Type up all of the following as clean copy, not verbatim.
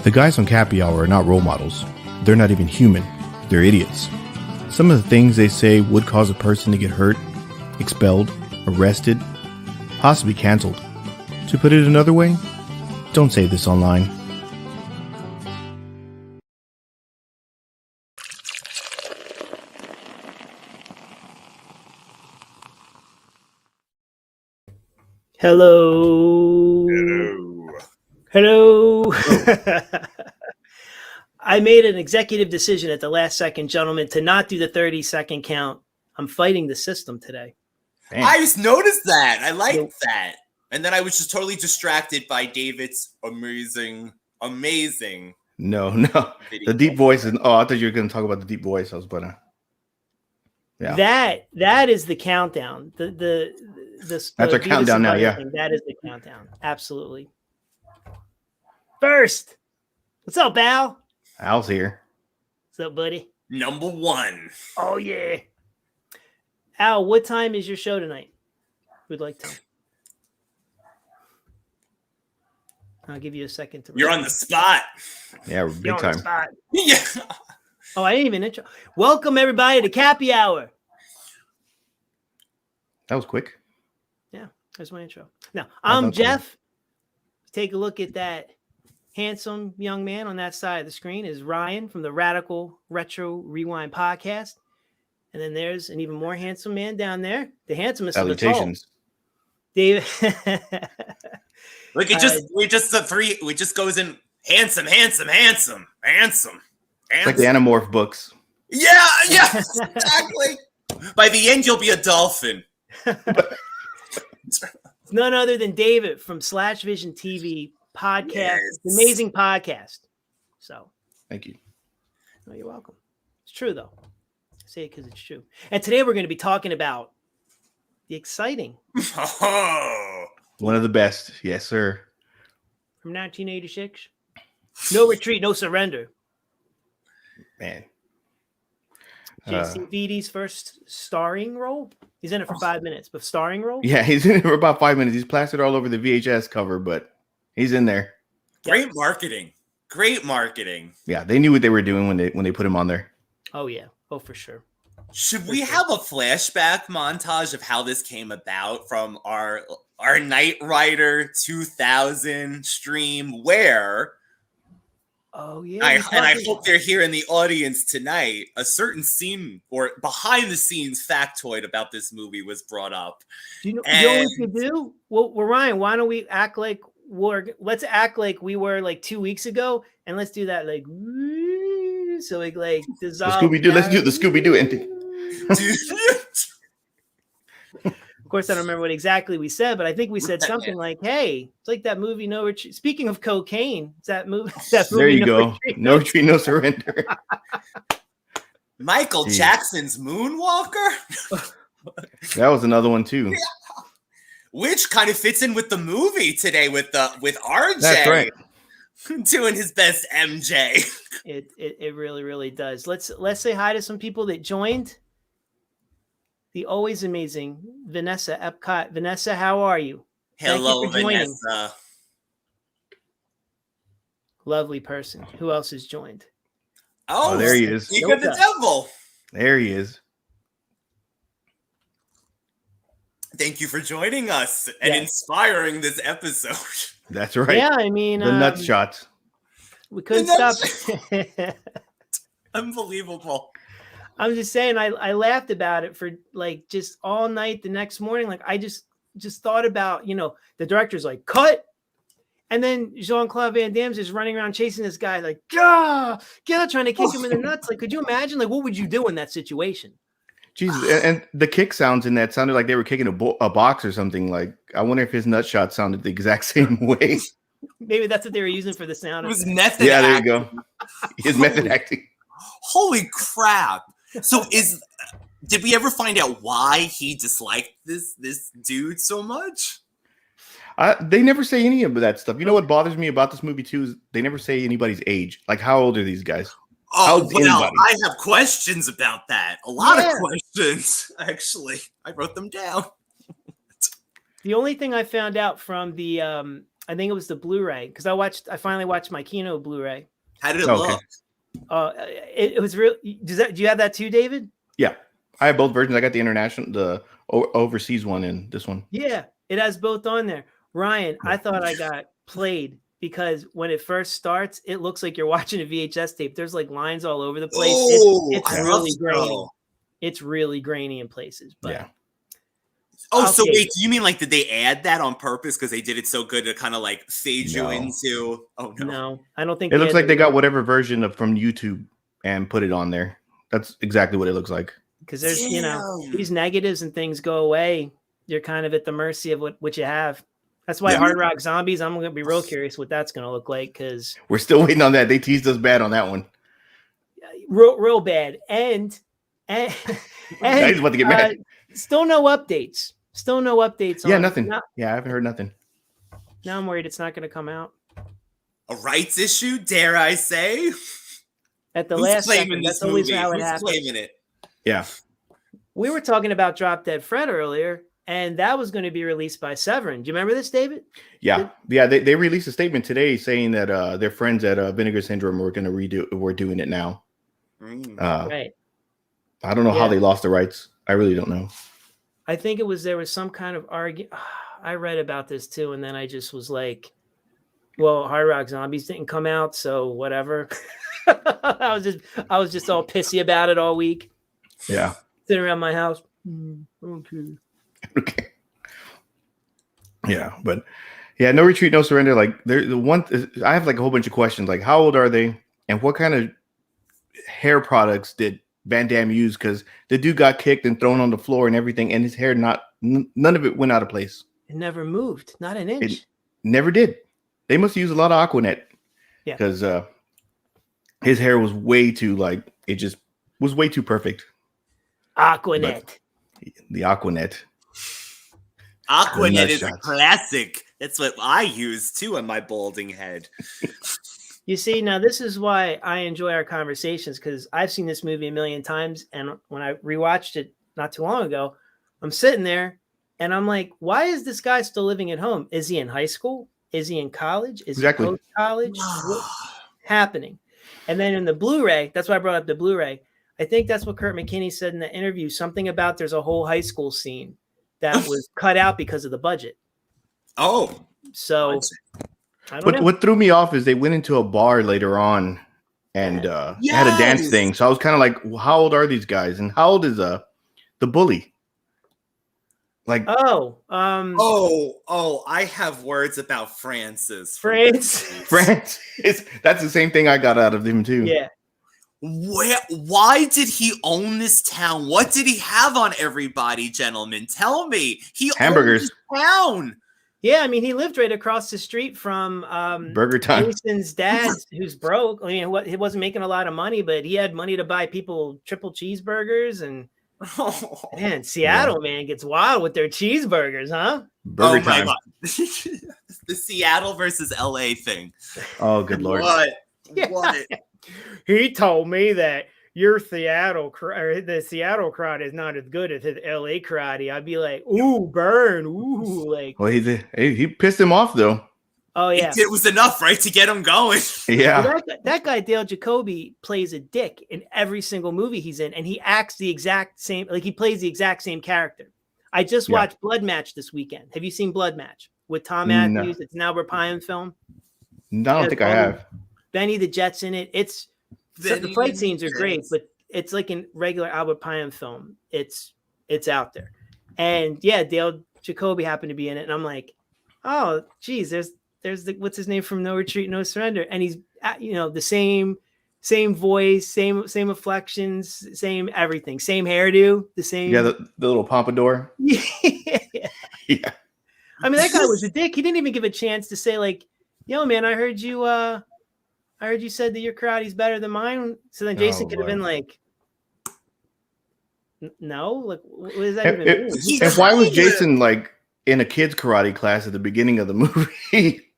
The guys on Cappy Hour are not role models. They're not even human. They're idiots. Some of the things they say would cause a person to get hurt, expelled, arrested, possibly canceled. To put it another way, don't say this online. Hello. I made an executive decision at the last second, gentlemen, to not do the 30-second count. I'm fighting the system today. Damn. I just noticed that. I liked that. And then I was just totally distracted by David's amazing. No. The deep voice is. Oh, I thought you were going to talk about the deep voice. I was gonna. Yeah. That is the countdown. That's our countdown now. Yeah. That is the countdown. Absolutely. First, what's up, Al? Al's here. What's up, buddy? Number one. Oh yeah. Al, what time is your show tonight? We'd like to. I'll give you a second to. You're on the spot. Yeah, we're big time. Yeah. Oh, I didn't even intro. Welcome everybody to Cappy Hour. That was quick. Yeah, that's my intro. Now, I'm Jeff. Take a look at that handsome young man on that side of the screen is Ryan from the Radical Retro Rewind podcast. And then there's an even more handsome man down there. The handsomest of us all. David. Look, it just goes in handsome. It's like the Animorph books. Yeah, exactly. By the end, you'll be a dolphin. It's none other than David from Slash Vision TV podcast. Yes. Amazing podcast. So thank you. No, you're welcome. It's true though. I say it because it's true. And today we're going to be talking about the exciting one of the best. Yes, sir. From 1986. No retreat, no surrender. Man. JCVD's first starring role. He's in it for 5 minutes, but starring role. Yeah, he's in it for about 5 minutes. He's plastered all over the VHS cover, but he's in there. Great marketing. Yeah, they knew what they were doing when they put him on there. Oh yeah. Oh, for sure. Should we have a flashback montage of how this came about from our Knight Rider 2000 stream where? Oh yeah. I hope they're here in the audience tonight. A certain scene or behind the scenes factoid about this movie was brought up. You know what we could do? Well, Ryan, why don't we act like let's act like we were like 2 weeks ago, and let's do that like so like dissolve. Scooby-Doo. Let's do the Scooby-Doo ending. Of course, I don't remember what exactly we said, but I think we said something like, "Hey, it's like that movie No Retreat." Speaking of cocaine, it's that movie. There you go. No Retreat, No Surrender. Michael Jackson's Moonwalker. That was another one too. Yeah. Which kind of fits in with the movie today with RJ. That's right. Doing his best MJ. It really does. Let's say hi to some people that joined. The always amazing Vanessa Epcot. Vanessa, how are you? Hello, Vanessa. Lovely person. Who else has joined? Oh, there he is. Speak of the devil. There he is. Thank you for joining us and inspiring this episode. That's right. Yeah, I mean the nut shots. We couldn't stop. Unbelievable. I'm just saying, I laughed about it for like just all night the next morning. Like I just thought about, the director's like, cut. And then Jean-Claude Van Damme's just running around chasing this guy like, trying to kick him in the nuts. Like, could you imagine? Like, what would you do in that situation? Jesus, and the kick sounds in that sounded like they were kicking a box or something. Like, I wonder if his nut shot sounded the exact same way. Maybe that's what they were using for the sound. It was method. Yeah, there you go. His method acting. Holy crap! So did we ever find out why he disliked this dude so much? They never say any of that stuff. You know what bothers me about this movie too is they never say anybody's age. Like, how old are these guys? Oh, well, I have questions about that. A lot of questions, actually. I wrote them down. The only thing I found out from the I think it was the Blu-ray because I finally watched my Kino Blu-ray. How did it look? It was real. Do you have that too, David? Yeah, I have both versions. I got the international, the overseas one, and this one. Yeah, it has both on there. Ryan, I thought I got played because when it first starts, it looks like you're watching a VHS tape. There's like lines all over the place. It's really grainy. It's really grainy in places. But yeah. Oh, so wait, do you mean like did they add that on purpose because they did it so good to kind of like fade you into? Oh no, no, I don't think it looks like they got whatever version from YouTube and put it on there. That's exactly what it looks like. Because there's these negatives and things go away. You're kind of at the mercy of what you have. That's why Hard Rock Zombies. I'm gonna be real curious what that's gonna look like because we're still waiting on that. They teased us bad on that one. Real bad, and he's about to get mad. Still no updates. Still no updates. Yeah, nothing. I haven't heard nothing. Now I'm worried it's not going to come out. A rights issue, dare I say? At the last second, that's always how it happens. Claiming it? Yeah. We were talking about Drop Dead Fred earlier, and that was going to be released by Severin. Do you remember this, David? Yeah. They released a statement today saying that their friends at Vinegar Syndrome were going to we're doing it now. Right. I don't know how they lost the rights. I really don't know. I think there was some kind of argument. I read about this too, and then I just was like, well, Hard Rock Zombies didn't come out, so whatever. I was just all pissy about it all week. Yeah. Sitting around my house. Okay. Yeah, but No Retreat, No Surrender. Like I have like a whole bunch of questions. Like, how old are they, and what kind of hair products did Van Damme used? Because the dude got kicked and thrown on the floor and everything, and his hair none of it went out of place. It never moved, not an inch. It never did. They must use a lot of Aquanet. Yeah, because his hair was way too it just was way too perfect. Aquanet. But the Aquanet. Aquanet is a classic. That's what I use too on my balding head. You see, now this is why I enjoy our conversations, because I've seen this movie a million times. And when I rewatched it not too long ago, I'm sitting there and I'm like, why is this guy still living at home? Is he in high school? Is he in college? Is he post-college? What's happening? And then in the Blu-ray, that's why I brought up the Blu-ray. I think that's what Kurt McKinney said in the interview, something about there's a whole high school scene that was cut out because of the budget. Oh. So... What threw me off is they went into a bar later on and had a dance thing. So I was kind of like, well, how old are these guys? And how old is the bully? Like, I have words about Francis. Francis. That's the same thing I got out of him too. Yeah. Why did he own this town? What did he have on everybody, gentlemen? Tell me. Hamburgers. Owned this town. Yeah, I mean, he lived right across the street from Burger Time. Jason's dad, who's broke. I mean, he wasn't making a lot of money, but he had money to buy people triple cheeseburgers. And man, Seattle, man, gets wild with their cheeseburgers, huh? Burger Time. My God. The Seattle versus LA thing. Oh, good Lord. What? He told me that your the Seattle crowd is not as good as his LA karate. I'd be like, ooh, burn, ooh, like. Well, he pissed him off though. Oh yeah, it was enough, right, to get him going. Yeah, well, that guy Dale Jacoby plays a dick in every single movie he's in, and he acts the exact same. Like he plays the exact same character. I just watched Blood Match this weekend. Have you seen Blood Match with Tom Matthews? No. It's an Albert Pyun film. No, I don't think I have. Benny the Jet's in it. The fight scenes are great, but it's like a regular Albert Pyun film. It's out there. And yeah, Dale Jacoby happened to be in it. And I'm like, oh, geez, there's what's his name from No Retreat, No Surrender. And he's, the same voice, same inflections, same everything, same hairdo, the same. Yeah, the little pompadour. Yeah. Yeah. I mean, that guy was a dick. He didn't even give a chance to say like, yo, man, I heard you said that your karate's better than mine. So then Jason could have been like, no, like, what does that even mean? And why was Jason like in a kid's karate class at the beginning of the movie?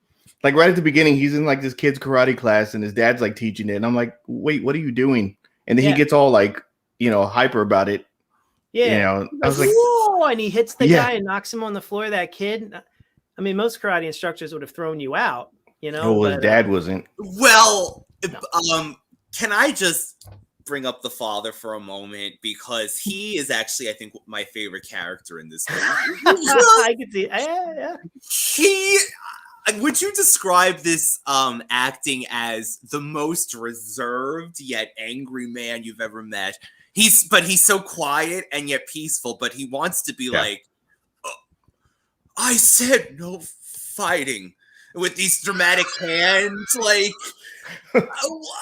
Like right at the beginning, he's in like this kid's karate class and his dad's like teaching it. And I'm like, wait, what are you doing? And then he gets all like, hyper about it. Yeah. I was like, whoa, and he hits the guy and knocks him on the floor. That kid. I mean, most karate instructors would have thrown you out, you know. Oh, his dad wasn't. Well, can I just bring up the father for a moment, because he is actually, I think, my favorite character in this movie. I can see. Yeah. Would you describe this acting as the most reserved yet angry man you've ever met? He's so quiet and yet peaceful, but he wants to be like, oh, I said no fighting, with these dramatic hands. Like,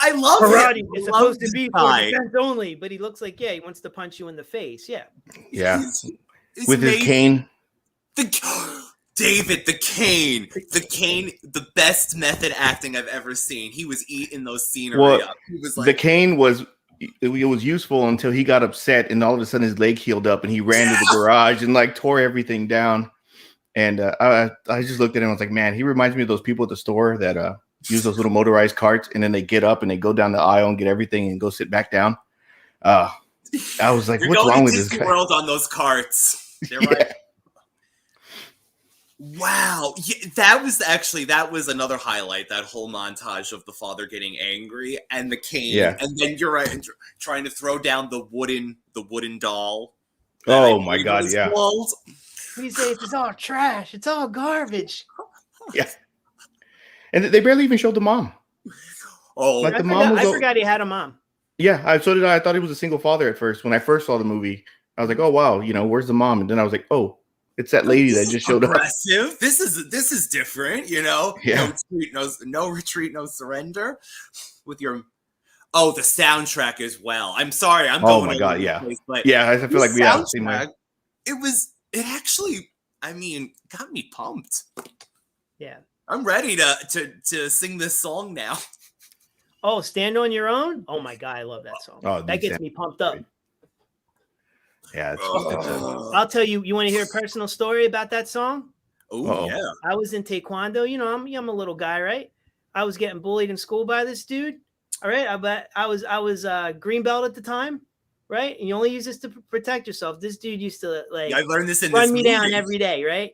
I love karate. him. It's supposed to be for defense only, but he looks like, he wants to punch you in the face. Yeah. He's with his cane. David, the cane, the best method acting I've ever seen. He was eating those scenery up. He was like, the cane was useful until he got upset, and all of a sudden his leg healed up, and he ran to the garage and like tore everything down. And I just looked at him and I was like, man, he reminds me of those people at the store that use those little motorized carts, and then they get up and they go down the aisle and get everything and go sit back down. I was like, what's wrong with this guy? World on those carts. They're right. Wow. Yeah, that was another highlight, that whole montage of the father getting angry and the cane. Yeah. And then you're right, trying to throw down the wooden doll. Oh my God, yeah. He says it's all trash, it's all garbage. Yeah. And they barely even showed the mom. Oh, like I forgot he had a mom. Yeah, so did I. I thought he was a single father at first. When I first saw the movie, I was like, oh wow, where's the mom? And then I was like, oh, it's that lady that just showed up. This is different, Yeah. No retreat, no surrender. With your the soundtrack as well. I'm sorry, I'm going. Oh my God, yeah, yeah. I feel like we have the same way. It actually, got me pumped. Yeah, I'm ready to sing this song now. Oh, Stand on Your Own. Oh my God, I love that song. Oh, that gets me pumped up. Yeah, I'll tell you. You want to hear a personal story about that song? Oh yeah. I was in Taekwondo. I'm a little guy, right? I was getting bullied in school by this dude. All right, I was green belt at the time, right? And you only use this to protect yourself. This dude used to I learned this in run this me movie. Down every day, right?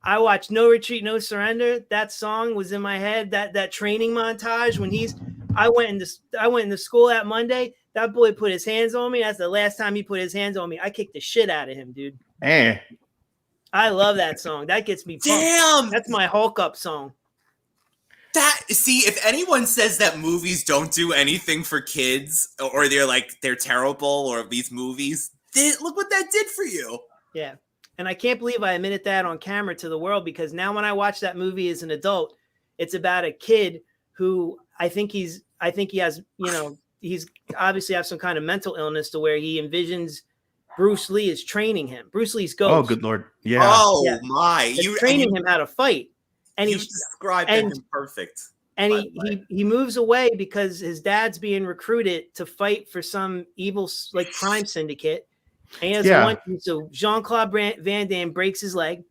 I watched No Retreat, No Surrender. That song was in my head. That training montage when I went into school that Monday. That boy put his hands on me. That's the last time he put his hands on me. I kicked the shit out of him, dude. I love that song. That gets me pumped. Damn. That's my Hulk up song. If anyone says that movies don't do anything for kids, or they're terrible, or these movies, look what that did for you. Yeah. And I can't believe I admitted that on camera to the world, because now when I watch that movie as an adult, it's about a kid who I think he has, he's obviously have some kind of mental illness to where he envisions Bruce Lee is training him. Bruce Lee's ghost. Oh, good Lord. Yeah. Oh my. You're training him how to fight. And he's described him perfect. And he moves away because his dad's being recruited to fight for some evil crime syndicate. And he has so Jean-Claude Van Damme breaks his leg.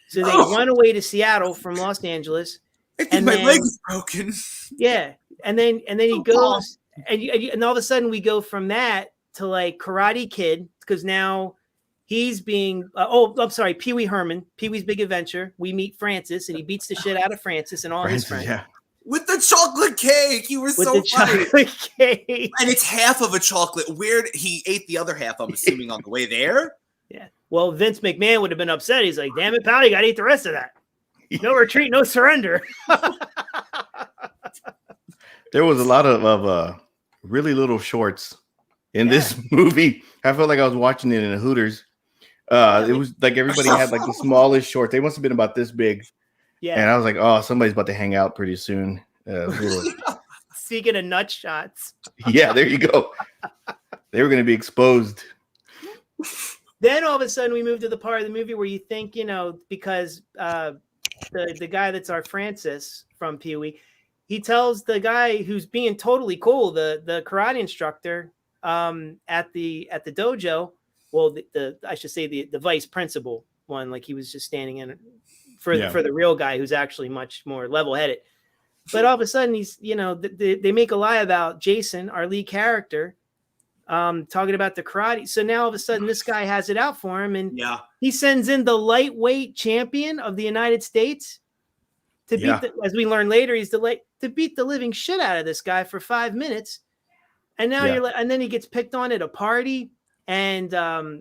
So they run away to Seattle from Los Angeles. I think my leg is broken. Yeah. And then he goes and all of a sudden we go from that to Karate Kid, because now he's being I'm sorry, Pee-wee Herman, Pee-wee's Big Adventure. We meet Francis and he beats the shit out of Francis and all his friends. Yeah. With the chocolate cake. You were so funny. Chocolate cake. And it's half of a chocolate. Weird. He ate the other half, I'm assuming, on the way there. Yeah. Well, Vince McMahon would have been upset. He's like, damn it, pal, you got to eat the rest of that. No retreat, no surrender. There was a lot of really little shorts in this movie. I felt like I was watching it in a Hooters. It was like everybody had the smallest shorts. They must have been about this big. Yeah. And I was like, oh, somebody's about to hang out pretty soon. Speaking of nut shots. Yeah, there you go. They were going to be exposed. Then all of a sudden we move to the part of the movie where you think, because the guy that's our Francis from Pee-wee, he tells the guy who's being totally cool, the karate instructor at the dojo, well, I should say the vice principal one, he was just standing in for the real guy who's actually much more level-headed. But all of a sudden he's, they make a lie about Jason, our lead character, talking about the karate. So now all of a sudden this guy has it out for him, and Yeah. he sends in the lightweight champion of the United States to beat as we learn later, he's to beat the living shit out of this guy for 5 minutes. And now and then he gets picked on at a party. And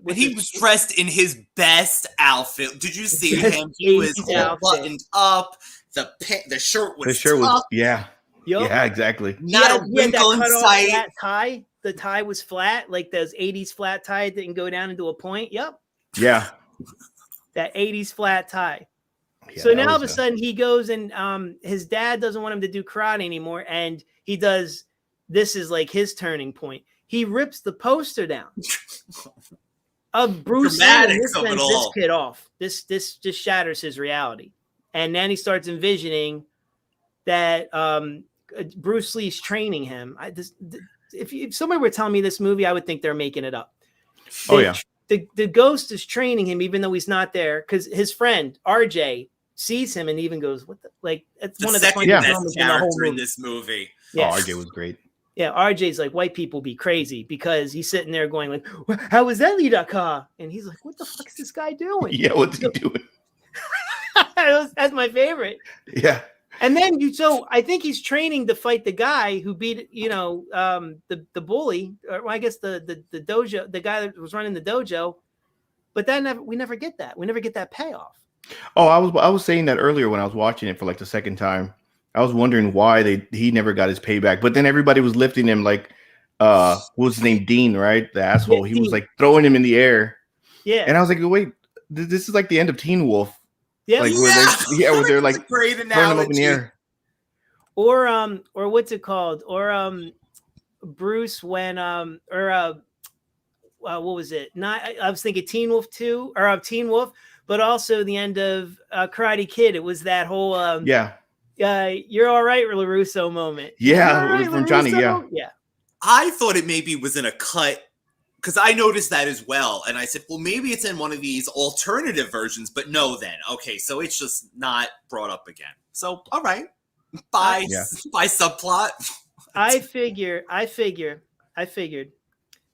he was dressed in his best outfit. Did you see him? He was all buttoned up. The shirt was yeah. Yep. Yeah, exactly. Not a wrinkle in sight. That tie. The tie was flat, like those 80s flat tie didn't go down into a point. Yep. Yeah. That 80s flat tie. Yeah, so now all of a sudden he goes and his dad doesn't want him to do karate anymore. And he does, this is like his turning point. He rips the poster down of Bruce Lee and this sends this kid off. This just shatters his reality. And then he starts envisioning that Bruce Lee's training him. If somebody were telling me this movie, I would think they're making it up. The ghost is training him, even though he's not there, because his friend RJ sees him and even goes, "What the like?" It's one of the funniest moments in the whole movie. In this movie. Yeah. Oh, RJ was great. Yeah, RJ's like, white people be crazy, because he's sitting there going like, "How was that Lidaka?" And he's like, "What the fuck is this guy doing?" Yeah, what's he doing? That's my favorite. Yeah. And then so I think he's training to fight the guy who beat, the bully, or I guess the dojo, the guy that was running the dojo. But we never get that. We never get that payoff. Oh, I was saying that earlier when I was watching it for like the second time. I was wondering why he never got his payback. But then everybody was lifting him like what was his name? Dean, right? The asshole. Yeah, he was like throwing him in the air. Yeah. And I was like, wait, this is like the end of Teen Wolf. Yeah, like where they're like throwing him up in the air. Or what's it called? Or Bruce when what was it? I was thinking Teen Wolf 2 or Teen Wolf, but also the end of Karate Kid. It was that whole you're all right, LaRusso moment. Yeah, right, from Johnny. Yeah. I thought it maybe was in a cut, because I noticed that as well. And I said, well, maybe it's in one of these alternative versions, but no, then. Okay, so it's just not brought up again. So, all right. By subplot. I figured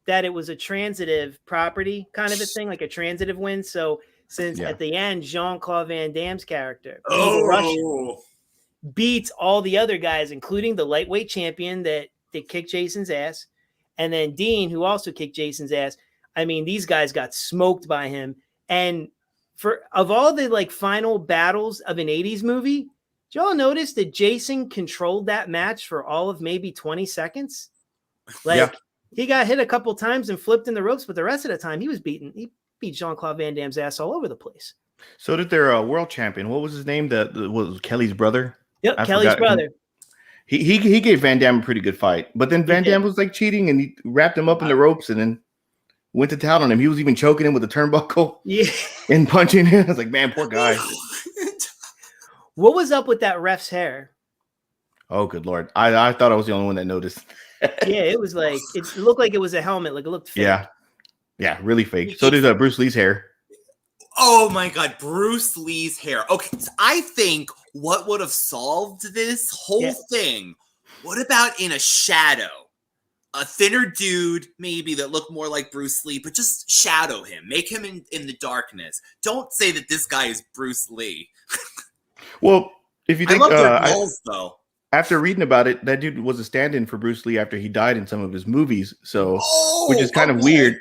that it was a transitive property kind of a thing, like a transitive win. So since at the end, Jean-Claude Van Damme's character, Russian, beats all the other guys, including the lightweight champion that kicked Jason's ass. And then Dean, who also kicked Jason's ass. I mean, these guys got smoked by him. And of all the like final battles of an 80s movie, did y'all notice that Jason controlled that match for all of maybe 20 seconds? Like he got hit a couple times and flipped in the ropes, but the rest of the time he beat Jean-Claude Van Damme's ass all over the place. So did their world champion. What was his name? That was Kelly's brother. Yep, Kelly's brother. He gave Van Damme a pretty good fight, but then Van Damme was like cheating, and he wrapped him up in the ropes, and then went to town on him. He was even choking him with a turnbuckle, and punching him. I was like, man, poor guy. What was up with that ref's hair? Oh, good Lord! I thought I was the only one that noticed. Yeah, it was like it looked like it was a helmet, like it looked fake. Yeah, really fake. So did Bruce Lee's hair. Oh my God, Bruce Lee's hair. Okay, so I think what would have solved this whole thing, what about in a shadow? A thinner dude, maybe, that looked more like Bruce Lee, but just shadow him. Make him in the darkness. Don't say that this guy is Bruce Lee. Well, if you think... I love their balls, though. After reading about it, that dude was a stand-in for Bruce Lee after he died in some of his movies, so which is kind of weird.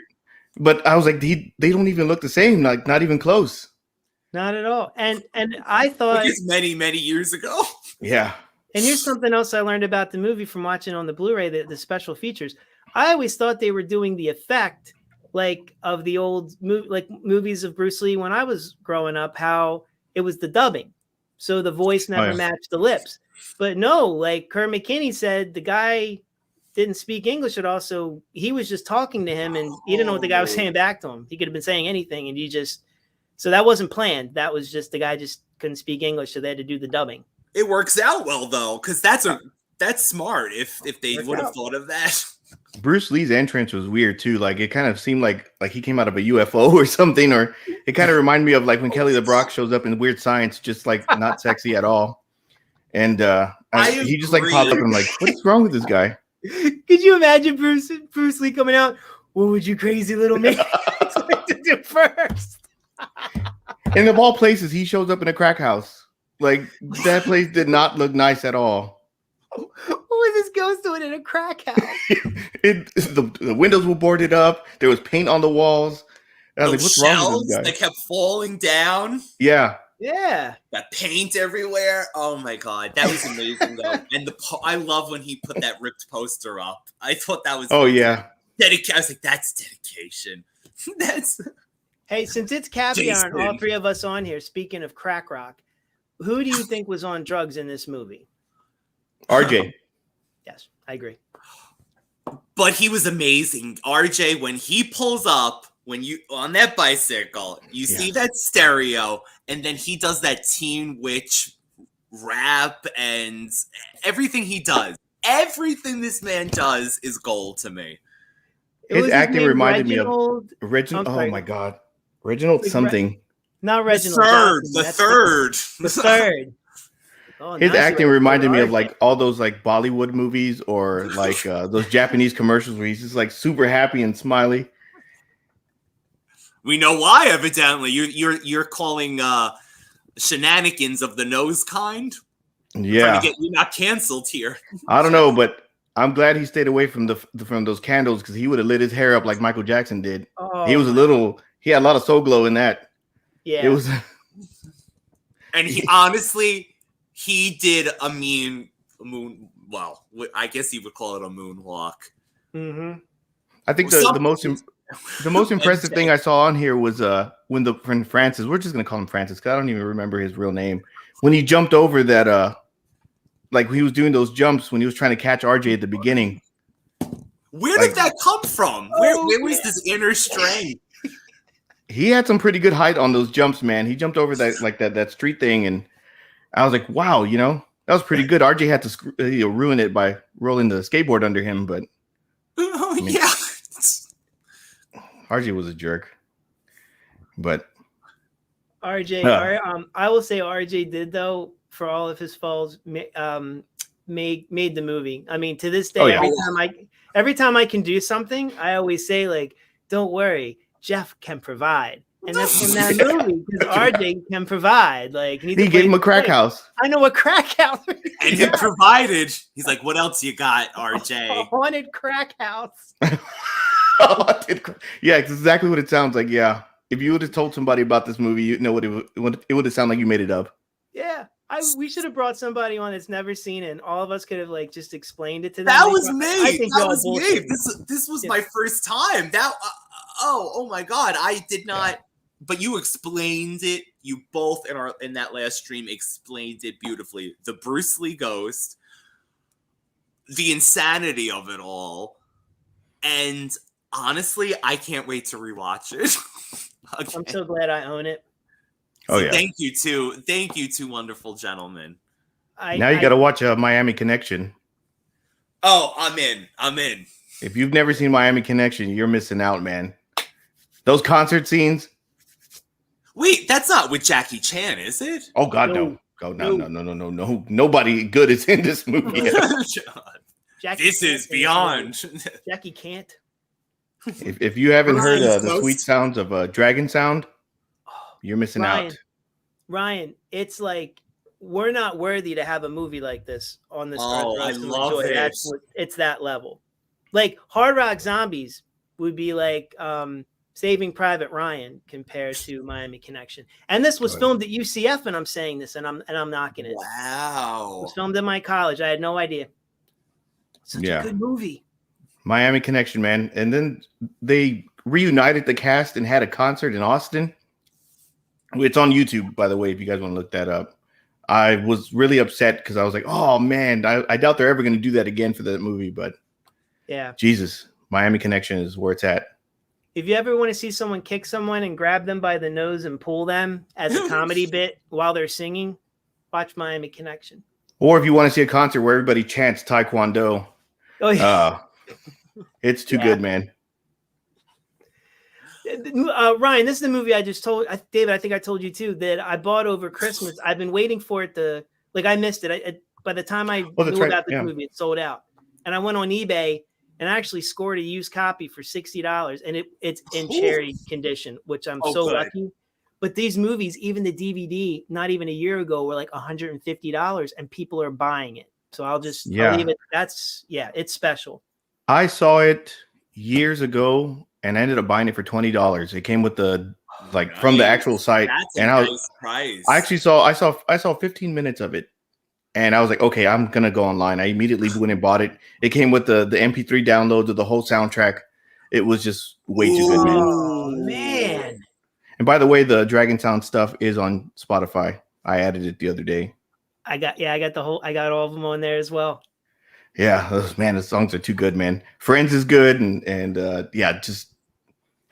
But I was like, they don't even look the same, like not even close. Not at all. And I thought many years ago. Yeah. And here's something else I learned about the movie from watching on the Blu-ray, the special features. I always thought they were doing the effect like of the old movies of Bruce Lee when I was growing up, how it was the dubbing. So the voice never matched the lips. But no, like Kurt McKinney said, the guy didn't speak English at all. So he was just talking to him and he didn't know what the guy was saying back to him. He could have been saying anything. And so that wasn't planned. That was just the guy just couldn't speak English. So they had to do the dubbing. It works out well though. Cause that's smart. If they would have thought of that. Bruce Lee's entrance was weird too. Like it kind of seemed like he came out of a UFO or something, or it kind of reminded me of like when Kelly LeBrock shows up in Weird Science, just like not sexy at all. And he just like popped up and I'm like, what's wrong with this guy? Could you imagine Bruce Lee coming out? What would you crazy little man like to do first? And of all places, he shows up in a crack house. Like, that place did not look nice at all. What was this ghost doing in a crack house? The windows were boarded up. There was paint on the walls. I was like, what's wrong with this guy? That kept falling down. Yeah. Yeah. That paint everywhere. Oh my god, that was amazing though. And I love when he put that ripped poster up. I thought that was yeah. I was like, that's dedication. That's Hey, since it's Cappy Hour and all three of us on here, speaking of crack rock, who do you think was on drugs in this movie? RJ. Yes, I agree. But he was amazing. RJ, when he pulls up, when you on that bicycle, you see that stereo, and then he does that Teen Witch rap and everything he does. Everything this man does is gold to me. His acting reminded me of Reginald. Oh my god. Reginald something. Not Reginald. The third. Oh, his acting reminded me of like all those like Bollywood movies or like those Japanese commercials where he's just like super happy and smiley. We know why, evidently. You're calling shenanigans of the nose kind. Yeah, trying to get you not canceled here. I don't know, but I'm glad he stayed away from from those candles because he would have lit his hair up like Michael Jackson did. Oh, he had a lot of soul glow in that. Yeah, it was. And he honestly, he did a mean moon. Well, I guess you would call it a moonwalk. Mm-hmm. I think the most impressive thing I saw on here was when the friend Francis, we're just gonna call him Francis because I don't even remember his real name. When he jumped over that like he was doing those jumps when he was trying to catch RJ at the beginning. Where did that come from? Where was this inner strength? He had some pretty good height on those jumps, man. He jumped over that street thing, and I was like, wow, that was pretty good. RJ had to ruin it by rolling the skateboard under him, but yeah. RJ was a jerk, but RJ, I will say RJ did though for all of his faults made the movie. I mean, to this day, every time I can do something, I always say like, "Don't worry, Jeff can provide," and that's in that movie because RJ can provide. Like he gave him a crack house. I know a crack house, and he provided. He's like, "What else you got, RJ?" A haunted crack house. Yeah, it's exactly what it sounds like. Yeah, if you would have told somebody about this movie, you know what it would have sounded like you made it up. Yeah, we should have brought somebody on that's never seen it, and all of us could have like just explained it to them. That was me. I think that was me. This was my first time. That oh my god, I did not. Yeah. But you explained it. You both in that last stream explained it beautifully. The Bruce Lee ghost, the insanity of it all, and honestly, I can't wait to rewatch it. Okay. I'm so glad I own it. Oh yeah! Thank you, two wonderful gentlemen. Now you got to watch Miami Connection. Oh, I'm in. If you've never seen Miami Connection, you're missing out, man. Those concert scenes. Wait, that's not with Jackie Chan, is it? Oh God, no. No. Nobody good is in this movie. This is beyond. Jackie can't. If you haven't heard the sweet sounds of Dragon Sound, you're missing out. Ryan, it's like we're not worthy to have a movie like this on this earth. I love it. It's that level. Like Hard Rock Zombies would be like Saving Private Ryan compared to Miami Connection. And this was filmed at UCF, and I'm saying this, and I'm knocking it. Wow. It was filmed in my college. I had no idea. Such a good movie. Miami Connection, man. And then they reunited the cast and had a concert in Austin. It's on YouTube, by the way, if you guys want to look that up. I was really upset because I was like, oh, man, I doubt they're ever going to do that again for that movie. But yeah, Jesus, Miami Connection is where it's at. If you ever want to see someone kick someone and grab them by the nose and pull them as a comedy bit while they're singing, watch Miami Connection. Or if you want to see a concert where everybody chants Taekwondo, it's too good, man. Ryan, this is the movie I just told David. I think I told you too that I bought over Christmas. I've been waiting for it I missed it. By the time I knew about the movie, it sold out. and I went on eBay and actually scored a used copy for $60, and it's in cherry condition, which I'm so lucky. But these movies, even the DVD, not even a year ago, were like $150, and people are buying it. So I'll leave it. It's special. I saw it years ago and I ended up buying it for $20. It came with the from the actual site. That's and a nice price. I actually saw 15 minutes of it. And I was like, okay, I'm gonna go online. I immediately went and bought it. It came with the MP3 downloads of the whole soundtrack. It was just way too good, man. Oh man. And by the way, the Dragontown stuff is on Spotify. I added it the other day. I got all of them on there as well. Yeah, the songs are too good, man. Friends is good, and just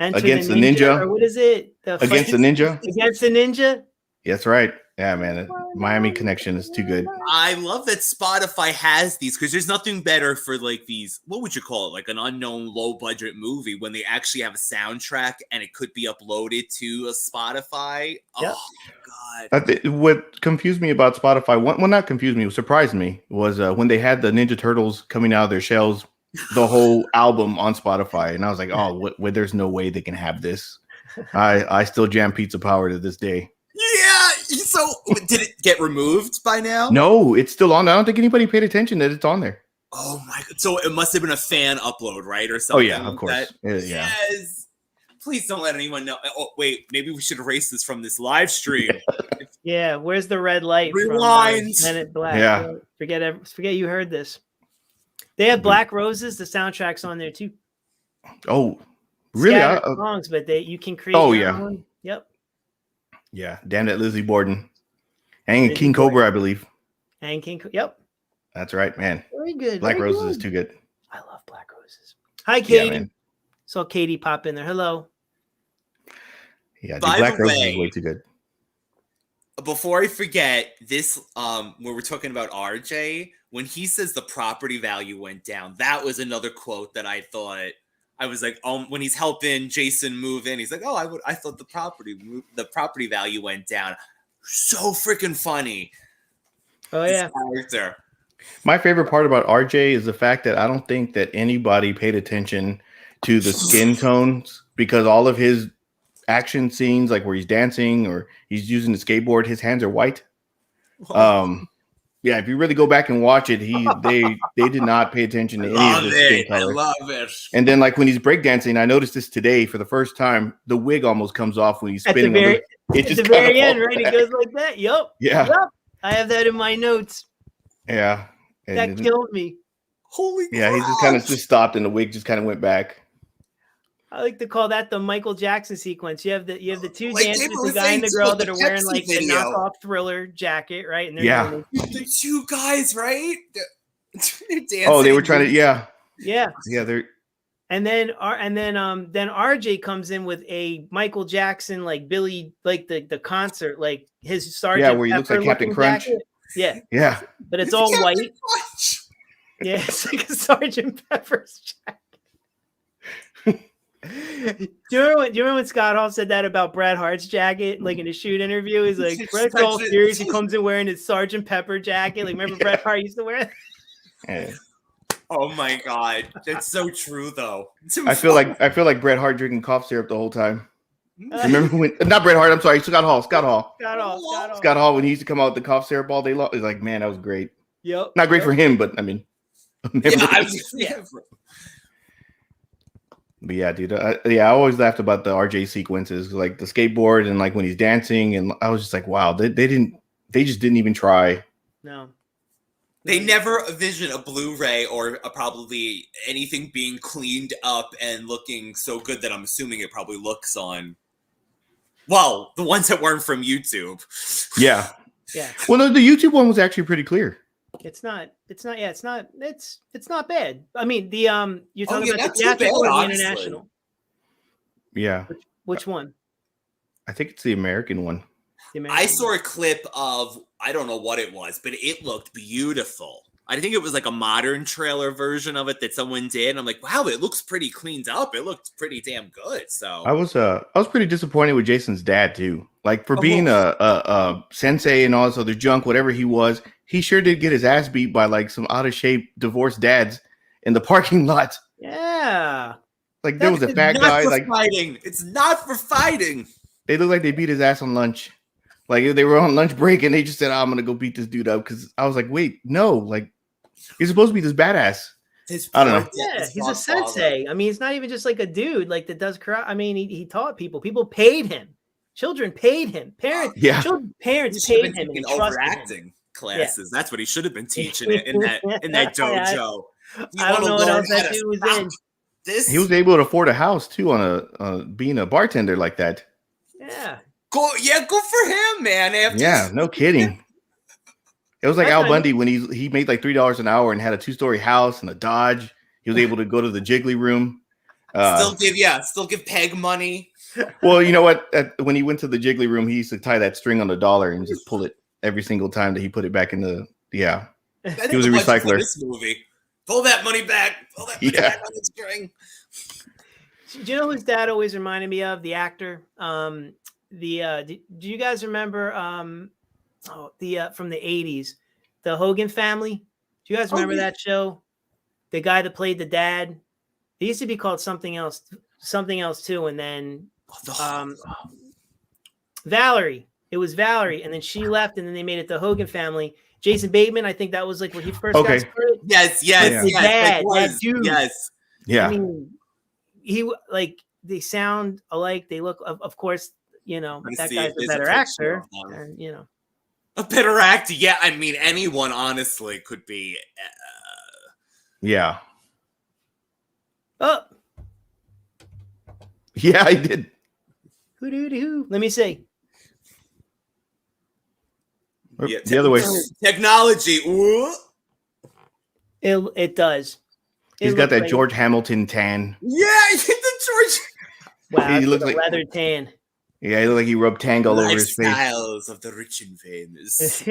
Enter Against the Ninja. Or what is it? Against the Ninja. Against the Ninja. That's right. Yeah, man. Miami Connection is too good. I love that Spotify has these because there's nothing better for like these. What would you call it? Like an unknown low budget movie when they actually have a soundtrack and it could be uploaded to a Spotify. Yep. Oh my God. What confused me about Spotify, well, not confused me, what surprised me was when they had the Ninja Turtles coming out of their shells, the whole album on Spotify. And I was like, oh, there's no way they can have this. I still jam Pizza Power to this day. Yeah. So did it get removed by now? No, it's still on. I don't think anybody paid attention that it's on there. Oh my God. So it must have been a fan upload, right? Or something. Oh yeah, of course. Yeah. Yes. Please don't let anyone know. Oh wait, maybe we should erase this from this live stream. Yeah, where's the red light? Rewind. Men in Black. Yeah. Forget you heard this. They have Black Roses. The soundtrack's on there too. Oh, really? Songs, but you can create. Oh your yeah. own. Yep. Yeah, damn that Lizzie Borden. And King Cobra, I believe. And King. Yep. That's right, man. Very good. Black Very Roses good. is too good. I love Black Roses. Hi, Katie. Yeah, man. Saw Katie pop in there. Hello. Yeah, By Black the Roses way, is way too good. Before I forget, this when we're talking about RJ, when he says the property value went down, that was another quote that I thought. I was like, when he's helping Jason move in, he's like, I thought the property value went down. So freaking funny. Oh yeah. Character. My favorite part about RJ is the fact that I don't think that anybody paid attention to the skin tones because all of his action scenes, like where he's dancing or he's using the skateboard, his hands are white. Yeah, if you really go back and watch it, they did not pay attention to any of the skin color. I love it. And then, like when he's breakdancing, I noticed this today for the first time. The wig almost comes off when he's spinning. At the very end, right? It goes like that. Yep. Yeah. Yep. I have that in my notes. Yeah. That killed me. Holy. Yeah, he just kind of stopped, and the wig just kind of went back. I like to call that the Michael Jackson sequence. You have the two Like dancers, the guy and the girl that are wearing like the knockoff Thriller jacket, right? And they're the two guys, right? They're dancing. Oh, they were trying to, yeah. They're. And then RJ comes in with a Michael Jackson like Billy like the concert like his Sergeant. Yeah, where he looks like Captain Crunch. Jacket. Yeah. Yeah. But it's all white. Crunch. Yeah, it's like a Sergeant Pepper's jacket. Do you remember when Scott Hall said that about Bret Hart's jacket, like in a shoot interview? He's like, Bret's all serious. He comes in wearing his Sergeant Pepper jacket. Like, remember Bret Hart used to wear that? Yeah. Oh my God, that's so true though. I feel like Bret Hart drinking cough syrup the whole time. Remember when? Not Bret Hart. I'm sorry, Scott Hall when he used to come out with the cough syrup all day long. It's like, man, that was great. Yep. Not great for him, but I mean. But yeah, dude. I always laughed about the RJ sequences, like the skateboard and like when he's dancing, and I was just like, wow, they just didn't even try. No. They never envision a Blu-ray or probably anything being cleaned up and looking so good that I'm assuming it probably looks on. Well, the ones that weren't from YouTube. Yeah. Yeah. Well, no, the YouTube one was actually pretty clear. It's not bad. I mean, you're talking about the theatrical or the international? Yeah. Which one? I think it's the American one. I saw a clip of, I don't know what it was, but it looked beautiful. I think it was like a modern trailer version of it that someone did. And I'm like, wow, it looks pretty cleaned up. It looked pretty damn good. So I was pretty disappointed with Jason's dad too. Like for being a sensei and all this other junk, whatever he was, he sure did get his ass beat by like some out of shape divorced dads. in the parking lot. Yeah. Like there was a fat guy. Like fighting. It's not for fighting. they looked like they beat his ass on lunch. Like they were on lunch break and they just said, I'm gonna go beat this dude up because I was like, wait, no, like he's supposed to be this badass. I don't know. Yeah, he's a sensei. I mean, he's not even just like a dude like that does karate. I mean, he taught people. People paid him. Children paid him. Parents, parents paid him. In overacting classes. That's what he should have been teaching in that dojo. I don't know what else that dude was in. He was able to afford a house too on being a bartender like that. Yeah. Good for him, man. No kidding. It was like Al Bundy when he made like $3 an hour and had a 2-story house and a Dodge. He was able to go to the Jiggly Room. Still give Peg money. Well, you know what? When he went to the Jiggly Room, he used to tie that string on the dollar and just pull it every single time that he put it back in the. Yeah, he was a recycler. This movie, pull that money back. Pull that money back on the string. Do you know whose dad always reminded me of? The actor. Do you guys remember? From the 80s, the Hogan Family. Do you guys remember that show? The guy that played the dad. It used to be called something else too, and then Valerie. It was Valerie, and then she left, and then they made it the Hogan Family. Jason Bateman, I think that was like when he first got started. Yes. Dad, that dude. Yes. Yeah. I mean, they sound alike. They look, of course, that guy's a better actor, and a better actor. Yeah, I mean, anyone honestly could be. Yeah. Oh. Yeah, I did. Who? Let me see. Yeah, the other way. Technology. Ooh. It does. He's got that George Hamilton tan. Yeah, the George. Wow, he looks like leather tan. Yeah, he looked like he rubbed tang all over his face. Lifestyles of the rich and famous.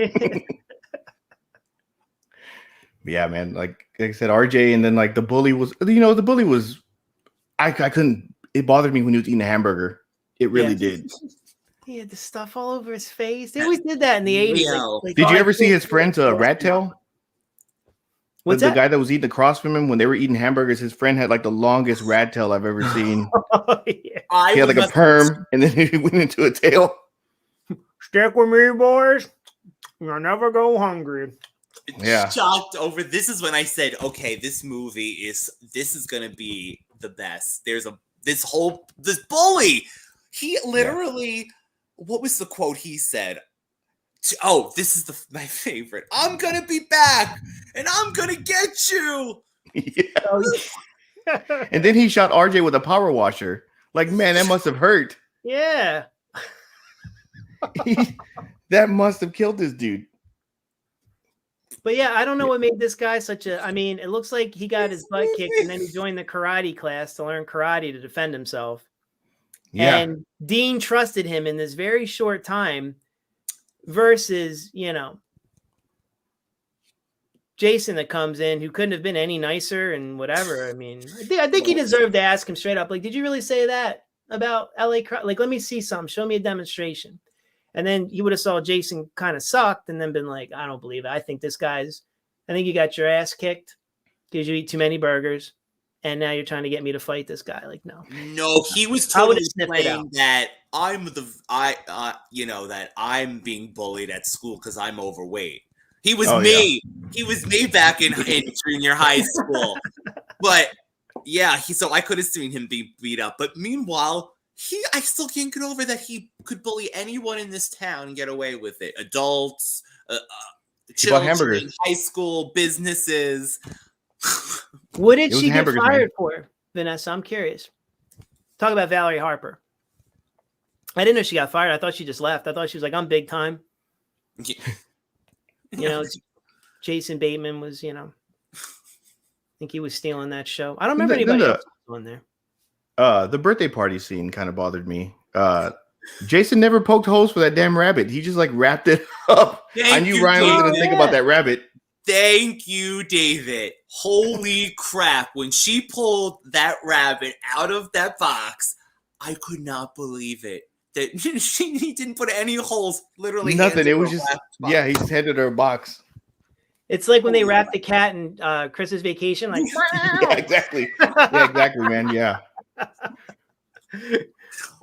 Yeah, man. Like I said, RJ, and then like the bully was. The bully was. I couldn't. It bothered me when he was eating a hamburger. It really did. He had the stuff all over his face. They always did that in the 80s. Did you ever see his friend's rat tail? What's the guy that was eating across from him when they were eating hamburgers? His friend had like the longest rat tail I've ever seen. He had like a perm, and then he went into a tail. Stick with me, boys. You'll never go hungry. Yeah. Shocked over. This is when I said, okay, this movie is gonna be the best. There's this bully. He literally, what was the quote he said? Oh, this is my favorite. I'm gonna be back, and I'm gonna get you. Yeah. And then he shot RJ with a power washer. Like, man, that must have hurt. Yeah. That must have killed this dude. But yeah, I don't know what made this guy such a. I mean, it looks like he got his butt kicked, and then he joined the karate class to learn karate to defend himself. Yeah. And Dean trusted him in this very short time versus, Jason that comes in who couldn't have been any nicer and whatever. I mean, I think he deserved to ask him straight up. Like, did you really say that about LA? Like, let me see something. Show me a demonstration. And then he would have saw Jason kind of sucked and then been like, I don't believe it. I think you got your ass kicked because you eat too many burgers. And now you're trying to get me to fight this guy. Like, no, he was totally saying that that I'm being bullied at school because I'm overweight. He was me. Yeah. He was me back in junior high school. But yeah, so I could have seen him be beat up. But meanwhile, I still can't get over that he could bully anyone in this town and get away with it. Adults, children, high school, businesses. What did she get fired for, Vanessa? I'm curious. Talk about Valerie Harper. I didn't know she got fired. I thought she just left. I thought she was like, I'm big time. Jason Bateman was, I think he was stealing that show. I don't remember anybody else on there. The birthday party scene kind of bothered me. Jason never poked holes for that damn rabbit. He just like wrapped it up. I knew Ryan was going to think about that rabbit. Thank you, David. Holy crap. When she pulled that rabbit out of that box, I could not believe it. That he didn't put any holes, literally. Nothing. It was just, he just handed her a box. It's like when they wrap the cat in Christmas Vacation, like Yeah, exactly. Yeah, exactly, man. Yeah.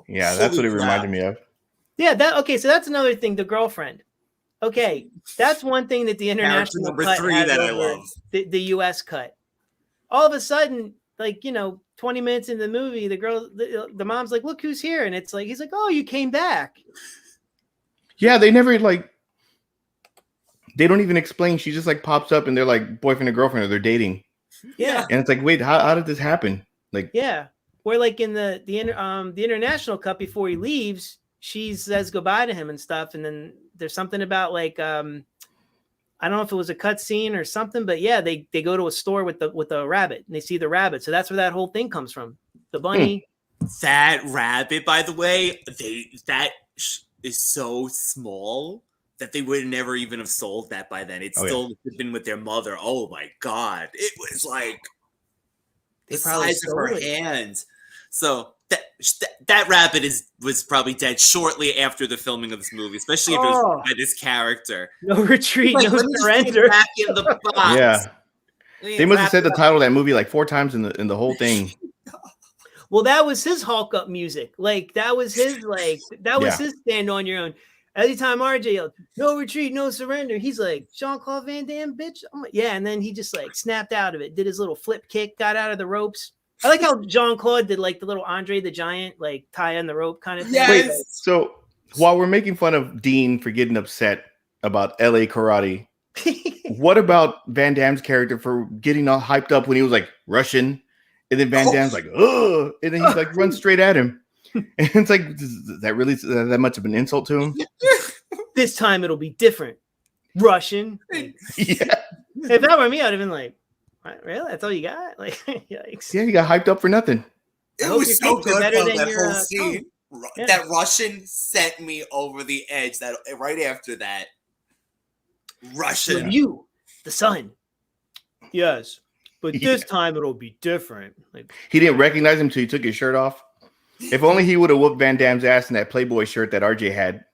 Yeah, that's what it reminded me of. Yeah, so that's another thing, the girlfriend. Okay, that's one thing that the international cut has over the US cut. All of a sudden, like, 20 minutes into the movie, the mom's like, look who's here. And it's like, he's like, oh, you came back. Yeah, they never they don't even explain. She just like pops up and they're like boyfriend and girlfriend, or they're dating. Yeah. And it's like, wait, how did this happen? Like, yeah. Where like in the international cut, before he leaves, she says goodbye to him and stuff. And then there's something about like, I don't know if it was a cut scene or something, but yeah, they go to a store with a rabbit and they see the rabbit. So that's where that whole thing comes from. The bunny. That rabbit, by the way, that is so small that they would never even have sold that by then. It's still been with their mother. Oh my God. It was like the size of her hand. So that rabbit was probably dead shortly after the filming of this movie, especially if it was by this character. No retreat, no surrender. Back in the box. Yeah. They must have said the title of that movie like 4 times in the whole thing. Well, that was his Hulk up music. Like that was his his stand on your own. Every time RJ yelled, no retreat, no surrender, he's like, Jean-Claude Van Damme, bitch. I'm like, yeah, and then he just like snapped out of it, did his little flip kick, got out of the ropes. I like how Jean-Claude did like the little Andre the Giant, like tie on the rope kind of thing. Yes. Wait, so while we're making fun of Dean for getting upset about LA karate, what about Van Damme's character for getting all hyped up when he was like Russian? And then Van Damme's like, ugh, and then he's like runs straight at him. And it's like, is that really that much of an insult to him? This time it'll be different. Russian. Like, yeah. If that were me, I'd have been like, what, really? That's all you got? Like, yikes. Yeah, you got hyped up for nothing. It was so good from that whole scene. Yeah. That Russian sent me over the edge. That right after that, Russian. You, the son. Yes. But this time it'll be different. Like, he didn't recognize him until he took his shirt off. If only he would have whooped Van Damme's ass in that Playboy shirt that RJ had.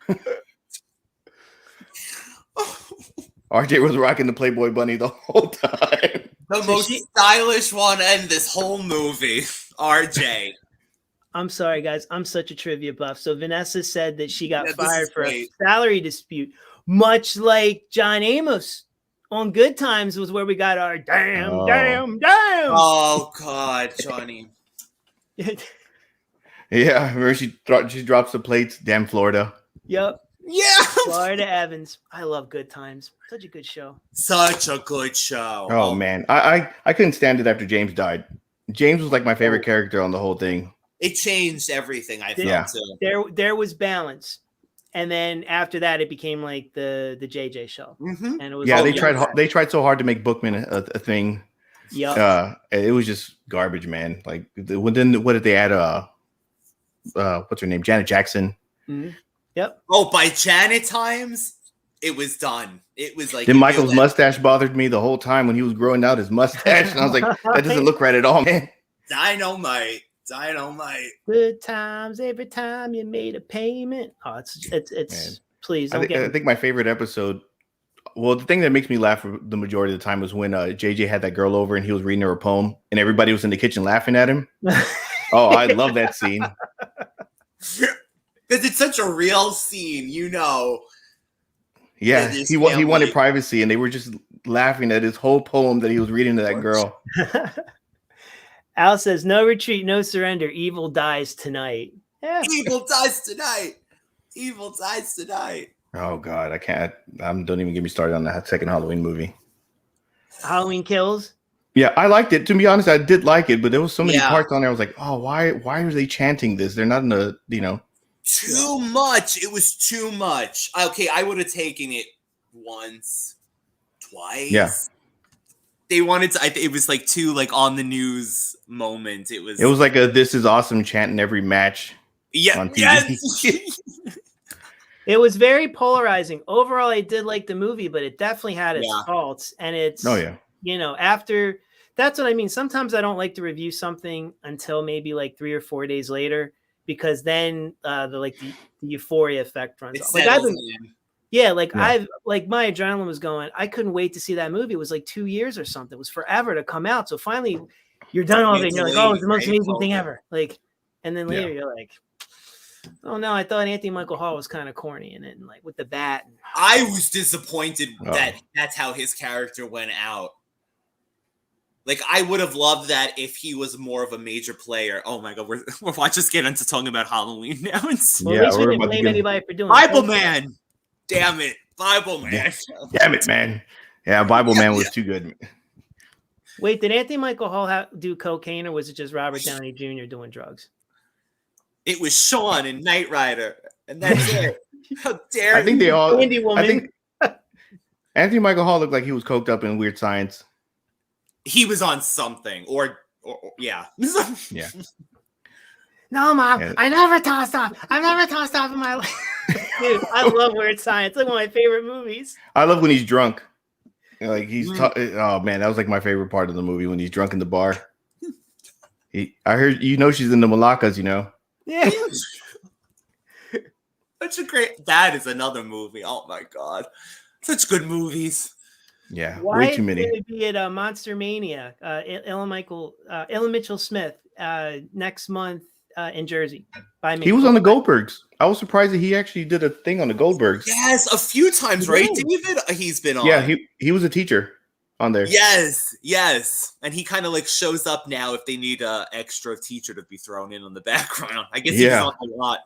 Yeah. RJ was rocking the Playboy bunny the whole time. The most stylish one in this whole movie, RJ. I'm sorry, guys. I'm such a trivia buff. So Vanessa said that she got fired for a salary dispute, much like John Amos. On Good Times was where we got our damn. Oh God, Johnny. Yeah, where she drops the plates. Damn Florida. Yep. Yeah. Florida Evans. I love Good Times. Such a good show. Such a good show. Oh man, I couldn't stand it after James died. James was like my favorite character on the whole thing. It changed everything. I felt too. There was balance. And then after that, it became like the JJ show, and it was they tried so hard to make Bookman a thing. Yeah, it was just garbage, man. Like then what did they add? What's her name? Janet Jackson. Mm-hmm. Yep. Oh, by Janet times, it was done. It was like then Michael's mustache bothered me the whole time when he was growing out his mustache, and I was like, that doesn't look right at all, man. Dynamite. Good times every time you made a payment. Oh, it's man. Please don't I think my favorite episode. Well, the thing that makes me laugh for the majority of the time was when JJ had that girl over and he was reading her a poem, and everybody was in the kitchen laughing at him. Oh, I love that scene. Because it's such a real scene, you know. Yeah, he wanted privacy, and they were just laughing at his whole poem that he was reading to that girl. Al says, no retreat, no surrender. Evil dies tonight. Yeah. Evil dies tonight. Evil dies tonight. Oh, God. I can't. Don't even get me started on that second Halloween movie. Halloween Kills? Yeah, I liked it. To be honest, I did like it, but there was so many parts on there. I was like, oh, why are they chanting this? They're not in the, Too much. It was too much. Okay, I would have taken it once, twice. Yeah. They wanted to. It was like too on the news moment. It was like a "This is awesome" chant in every match. Yeah, on TV. Yes. It was very polarizing. Overall, I did like the movie, but it definitely had its faults. And it's after that's what I mean. Sometimes I don't like to review something until maybe like 3 or 4 days later, because then the euphoria effect runs off. Like Yeah, like my adrenaline was going. I couldn't wait to see that movie. It was like 2 years or something. It was forever to come out. So finally, you're done all of it. And you're like, oh, it's the most amazing thing ever. Like, and then later you're like, oh no, I thought Anthony Michael Hall was kind of corny in it, and like with the bat. I was disappointed that that's how his character went out. Like, I would have loved that if he was more of a major player. Oh my god, we're just getting into talking about Halloween now. Well, at least we didn't blame anybody for doing Bible Man. Damn it, Bible Man. Damn it, man. Yeah, Bible Man was too good. Wait, did Anthony Michael Hall do cocaine, or was it just Robert Downey Jr. doing drugs? It was Sean and Knight Rider, and that's it. How dare you? I think they all. Indie Woman. I think Anthony Michael Hall looked like he was coked up in Weird Science. He was on something, or yeah. Yeah. No, Mom, yeah. I never tossed off. I've never tossed off in my life. Dude, I love Weird Science. It's like one of my favorite movies. I love when he's drunk. Like he's oh man, that was like my favorite part of the movie when he's drunk in the bar. I heard she's in the Malakas, Yeah. Such a great. That is another movie. Oh my god, such good movies. Yeah, way too many. Why is it be at Monster Mania? Ellen Mitchell Smith next month in Jersey. By me. He was on the Goldbergs. I was surprised that he actually did a thing on the Goldbergs. Yes, a few times, right, David? He's been on. Yeah, he was a teacher on there. Yes, and he kind of like shows up now if they need an extra teacher to be thrown in on the background. I guess he's on a lot.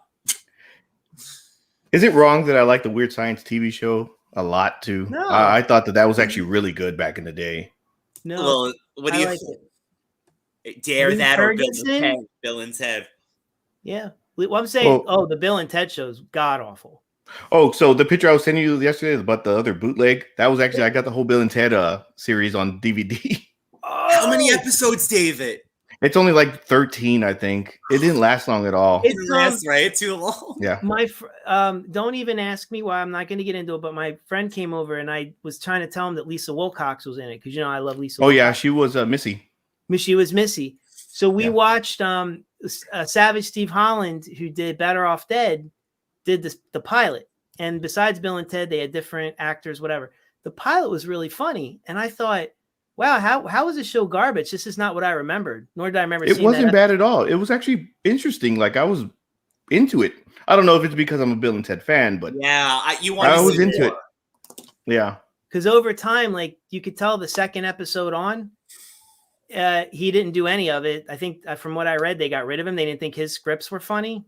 Is it wrong that I like the Weird Science TV show a lot too? No. I thought that was actually really good back in the day. No, well, what do you like dare Lee that Ferguson? Or Bill and Ted? Yeah, well, I'm saying, the Bill and Ted show's god awful. Oh, so the picture I was sending you yesterday is about the other bootleg. That was actually I got the whole Bill and Ted series on DVD. How many episodes, David? It's only like 13, I think. It didn't last long at all. It lasts right too long. Yeah. My don't even ask me why. I'm not going to get into it. But my friend came over and I was trying to tell him that Lisa Wilcox was in it because I love Lisa. Wilcox. Yeah, she was Missy. She was Missy. So we watched Savage Steve Holland, who did Better Off Dead, did the pilot. And besides Bill and Ted, they had different actors, whatever. The pilot was really funny, and I thought, wow, how was this show garbage? This is not what I remembered, nor did I remember it seeing wasn't bad at all. It was actually interesting. Like, I was into it. I don't know if it's because I'm a Bill and Ted fan, but I was into it. Yeah. Because over time, like, you could tell the second episode on, he didn't do any of it. I think from what I read, they got rid of him. They didn't think his scripts were funny.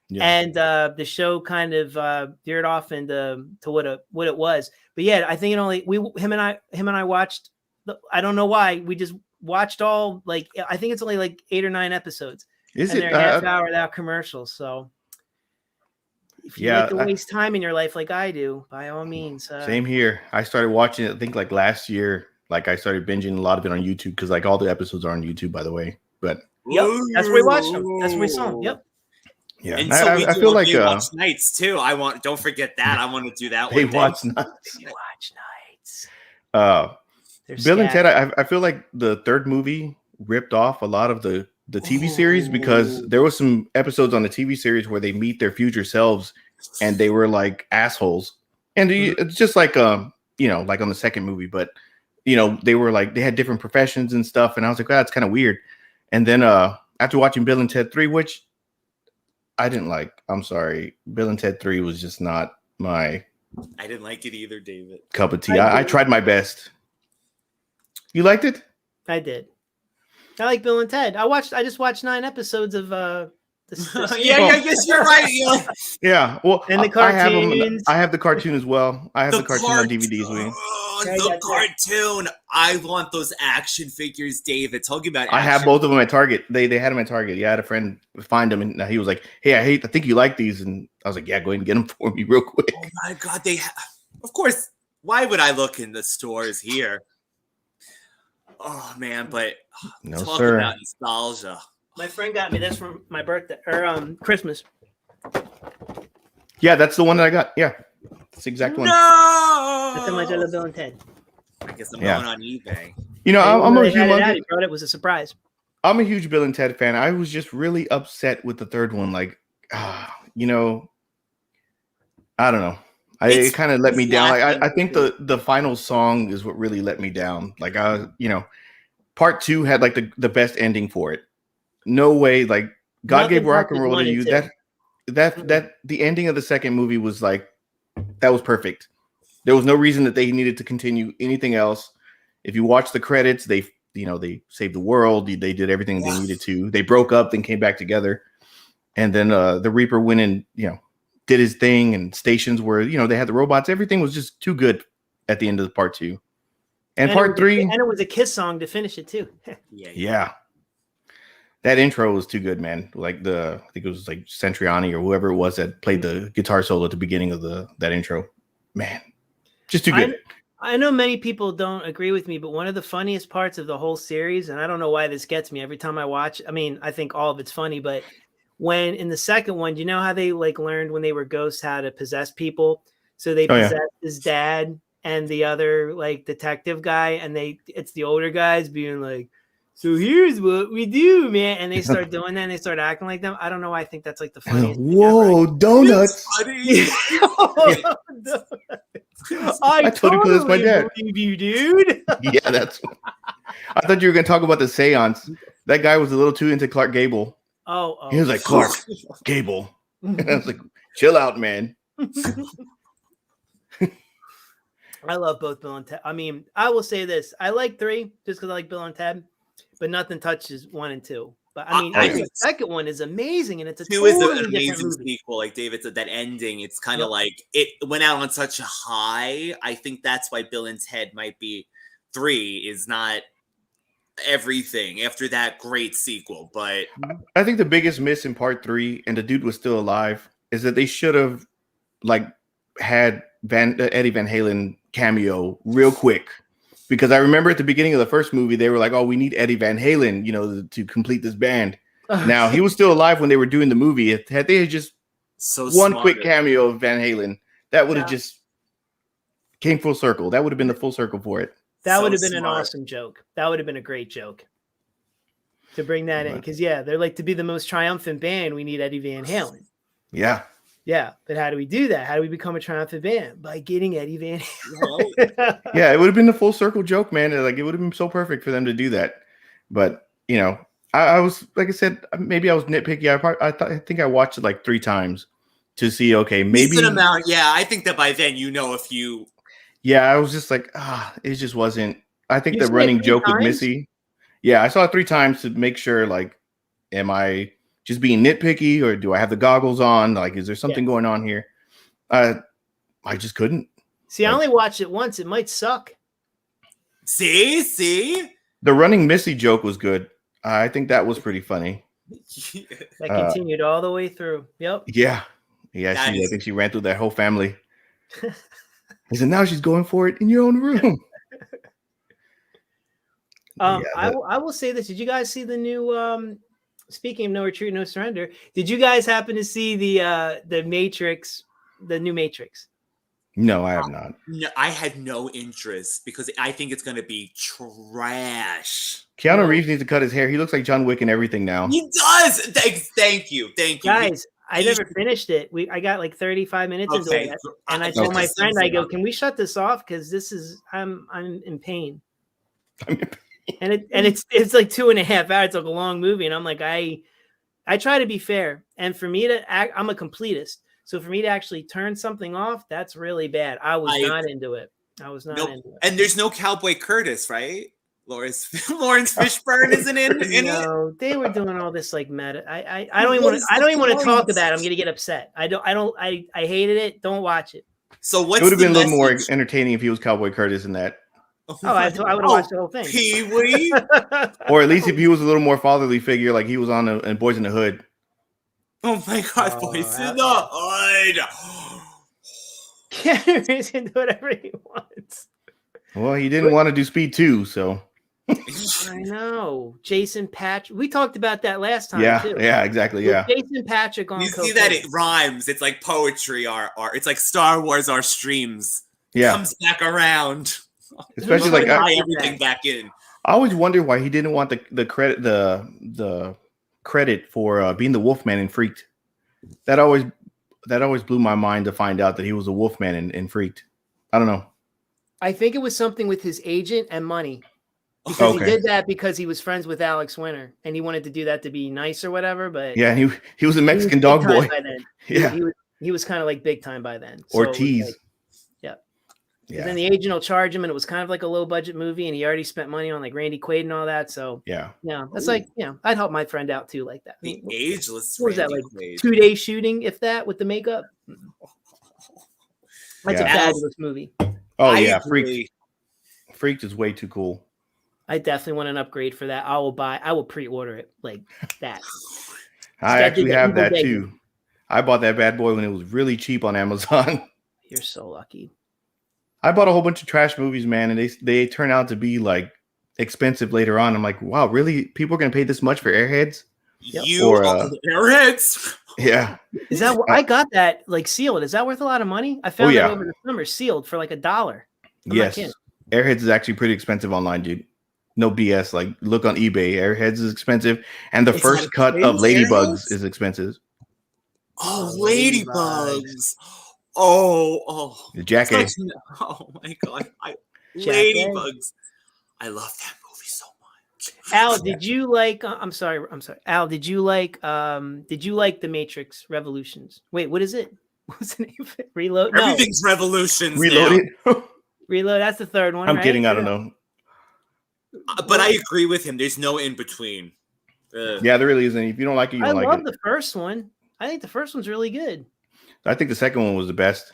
Yeah. And the show kind of veered off into what it was. But yeah, I think him and I watched. I don't know why we just watched all, like, I think it's only like 8 or 9 episodes. Is and it they're half hour without commercials? So if you like to waste time in your life like I do, by all means. Same here. I started watching it, I think, like last year. Like, I started binging a lot of it on YouTube because, like, all the episodes are on YouTube, by the way. But that's where we watched them. That's where we saw them. Yep. Yeah, and so I feel like watch nights too. Don't forget that. I want to do that. They watch nights. They watch nights. Bill and Ted. I feel like the third movie ripped off a lot of the TV series because there was some episodes on the TV series where they meet their future selves and they were like assholes. And it's just like like on the second movie, but they were like they had different professions and stuff. And I was like, that's kind of weird. And then after watching Bill and Ted 3, which I didn't like. I'm sorry. Bill and Ted 3 was just not my... I didn't like it either, David. Cup of tea. I tried my best. You liked it? I did. I like Bill and Ted. I just watched 9 episodes of I guess you're right. Yeah. Well, and the cartoons. I have the cartoon as well. I have the cartoon on DVDs. The cartoon. I want those action figures, David. Talking about I have both of them at Target. They had them at Target. Yeah, I had a friend find them, and he was like, "Hey, I think you like these," and I was like, "Yeah, go ahead and get them for me real quick." Oh my god, of course. Why would I look in the stores here? Oh man, but talk about nostalgia. My friend got me this for my birthday or Christmas. Yeah, that's the one that I got. Yeah, that's the exact one. No, that's how much I love Bill and Ted. I guess I'm going on eBay. I'm a huge. It was a surprise. I'm a huge Bill and Ted fan. I was just really upset with the third one. Like, I don't know. It kind of let me down. Like laughing. I think the final song is what really let me down. Like part 2 had like the best ending for it. No way, like God Nothing gave rock and touches roll to 1 and you. 2. That the ending of the second movie was like that was perfect. There was no reason that they needed to continue anything else. If you watch the credits, they saved the world. They did everything they needed to. They broke up, then came back together, and then the Reaper went and did his thing. And stations where they had the robots. Everything was just too good at the end of the part 2, and part 3. And it was a Kiss song to finish it too. Yeah. That intro was too good, man. Like I think it was like Centriani or whoever it was that played the guitar solo at the beginning of that intro. Man, just too good. I know many people don't agree with me, but one of the funniest parts of the whole series, and I don't know why this gets me every time I watch. I mean, I think all of it's funny, but when in the second one, do you know how they like learned when they were ghosts how to possess people? So they possessed his dad and the other like detective guy, and it's the older guys being like, so here's what we do, man. And they start doing that and they start acting like them. I don't know why I think that's like the funniest thing Whoa, ever. donuts. I totally that's my dad. believe you, dude. Yeah, I thought you were going to talk about the seance. That guy was a little too into Clark Gable. Oh. He was like, Clark Gable. And I was like, chill out, man. I love both Bill and Ted. I mean, I will say this. I like 3 just because I like Bill and Ted, but nothing touches 1 and 2. But I mean, the second one is amazing, and it's a 2 totally is an different amazing movie. sequel. Like David said, that ending, it's kind of like it went out on such a high. I think that's why Bill and Ted might be 3 is not everything after that great sequel. But I think the biggest miss in part 3, and the dude was still alive, is that they should have like had Eddie Van Halen cameo real quick. Because I remember at the beginning of the first movie, they were like, "Oh, we need Eddie Van Halen, to complete this band." Now he was still alive when they were doing the movie. Had they just one quick cameo of Van Halen, that would have just came full circle. That would have been the full circle for it. That would have been an awesome joke. That would have been a great joke to bring that in. Because they're like, to be the most triumphant band, we need Eddie Van Halen. Yeah. Yeah, but how do we do that? How do we become a triumphant band? By getting Eddie Van Halen. Yeah, it would have been the full circle joke, man. Like it would have been so perfect for them to do that. But I was, like I said, maybe I was nitpicky. I think I watched it like 3 times to see. Okay, maybe decent amount. Yeah, I think that by then if you. Yeah, I was just like, it just wasn't. I think the running joke with Missy. Yeah, I saw it 3 times to make sure. Like, am I just being nitpicky, or do I have the goggles on? Like, is there something going on here? I just couldn't. See, I only watched it once. It might suck. See? The running Missy joke was good. I think that was pretty funny. That continued all the way through. Yep. Yeah. I think she ran through that whole family. He said, now she's going for it in your own room. I will say this. Did you guys see the new speaking of No Retreat, No Surrender, did you guys happen to see the Matrix, the new Matrix? No, I have not. No, I had no interest because I think it's going to be trash. Keanu Reeves needs to cut his hair. He looks like John Wick and everything now. He does. Thank you. Guys, I never finished it. I got like 35 minutes into it, and I told my friend, I go, "Can we shut this off? Because I'm in pain." And it's like 2.5 hours. It's like a long movie, and I'm like, I try to be fair, and for me to act, I'm a completist. So for me to actually turn something off, that's really bad. I was not into it. I was not into it. And there's no Cowboy Curtis, right? Lawrence Fishburne isn't in it. They were doing all this like meta. I don't even want to talk about it. I'm gonna get upset. I hated it. Don't watch it. So what's it would have been a little more entertaining if he was Cowboy Curtis in that. I would have watched the whole thing. Pee-wee. Or at least if he was a little more fatherly figure, like he was on in Boys in the Hood. Oh my God, Boys in the Hood. Keanu can do whatever he wants. Well, he didn't want to do Speed 2, so. I know. Jason Patrick. We talked about that last time, too. Yeah, exactly, yeah. Jason Patrick on You see that it rhymes. It's like poetry. It's like Star Wars, our streams. Yeah. Comes back around. Especially like everything back in. I always wonder why he didn't want the credit the credit for being the Wolfman in Freaked. That always that always blew my mind to find out that he was a Wolfman in Freaked. I don't know. I think it was something with his agent and money. Because he did that because he was friends with Alex Winter and he wanted to do that to be nice or whatever. But yeah, he was a Mexican dog boy. By then. Yeah, he was kind of like big time by then. Ortiz. So yeah. Then the agent will charge him, and it was kind of like a low budget movie, and he already spent money on like Randy Quaid and all that. So yeah, that's like I'd help my friend out too, like that. The ageless. What was that like? 2-day shooting, if that, with the makeup. That's a fabulous movie. Oh yeah, Freaked is way too cool. I definitely want an upgrade for that. I will pre-order it like that. I actually have that too. I bought that bad boy when it was really cheap on Amazon. You're so lucky. I bought a whole bunch of trash movies, man, and they turn out to be like expensive later on. I'm like, wow, really? People are gonna pay this much for Airheads? Yep. Airheads? Yeah. Is that I got that like sealed? Is that worth a lot of money? I found it over the summer sealed for like $1. Yes. Airheads is actually pretty expensive online, dude. No BS. Like, look on eBay. Airheads is expensive, and the first cut of Ladybugs is expensive. Oh, Ladybugs! Oh, the Jackie. Oh my god, Ladybugs! I love that movie so much. Al, did you like? I'm sorry. Al, did you like? The Matrix Revolutions? Wait, what is it? What's the name of it? Reload. Everything's Revolutions. Reloaded. Reload. That's the third one. I'm kidding. I don't know. But I agree with him. There's no in between. Yeah, there really isn't. If you don't like it, you don't like it. I love the first one. I think the first one's really good. I think the second one was the best.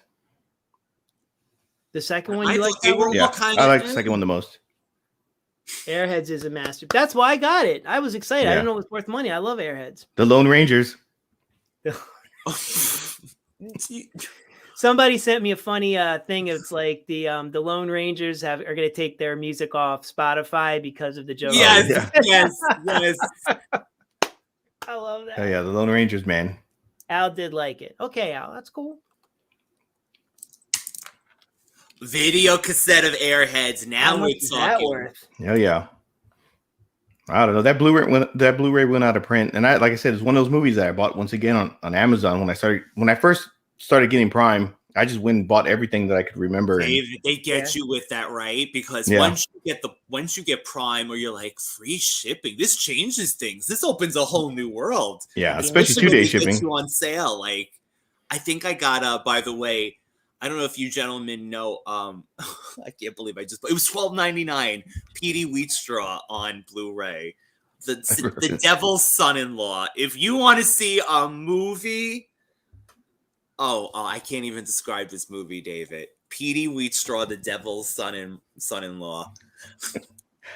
The second one you like? Yeah, I like the second one the most. Airheads is a master. That's why I got it. I was excited. I didn't know it was worth money. I love Airheads. The Lone Rangers. Somebody sent me a funny thing. It's like the Lone Rangers are going to take their music off Spotify because of the joke. Yes, yes. I love that. Oh yeah, the Lone Rangers, man. Al did like it. Okay, Al, that's cool. Video cassette of Airheads. Now we're talking. Oh yeah. I don't know. That Blu-ray went out of print, and like I said, it's one of those movies that I bought once again on Amazon when I first started getting Prime. I just went and bought everything that I could remember. They get you with that, right? Because once you get Prime, or you're like, free shipping, this changes things. This opens a whole new world. Yeah, especially 2-day shipping. Gets you on sale. Like, I think I got by the way, I don't know if you gentlemen know. I can't believe it was $12.99. Petey Wheatstraw on Blu-ray. The Devil's Son-in-Law. If you want to see a movie. Oh, I can't even describe this movie, David. Petey Wheatstraw, the Devil's Son-in-Law.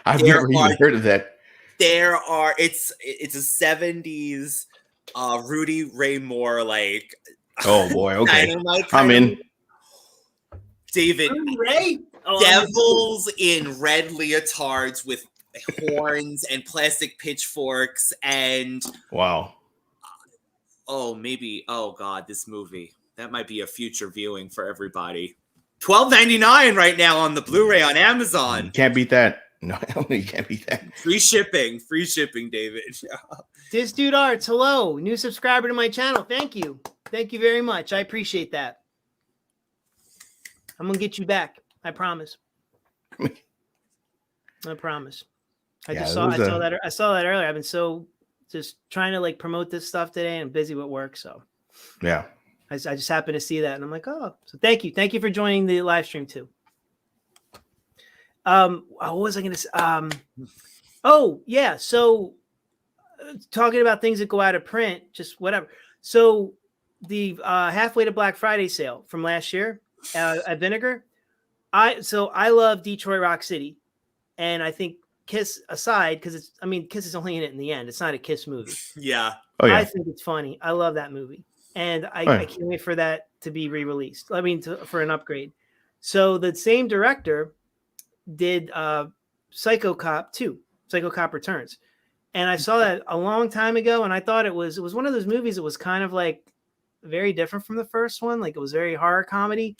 I've never even heard of that. It's a 70s Rudy Ray Moore, like, oh boy, okay. I'm in. David, devils in red leotards with horns and plastic pitchforks and wow. Oh God, this movie. That might be a future viewing for everybody. $12.99 right now on the Blu-ray on Amazon. You can't beat that. No, you can't beat that. Free shipping, David. This dude Arts, hello, new subscriber to my channel. Thank you very much. I appreciate that. I'm gonna get you back. I promise. I promise. I saw that earlier. I've been so just trying to like promote this stuff today, and I'm busy with work. So yeah, I just happened to see that, and I'm like, oh, so thank you for joining the live stream too. What was I going to say? Oh yeah. So talking about things that go out of print, just whatever. So the halfway to Black Friday sale from last year at Vinegar. I love Detroit Rock City, and I think Kiss aside, because Kiss is only in it in the end. It's not a Kiss movie. Yeah. Oh yeah. I think it's funny. I love that movie, and I can't wait for that to be re-released. For an upgrade. So the same director did Psycho Cop 2, Psycho Cop Returns, and I saw that a long time ago, and I thought it was one of those movies that was kind of like very different from the first one. Like, it was very horror comedy,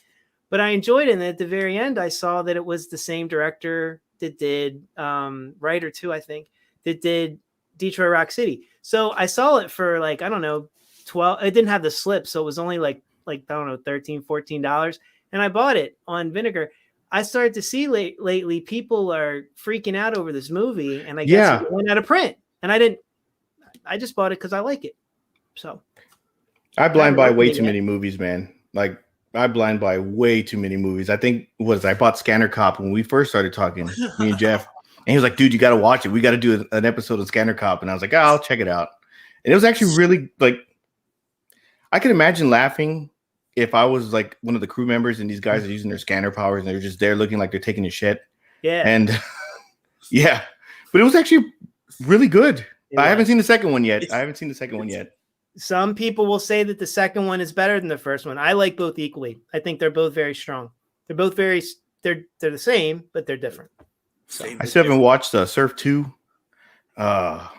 but I enjoyed it. And at the very end, I saw that it was the same director that did writer too, I think, that did Detroit Rock City. So I saw it for like, I don't know, 12. It didn't have the slip, so it was only like I don't know, $13-14, and I bought it on Vinegar. I started to see lately people are freaking out over this movie, and I guess it went out of print. And I just bought it because I like it. So I blind buy way too many movies, man. Like I blind buy way too many movies. I think I bought Scanner Cop when we first started talking, me and Jeff, and he was like, "Dude, you got to watch it. We got to do an episode of Scanner Cop." And I was like, "Oh, I'll check it out." And it was actually really like, I can imagine laughing if I was like one of the crew members and these guys are using their scanner powers and they're just there looking like they're taking a shit. Yeah. And yeah, but it was actually really good. I haven't seen the second one yet. Some people will say that the second one is better than the first one. I like both equally. I think they're both very strong. They're both they're the same, but they're different. So. I still haven't watched Surf 2. I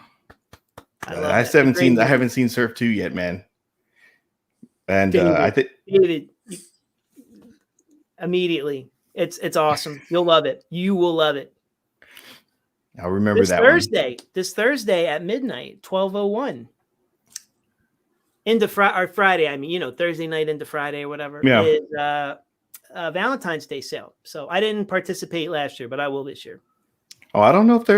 haven't seen Surf 2 yet, man. And I think immediately, it's awesome. You'll love it. You will love it. I'll remember This Thursday at midnight, 12:01. Into Friday. I mean, Thursday night into Friday or whatever. Yeah. Is Valentine's Day sale. So I didn't participate last year, but I will this year. Oh, I don't know if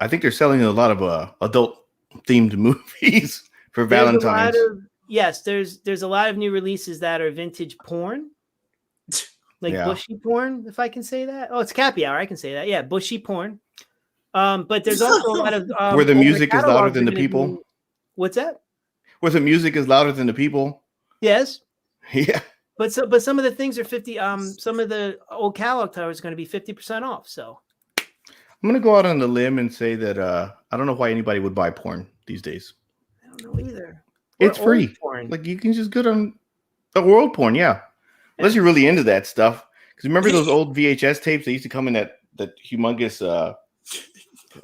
I think they're selling a lot of adult themed movies for Valentine's. Yes, there's a lot of new releases that are vintage porn, like bushy porn, if I can say that. Oh, it's Cappy Hour. I can say that. Yeah, bushy porn. But there's also a lot of where the music is louder than the people. What's that? Where the music is louder than the people. Yes. Yeah. But some of the things are 50. Some of the old catalog titles are going to be 50% off. So I'm gonna go out on the limb and say that I don't know why anybody would buy porn these days. I don't know either. It's free. Porn. Like you can just go on the world porn, unless you're really into that stuff. Because remember those old VHS tapes? They used to come in that humongous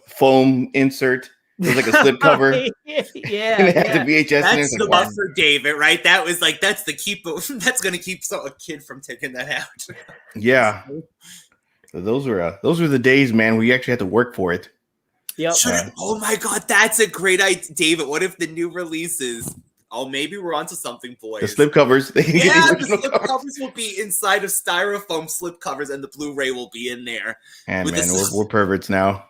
foam insert. It was like a slip cover. Yeah. And it had the VHS that's in the one for David, right? That was like that's gonna keep a kid from taking that out. Yeah. So those were the days, man, where you actually had to work for it. Yep. Oh my god, that's a great idea, David. What if the new releases? Oh, maybe we're onto something, boys. The slip covers. The slip covers will be inside of styrofoam slip covers, and the Blu-ray will be in there. And man, we're perverts now.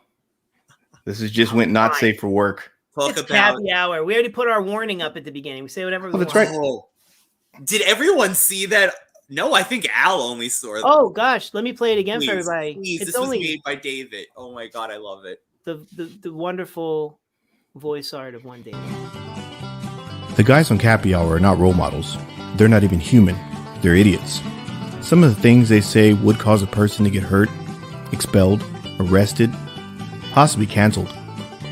This is just went not safe for work. It's Cappy Hour. We already put our warning up at the beginning. We say whatever we want. That's right. Oh. Did everyone see that? No, I think Al only saw it. Oh gosh, let me play it again for everybody. Please, this was made by David. Oh my god, I love it. The wonderful voice art of one David. The guys on Cappy Hour are not role models. They're not even human. They're idiots. Some of the things they say would cause a person to get hurt, expelled, arrested, possibly canceled.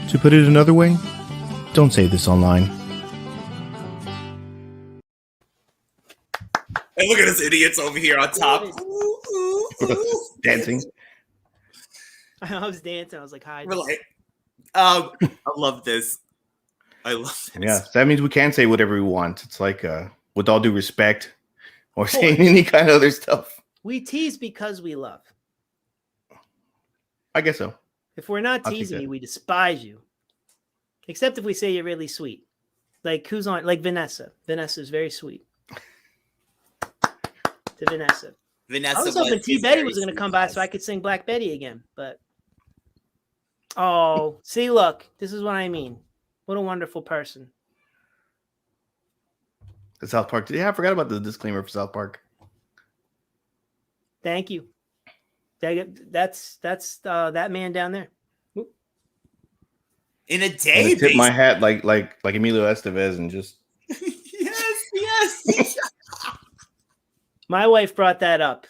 To put it another way, don't say this online. And look at us idiots over here on top. Dancing. I was dancing. I was like, hi. We're like, I love this. I love this. Yeah, that means we can say whatever we want. It's like, with all due respect, or saying any kind of other stuff. We tease because we love. I guess so. If we're not teasing you, we despise you. Except if we say you're really sweet. Like who's on? Like Vanessa. Vanessa's very sweet. To Vanessa. I was hoping T. Betty was going to come by so I could sing Black Betty again, but see, look, this is what I mean. What a wonderful person. The South Park. Yeah, I forgot about the disclaimer for South Park. Thank you. That's that man down there. In a day, tip my hat like Emilio Estevez and just yes. My wife brought that up.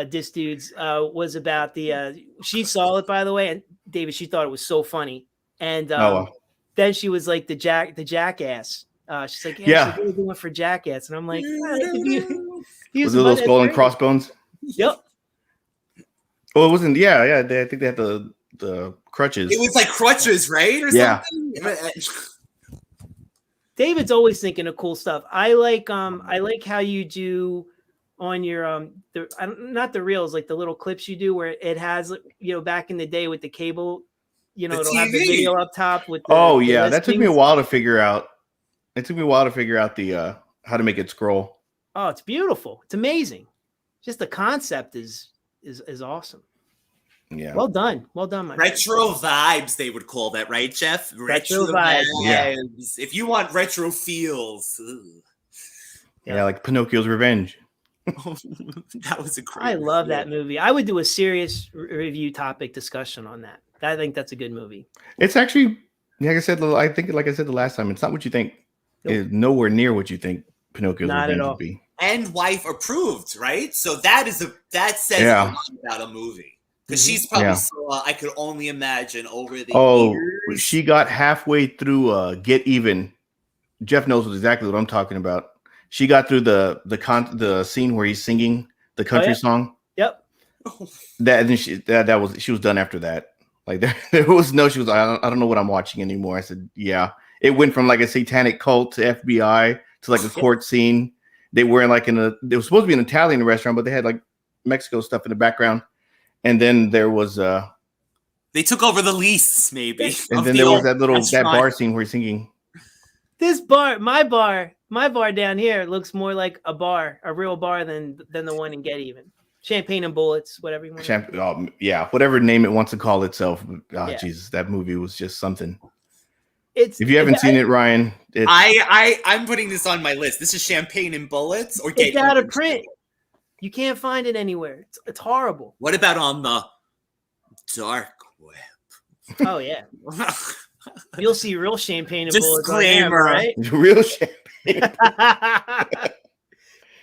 This dude's was about the she saw it, by the way, and David, she thought it was so funny. And then she was like the jackass. She's like, yeah. She's really doing for jackass. And I'm like, was it those skull and crossbones? Yep. Oh, it wasn't. Yeah. I think they had the crutches. It was like crutches, right? Or something? David's always thinking of cool stuff. I like how you do on your not the reels, like the little clips you do where it has, back in the day with the cable, it'll have the video up top with the that took me a while to figure out. It took me a while to figure out the how to make it scroll. Oh, it's beautiful. It's amazing. Just the concept is awesome. Yeah. Well done. Well done, my friend. Retro vibes, they would call that, right, Jeff? Retro vibes. Yeah. If you want retro feels. Yeah, like Pinocchio's Revenge. That was a great I love that movie. I would do a serious review topic discussion on that. I think that's a good movie. It's actually, like I said, like I said the last time, it's not what you think. Nope. It's nowhere near what you think Pinocchio's Not at Revenge all. would be. And wife approved, right? So that says a lot about a movie. Because she's probably saw, I could only imagine over the years. She got halfway through Get Even. Jeff knows exactly what I'm talking about. She got through the scene where he's singing the country song. Yep. She was done after that. Like there was no, she was, I don't know what I'm watching anymore. I said, yeah. It went from like a satanic cult to FBI to like a court scene. They were in they were supposed to be an Italian restaurant, but they had like Mexico stuff in the background. And then there was they took over the lease, maybe. And then there was that bar scene where he's singing. This bar, my bar down here looks more like a real bar than the one in Get Even. Champagne and Bullets, whatever you want. Whatever name it wants to call itself. Oh, Jesus, that movie was just something. If you haven't seen it, Ryan, I'm putting this on my list. This is Champagne and Bullets, or it's out of print. You can't find it anywhere. It's horrible. What about on the dark web? Oh yeah, you'll see real Champagne and Bullets. Disclaimer, right? Real champagne.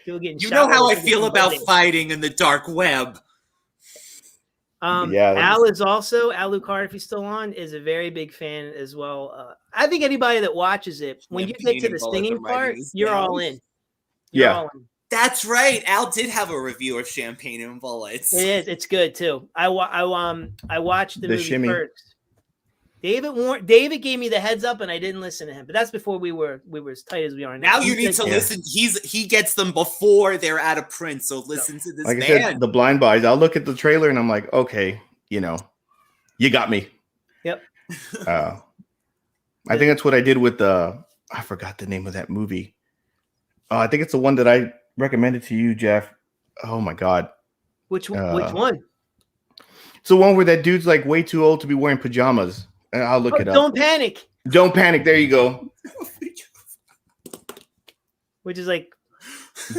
You know how I feel about fighting in the dark web. Al is also Alucard, if he's still on, is a very big fan as well. I think anybody that watches it, when you get to the singing part, you're all in. You're all in. That's right. Al did have a review of Champagne and Bullets. It is. It's good too. I watched the movie shimmy. first. David gave me the heads up, and I didn't listen to him. But that's before we were as tight as we are now. Now you need to listen. He gets them before they're out of print. So listen to this like man. I said, the blind buys. I'll look at the trailer and I'm like, okay, you got me. Yep. I think that's what I did with I forgot the name of that movie. I think it's the one that I recommended to you, Jeff. Oh my God. Which one? It's the one where that dude's like way too old to be wearing pajamas. I'll look it up. Don't Panic. Don't Panic. There you go. Which is like,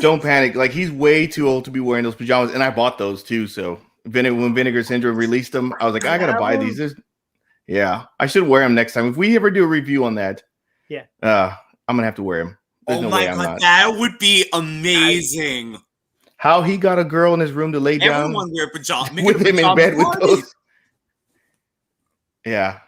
Don't Panic. Like he's way too old to be wearing those pajamas, and I bought those too. So when Vinegar Syndrome released them, I was like, I gotta buy these. I should wear them next time. If we ever do a review on that, I'm gonna have to wear them. There's no way I'm not. That would be amazing. How he got a girl in his room to lay down Everyone wear pajamas with him in bed with those. Yeah.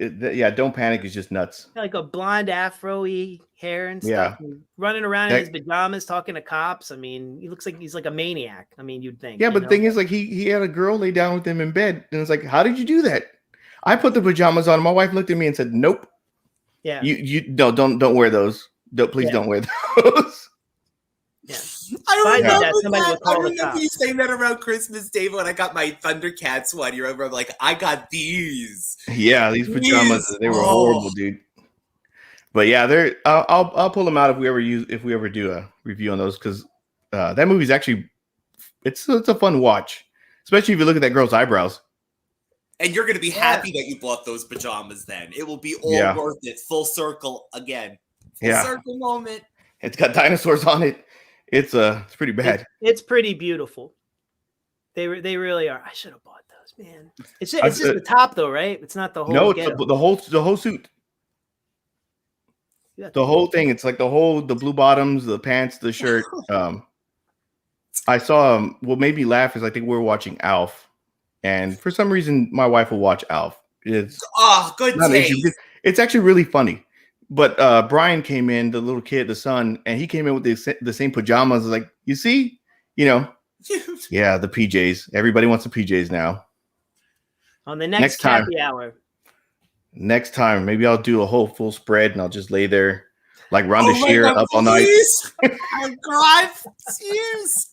Don't Panic is just nuts. like a blonde afro-y hair and stuff. And running around in his pajamas talking to cops. I mean, he looks like he's like a maniac. I mean, you'd think. Yeah, but the thing is, like, he had a girl lay down with him in bed, and it's like, how did you do that? I put the pajamas on. My wife looked at me and said, "Nope. Yeah. Don't wear those. Please don't wear those." Yeah. I remember you saying that around Christmas Day when I got my Thundercats one. You remember, like, I got these. Yeah, these pajamas, they were horrible, dude. But yeah, I'll pull them out if we ever do a review on those, because that movie's actually it's a fun watch, especially if you look at that girl's eyebrows. And you're gonna be happy that you bought those pajamas. Then it will be all worth it. Full circle again. Full circle moment. It's got dinosaurs on it. It's pretty bad. It's pretty beautiful. They really are. I should have bought those, man. It's just the top though, right? It's not the whole. No, it's the whole suit. The whole thing. It's like the blue bottoms, the pants, the shirt. I saw what made me laugh is I think we were watching Alf, and for some reason my wife will watch Alf. It's good taste. It's actually really funny. But Brian came in, the little kid, the son, and he came in with the same pajamas. Like, you see, yeah, the PJs. Everybody wants the PJs now. On the next Cappy Hour. Next time, maybe I'll do a whole full spread and I'll just lay there like Rhonda Shear up all night. Oh God, please.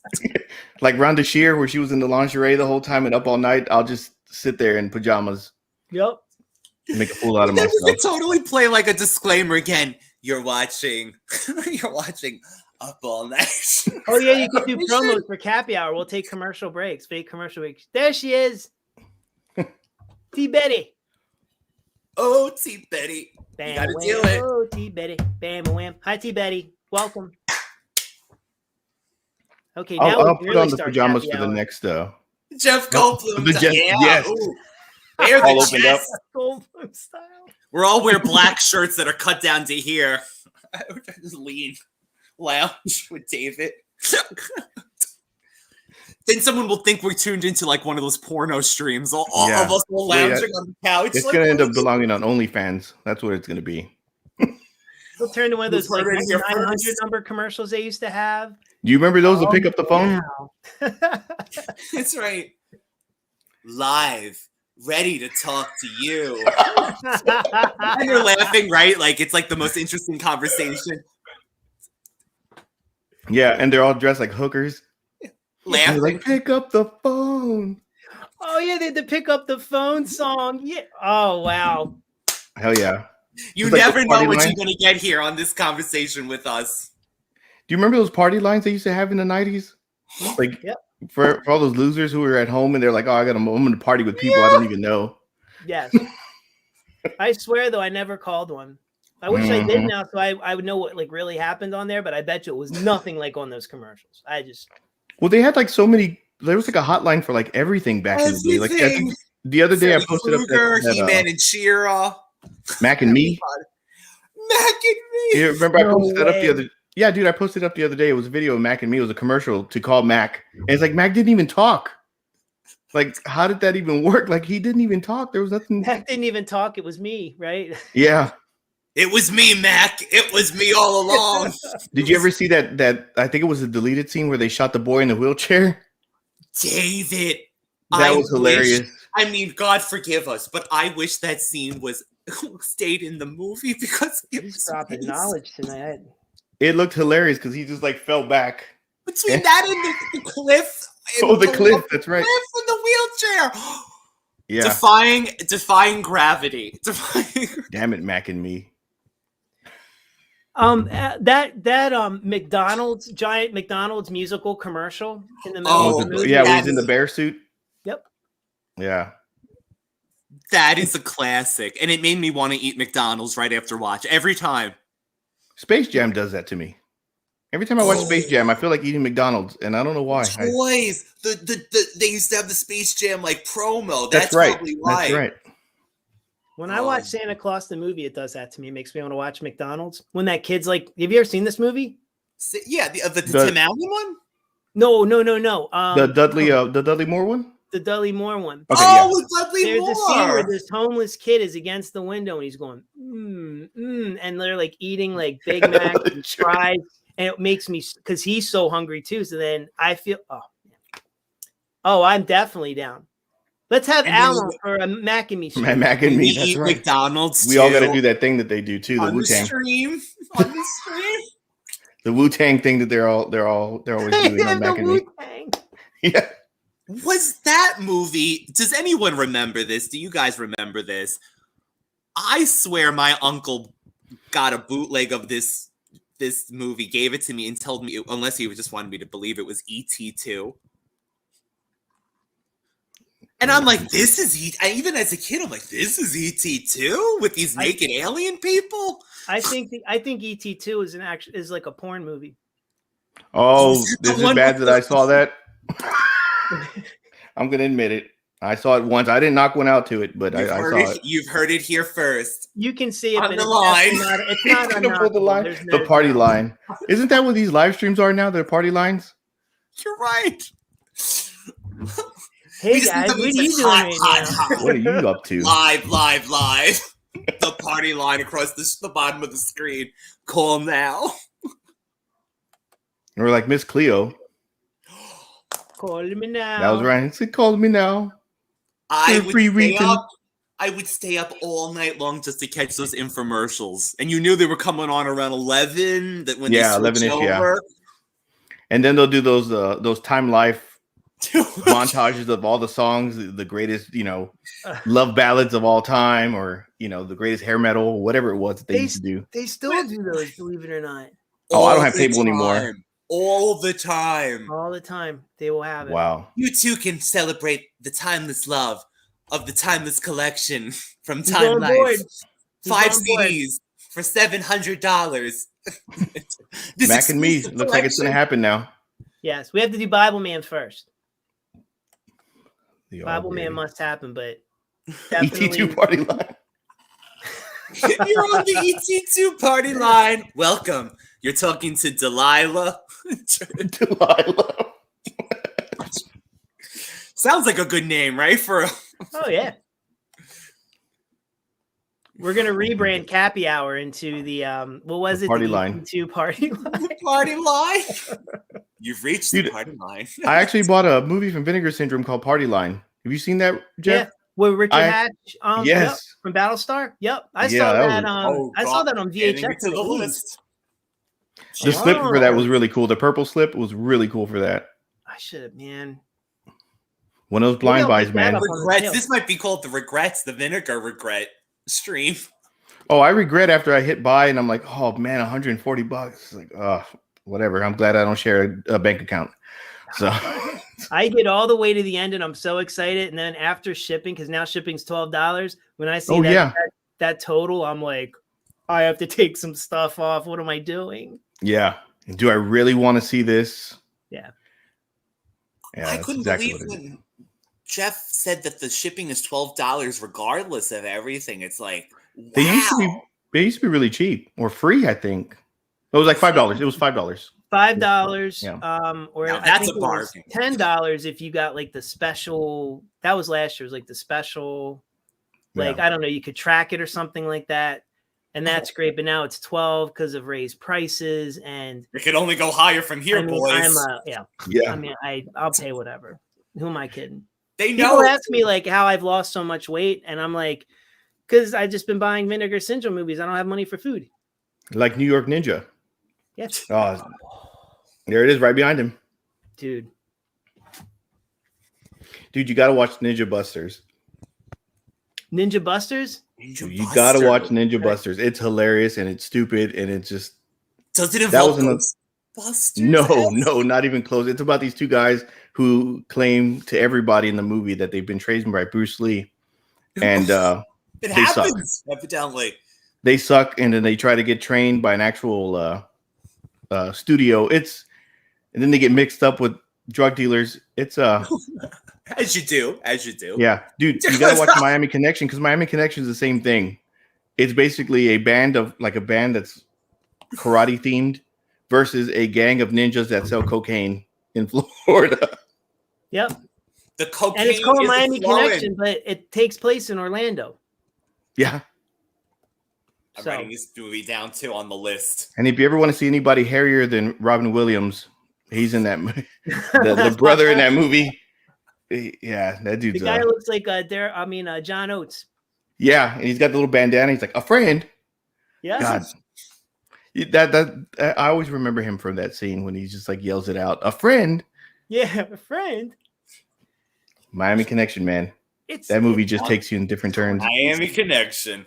Like Rhonda Shear, where she was in the lingerie the whole time and up all night. I'll just sit there in pajamas. Yep. Make a fool out of myself. myself. We could totally play like a disclaimer again. you're watching Up All Night. Oh yeah, you can do promos for Cappy Hour. We'll take commercial breaks, fake commercial breaks. There she is, T Betty. Oh, T Betty, Bam, you gotta wham. do it. Oh, T Betty, bam, wham. Hi, T Betty. Welcome. Okay, now I'll we put really on the start pajamas Cappy for the Hour. next. Jeff Goldblum. Yes. Ooh. There All the opened up. chest. Goldblum style. We're all wear black shirts that are cut down to here. I just lean, lounge with David. Then someone will think we're tuned into like one of those porno streams. All of us all lounging on the couch. It's like, gonna end up belonging on OnlyFans. That's what it's gonna be. We'll turn to one of those like You've heard it here 900 first. number commercials they used to have. Do you remember those to pick up the phone? Wow. That's right. Live, ready to talk to you. And you're laughing, right? Like it's like the most interesting conversation. Yeah, and they're all dressed like hookers. Laughing. Like, pick up the phone. Oh yeah, they had to pick up the phone song. Yeah. Oh wow. Hell yeah. You It's like never the know party what line. you're gonna get here on this conversation with us. Do you remember those party lines they used to have in the 90s? Like Yep. for all those losers who were at home and they're like, oh, I'm gonna party with people I don't even know. Yes. I swear though, I never called one. I wish I did now, so I would know what like really happened on there. But I bet you it was nothing like on those commercials. Well, they had like so many. There was like a hotline for like everything back in the day. Like I think the other day I posted up that He-Man and She-Ra. Mac and Me. Mac and Me. Yeah, remember I No posted that up the way. other. Yeah, dude, I posted up the other day. It was a video of Mac and Me. It was a commercial to call Mac, and it's like Mac didn't even talk. Like, how did that even work? Like, he didn't even talk. There was nothing. Mac didn't even talk. It was me, right? Yeah. It was me, Mac. It was me all along. Did you ever see that? I think it was a deleted scene where they shot the boy in the wheelchair. David. That was hilarious. I mean, God forgive us, but I wish that scene was stayed in the movie because it was Dropping knowledge tonight. It looked hilarious because he just like fell back. Between that and the cliff. Oh, the cliff. That's right. Cliff and the wheelchair. Yeah. Defying gravity. Damn it, Mac and Me. That McDonald's giant McDonald's musical commercial in the middle of the movie. Yeah, when he's in the bear suit. Yep. Yeah. That is a classic, and it made me want to eat McDonald's right after watch every time. Space Jam does that to me. Every time I watch Space Jam, I feel like eating McDonald's, and I don't know why. Toys. They used to have the Space Jam like promo. That's right. Probably why. That's right. When I watch Santa Claus the movie, it does that to me. It makes me want to watch McDonald's. When that kid's like, have you ever seen this movie? Yeah, the Tim Allen one. No. The Dudley Moore one. The Dudley Moore one. Okay, with Dudley There's Moore. a scene where this homeless kid is against the window and he's going, and they're like eating like Big Mac and fries, and it makes me because he's so hungry too. So then I feel, I'm definitely down. Let's have Alan for a Mac and Me stream. Mac and Me. That's eat right. McDonald's. We all got to do that thing that they do too. The Wu-Tang. On the stream. The Wu-Tang thing that they're always doing on Mac and Me. Yeah. Was that movie? Does anyone remember this? Do you guys remember this? I swear my uncle got a bootleg of this movie, gave it to me, and told me, unless he just wanted me to believe it was E.T. 2. And I'm like, this is E.T. Even as a kid, I'm like, this is E.T. 2 with these naked alien people. I think E.T. 2 is like a porn movie. Oh, this is bad that I saw that. I'm gonna admit it. I saw it once. I didn't knock one out to it, but I saw it. You've heard it here first. You can see it on but the line. It's not the line. The party line. Isn't that what these live streams are now? They're party lines. You're right. Hey guys, what are you doing right now? What are you up to? Live. The party line across the bottom of the screen. Call now. Or like Miss Cleo. Call me now. That was right. It said, call me now. I would stay up all night long just to catch those infomercials. And you knew they were coming on around 11. That when 11-ish, yeah. And then they'll do those Time Life montages of all the songs, the greatest, love ballads of all time, or the greatest hair metal, whatever it was that they used to do. They still do those, believe it or not. Oh, I don't have cable anymore. All the time. All the time. They will have it. Wow. You too can celebrate the timeless love of the timeless collection from Time Life. 5 CDs for $700. Mac and me. Looks like it's going to happen now. Yes. We have to do Bible Man first. Bible Man must happen, but ET2 party line. You're on the ET2 party line. Welcome. You're talking to Delilah. Delilah. Sounds like a good name, right? Oh yeah. We're gonna rebrand Cappy Hour into the what was it? Party the line. ET2 party line. Party line. You've reached the party line. I actually bought a movie from Vinegar Syndrome called Party Line. Have you seen that, Jeff? Yeah, with Richard Hatch. Yes, yep, from Battlestar. Yep, I saw that. I saw that on VHS. To the list. The slip for that was really cool. The purple slip was really cool for that. I should have, man. One of those blind buys, man. Regrets. This might be called the regrets, the vinegar regret stream. Oh, I regret after I hit buy and I'm like, oh man, $140. Like, whatever. I'm glad I don't share a bank account. So I get all the way to the end and I'm so excited. And then after shipping, because now shipping's $12. When I see that total, I'm like, I have to take some stuff off. What am I doing? Yeah. Do I really want to see this? Yeah. I couldn't believe when Jeff said that the shipping is $12 regardless of everything. It's like, wow. They used to be really cheap or free, I think. It was like $5. It was $5. $5. Yeah. Or now that's a bargain. $10 if you got like the special. That was last year's, like the special. Like, I don't know, you could track it or something like that. And that's great, but now it's 12 because of raised prices, and it could only go higher from here, boys. Yeah. I mean, I'll pay whatever. Who am I kidding? People ask me like how I've lost so much weight, and I'm like, because I've just been buying Vinegar Syndrome movies. I don't have money for food. Like New York Ninja. Yes. Oh, there it is, right behind him, dude. Dude, you got to watch Ninja Busters. Ninja Busters. You gotta watch Ninja Busters. It's hilarious and it's stupid and it's just. Does it involve Busters? No, not even close. It's about these two guys who claim to everybody in the movie that they've been trained by BruceLee, and it happens evidently. They suck, and then they try to get trained by an actual studio. And then they get mixed up with drug dealers. It's As you do. Yeah, dude, you gotta watch Miami Connection because Miami Connection is the same thing. It's basically a band that's karate themed versus a gang of ninjas that sell cocaine in Florida. Yep. The cocaine, and it's called Miami Connection, but it takes place in Orlando. Yeah. I'm writing this movie down too on the list. And if you ever want to see anybody hairier than Robin Williams, he's in that movie. the brother in that movie. Yeah, that dude's the guy looks like John Oates. Yeah, and he's got the little bandana. He's like a friend. Yeah. God, that I always remember him from that scene when he just like yells it out. A friend. Yeah, a friend. Miami Connection, man. That movie just takes you in different turns. Miami Connection.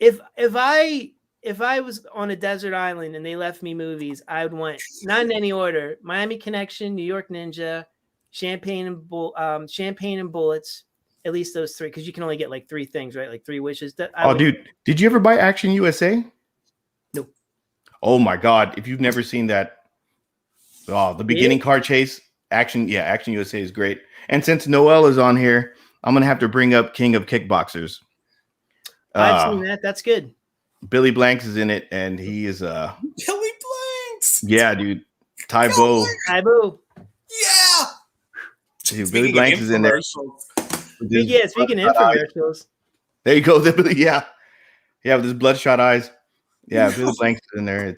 If I was on a desert island and they left me movies, I would want, not in any order, Miami Connection, New York Ninja, Champagne and Bullets, at least those three, because you can only get like three things, right? Like 3 wishes. Dude, did you ever buy Action USA? No. Oh my God, if you've never seen that, the beginning car chase, Action USA is great. And since Noel is on here, I'm gonna have to bring up King of Kickboxers. I've seen that. That's good. Billy Blanks is in it, and he is Billy Blanks. Yeah, dude. Tybo. Yeah. Dude, Billy Blanks is in there. Yeah, speaking of infomercials. There you go. Yeah, with his bloodshot eyes. Yeah, Billy Blanks is in there.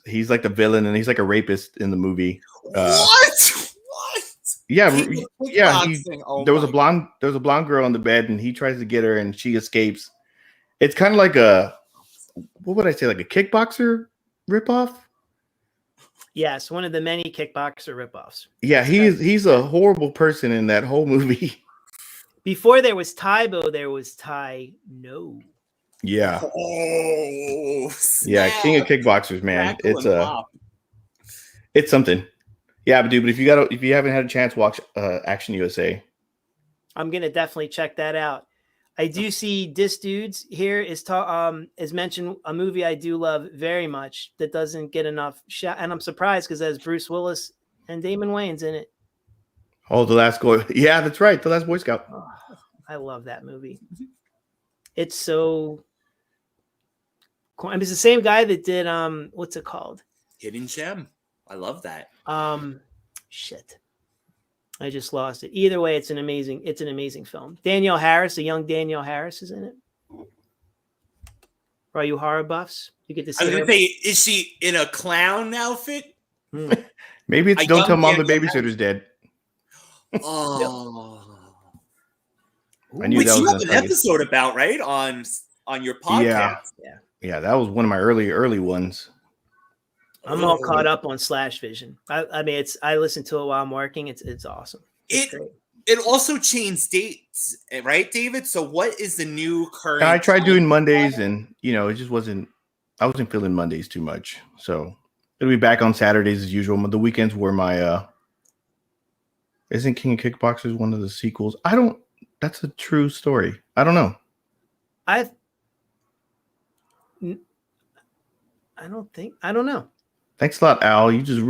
He's like the villain, and he's like a rapist in the movie. What? Yeah. There was a blonde girl on the bed, and he tries to get her, and she escapes. It's kind of like what would I say, like a kickboxer ripoff? Yes, one of the many kickboxer ripoffs. Yeah, he's a horrible person in that whole movie. Before there was Taibo, there was Tai No. Yeah. Oh, yeah, snap. King of Kickboxers, man. Crackle and pop. It's something. Yeah, but dude, but if you haven't had a chance, watch Action USA. I'm gonna definitely check that out. I do see Dis Dudes here is mentioned a movie I do love very much that doesn't get enough shot, and I'm surprised because there's Bruce Willis and Damon Wayans in it. Oh, The Last Boy. Yeah, that's right. The Last Boy Scout. Oh, I love that movie. It's so cool. I mean, it's the same guy that did what's it called? Hidden Gem. I love that. Shit. I just lost it. Either way, it's an amazing film. Danielle Harris, a young Danielle Harris, is in it. For all you horror buffs, you get to see. I was gonna say, is she in a clown outfit? Maybe it's Don't Tell Mom the Babysitter's Dead. Oh, I knew which that you was have an episode about, right? On your podcast. Yeah, that was one of my early ones. I'm all caught up on Slash Vision. I mean, I listen to it while I'm working. It's awesome. It also changed dates, right, David? So what is the new current? I tried doing Mondays, and it just wasn't. I wasn't feeling Mondays too much, so it'll be back on Saturdays as usual. The weekends were my. Isn't King of Kickboxers one of the sequels? I don't. That's a true story. I don't know. I don't know. Thanks a lot, Al. You just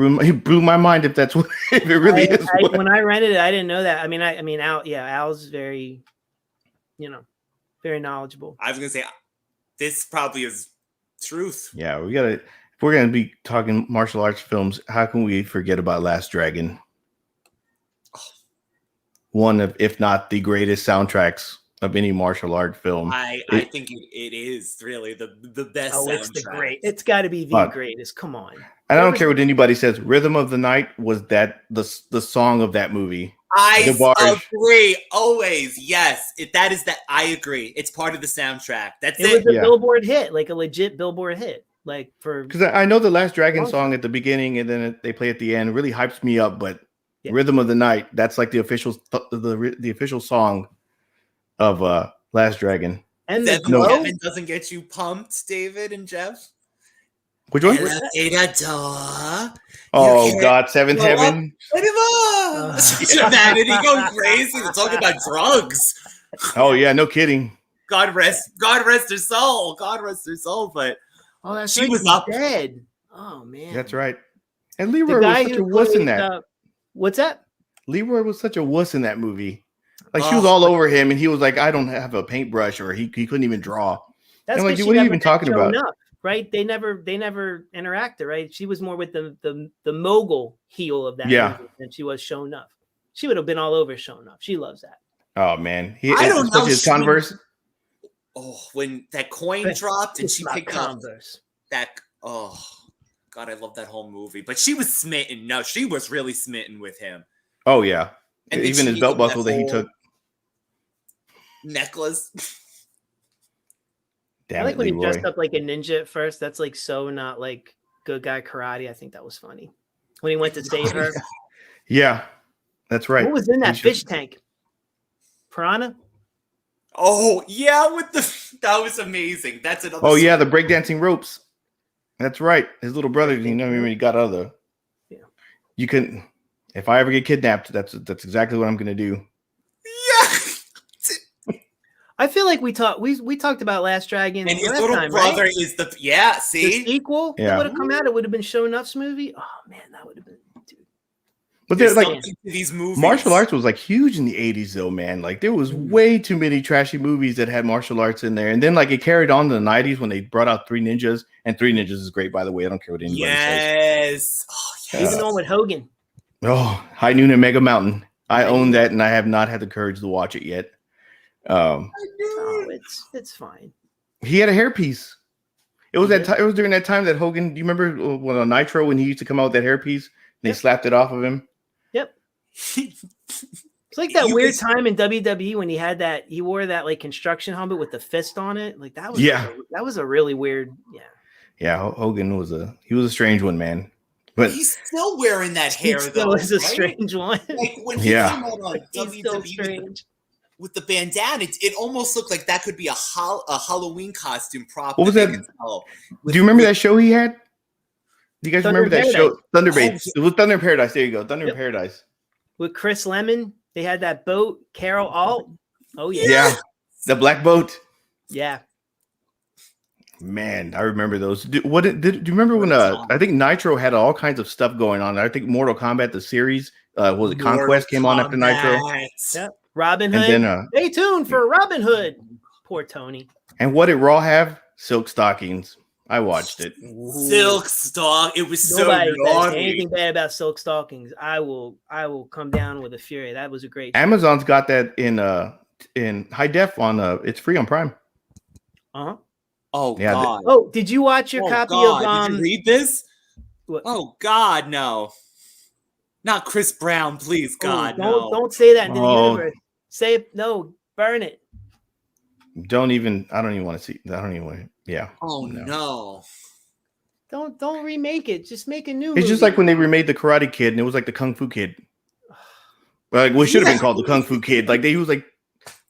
blew my mind. If that's what if it really is. When I rented it, I didn't know that. I mean, Al. Yeah, Al's very, very knowledgeable. I was gonna say, this probably is truth. Yeah, we gotta. If we're gonna be talking martial arts films, how can we forget about Last Dragon? One of, if not the greatest soundtracks of any martial art film. I think it is really the best. Oh, soundtrack. It's the great. It's got to be the greatest. Come on. I don't care what anybody says. Rhythm of the Night was the song of that movie. I agree. Always, yes. I agree. It's part of the soundtrack. It was a Billboard hit, like a legit Billboard hit, like because I know the Last Dragon song at the beginning and then they play at the end really hypes me up, but. Yeah. Rhythm of the Night, that's like the official the official song of Last Dragon. And Kevin doesn't get you pumped, David and Jeff. Which one? Oh God, Seventh Heaven. Humanity going crazy. We're talking about drugs. Oh yeah, no kidding. God rest their soul. God rest their soul. But she was up dead. Oh man, that's right. And Leroy was such a wuss in that. What's that? Leroy was such a wuss in that movie. Like she was all over him, and he was like, "I don't have a paintbrush," or he couldn't even draw. That's like, what are you even talking about? Up, right? They never interacted, right? She was more with the mogul heel of that movie than she was shown up. She would have been all over shown up. She loves that. Oh man, I don't know his Converse. When that coin dropped and she picked Converse. That God, I love that whole movie. But she was smitten. No, she was really smitten with him. Oh, yeah. And even his belt buckle that he took. Necklace. Damn, I like when he dressed up like a ninja at first. That's like so not like good guy karate. I think that was funny. When he went to save her. Yeah, that's right. What was in that fish tank? Piranha? Oh, yeah. That was amazing. That's another. Oh, yeah. The breakdancing ropes. That's right. His little brother, when he got out of the. Yeah. You can, if I ever get kidnapped, that's exactly what I'm going to do. Yeah. I feel like we talked about Last Dragon. And his little brother is the the sequel that would have come out. It would have been Show Nuff's movie. Oh man, that would have been. Dude. But there's like these movies. Martial arts was like huge in the 80s though, man. Like there was way too many trashy movies that had martial arts in there. And then like it carried on to the 90s when they brought out Three Ninjas. And Three Ninjas is great, by the way. I don't care what anybody says. Oh, yes. Even the one with Hogan. Oh, High Noon and Mega Mountain. I own that and I have not had the courage to watch it yet. It's fine. He had a hairpiece. It was it was during that time that Hogan, do you remember on Nitro when he used to come out with that hairpiece and they slapped it off of him? Yep. It's like that weird time in WWE when he wore that like construction helmet with the fist on it. Like that was that was a really weird. Yeah, Hogan was a strange one, man. But he's still wearing that hair, He still though. is a right? strange one. Like when he Yeah. came out on He's still WWE strange. with the bandana, it almost looked like that could be a Halloween costume prop. What was they that? could sell Do you remember that show he had? Do you guys Thunder remember that show? Paradise. Thunderbaits. It was Thunder in Paradise. There you go. Thunder in Yep. Paradise. With Chris Lemon, they had that boat. Carol Alt. Oh yeah. Yeah. The black boat. Yeah. Man, I remember those. Do you remember when I think Nitro had all kinds of stuff going on? I think Mortal Kombat the series was it Conquest came on after Nitro. Yep. Robin Hood. And then stay tuned for Robin Hood. Poor Tony. and what did Raw have? Silk stockings. I watched it. Silk stock. It was Nobody so says naughty. anything bad about silk stockings. I will come down with a fury. That was a great show. Amazon's got that in high def on it's free on Prime. Uh-huh. Oh Yeah, God. Oh, did you watch your copy God. of Did you read this? What? Oh God, no. Not Chris Brown, please, God, no. Don't say that into the Oh. universe. Say it, no, burn it. I don't even want to see. I don't even want to. Yeah. Oh no. Don't remake it. Just make a new It's just movie. like when they remade the Karate Kid and it was like the Kung Fu Kid. Like, well, it should have been called the Kung Fu Kid. Like he was like,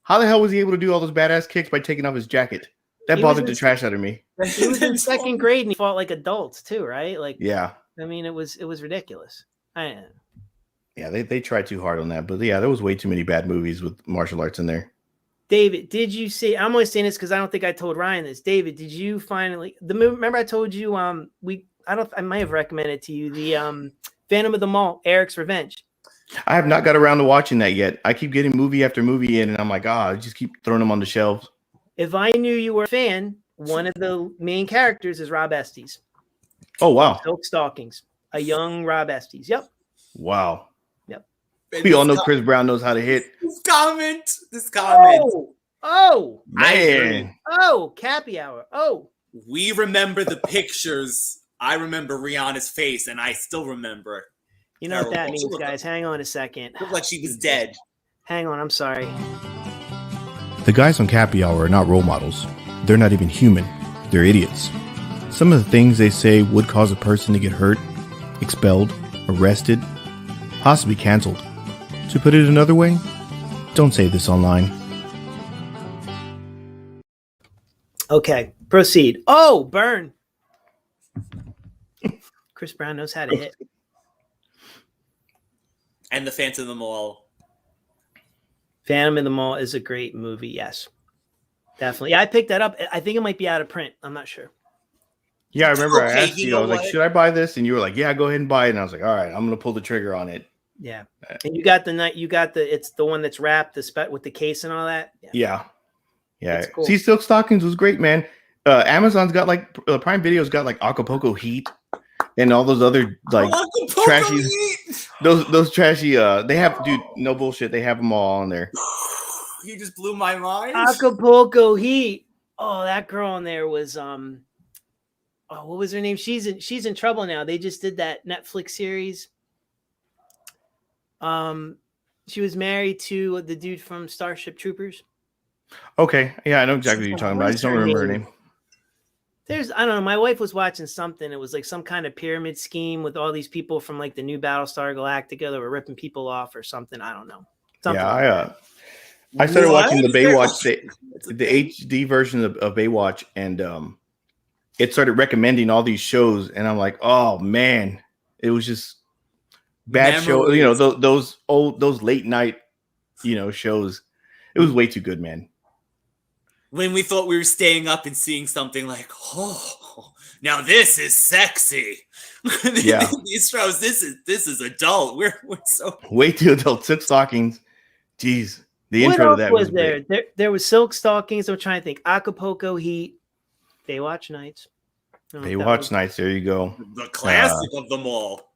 how the hell was he able to do all those badass kicks by taking off his jacket? That He bothered was the in- trash out of me. He was in second grade and he fought like adults too, right? Like, Yeah. I mean, it was ridiculous. Yeah, they tried too hard on that. But yeah, there was way too many bad movies with martial arts in there. David, did you see? I'm only saying this because I don't think I told Ryan this. David, did you finally remember I told you I might have recommended to you the Phantom of the Mall, Eric's Revenge. I have not got around to watching that yet. I keep getting movie after movie in, and I'm like, I just keep throwing them on the shelves. If I knew you were a fan, one of the main characters is Rob Estes. Oh wow. Silk Stockings. A young Rob Estes. Yep. Wow. Yep. We all know Chris Brown knows how to hit. This comment. Oh, Man. Cappy Hour. Oh. We remember the pictures. I remember Rihanna's face, and I still remember. You know what that Terrible. means, guys. Hang on a second. Looked like she was dead. Hang on, I'm sorry. The guys on Cappy Hour are not role models. They're not even human. They're idiots. Some of the things they say would cause a person to get hurt, expelled, arrested, possibly canceled. To put it another way, don't say this online. Okay, proceed. Oh, burn. Chris Brown knows how to hit. And the Phantom of the Mall. Phantom of the Mall is a great movie. Yes, definitely. Yeah, I picked that up. I think it might be out of print. I'm not sure. Yeah, I remember I Okay, asked you you, I know was like, what? should I buy this? And you were like, yeah, go ahead and buy it. And I was like, all right, I'm going to pull the trigger on it. Yeah, and you got it's the one that's wrapped with the case and all that. Yeah. Yeah. That's cool. See, Silk Stockings was great, man. Amazon's got like Prime Video's got like Acapulco Heat and all those other like trashy those trashy they have, dude, no bullshit, they have them all on there. You just blew my mind. Acapulco Heat. Oh, that girl in there was what was her name? She's in trouble now. They just did that Netflix series. She was married to the dude from Starship Troopers. Okay, yeah, I know exactly what you're talking about. I just don't remember her name. I don't know. My wife was watching something. It was like some kind of pyramid scheme with all these people from like the new Battlestar Galactica that were ripping people off or something. I don't know. Something I started What? watching the Baywatch, the HD version of Baywatch, and it started recommending all these shows, and I'm like, oh man, it was just bad show. You know, those late night, shows. It was way too good, man. When we thought we were staying up and seeing something like, oh, now this is sexy. Yeah. These shows, this is adult. We're so Way too adult. Silk Stockings. Jeez. The What intro to else that was was there? great. There was Silk Stockings. I'm trying to think. Acapulco Heat. Baywatch Nights. I don't know if that Baywatch was- Nights. There you go. the classic of them all.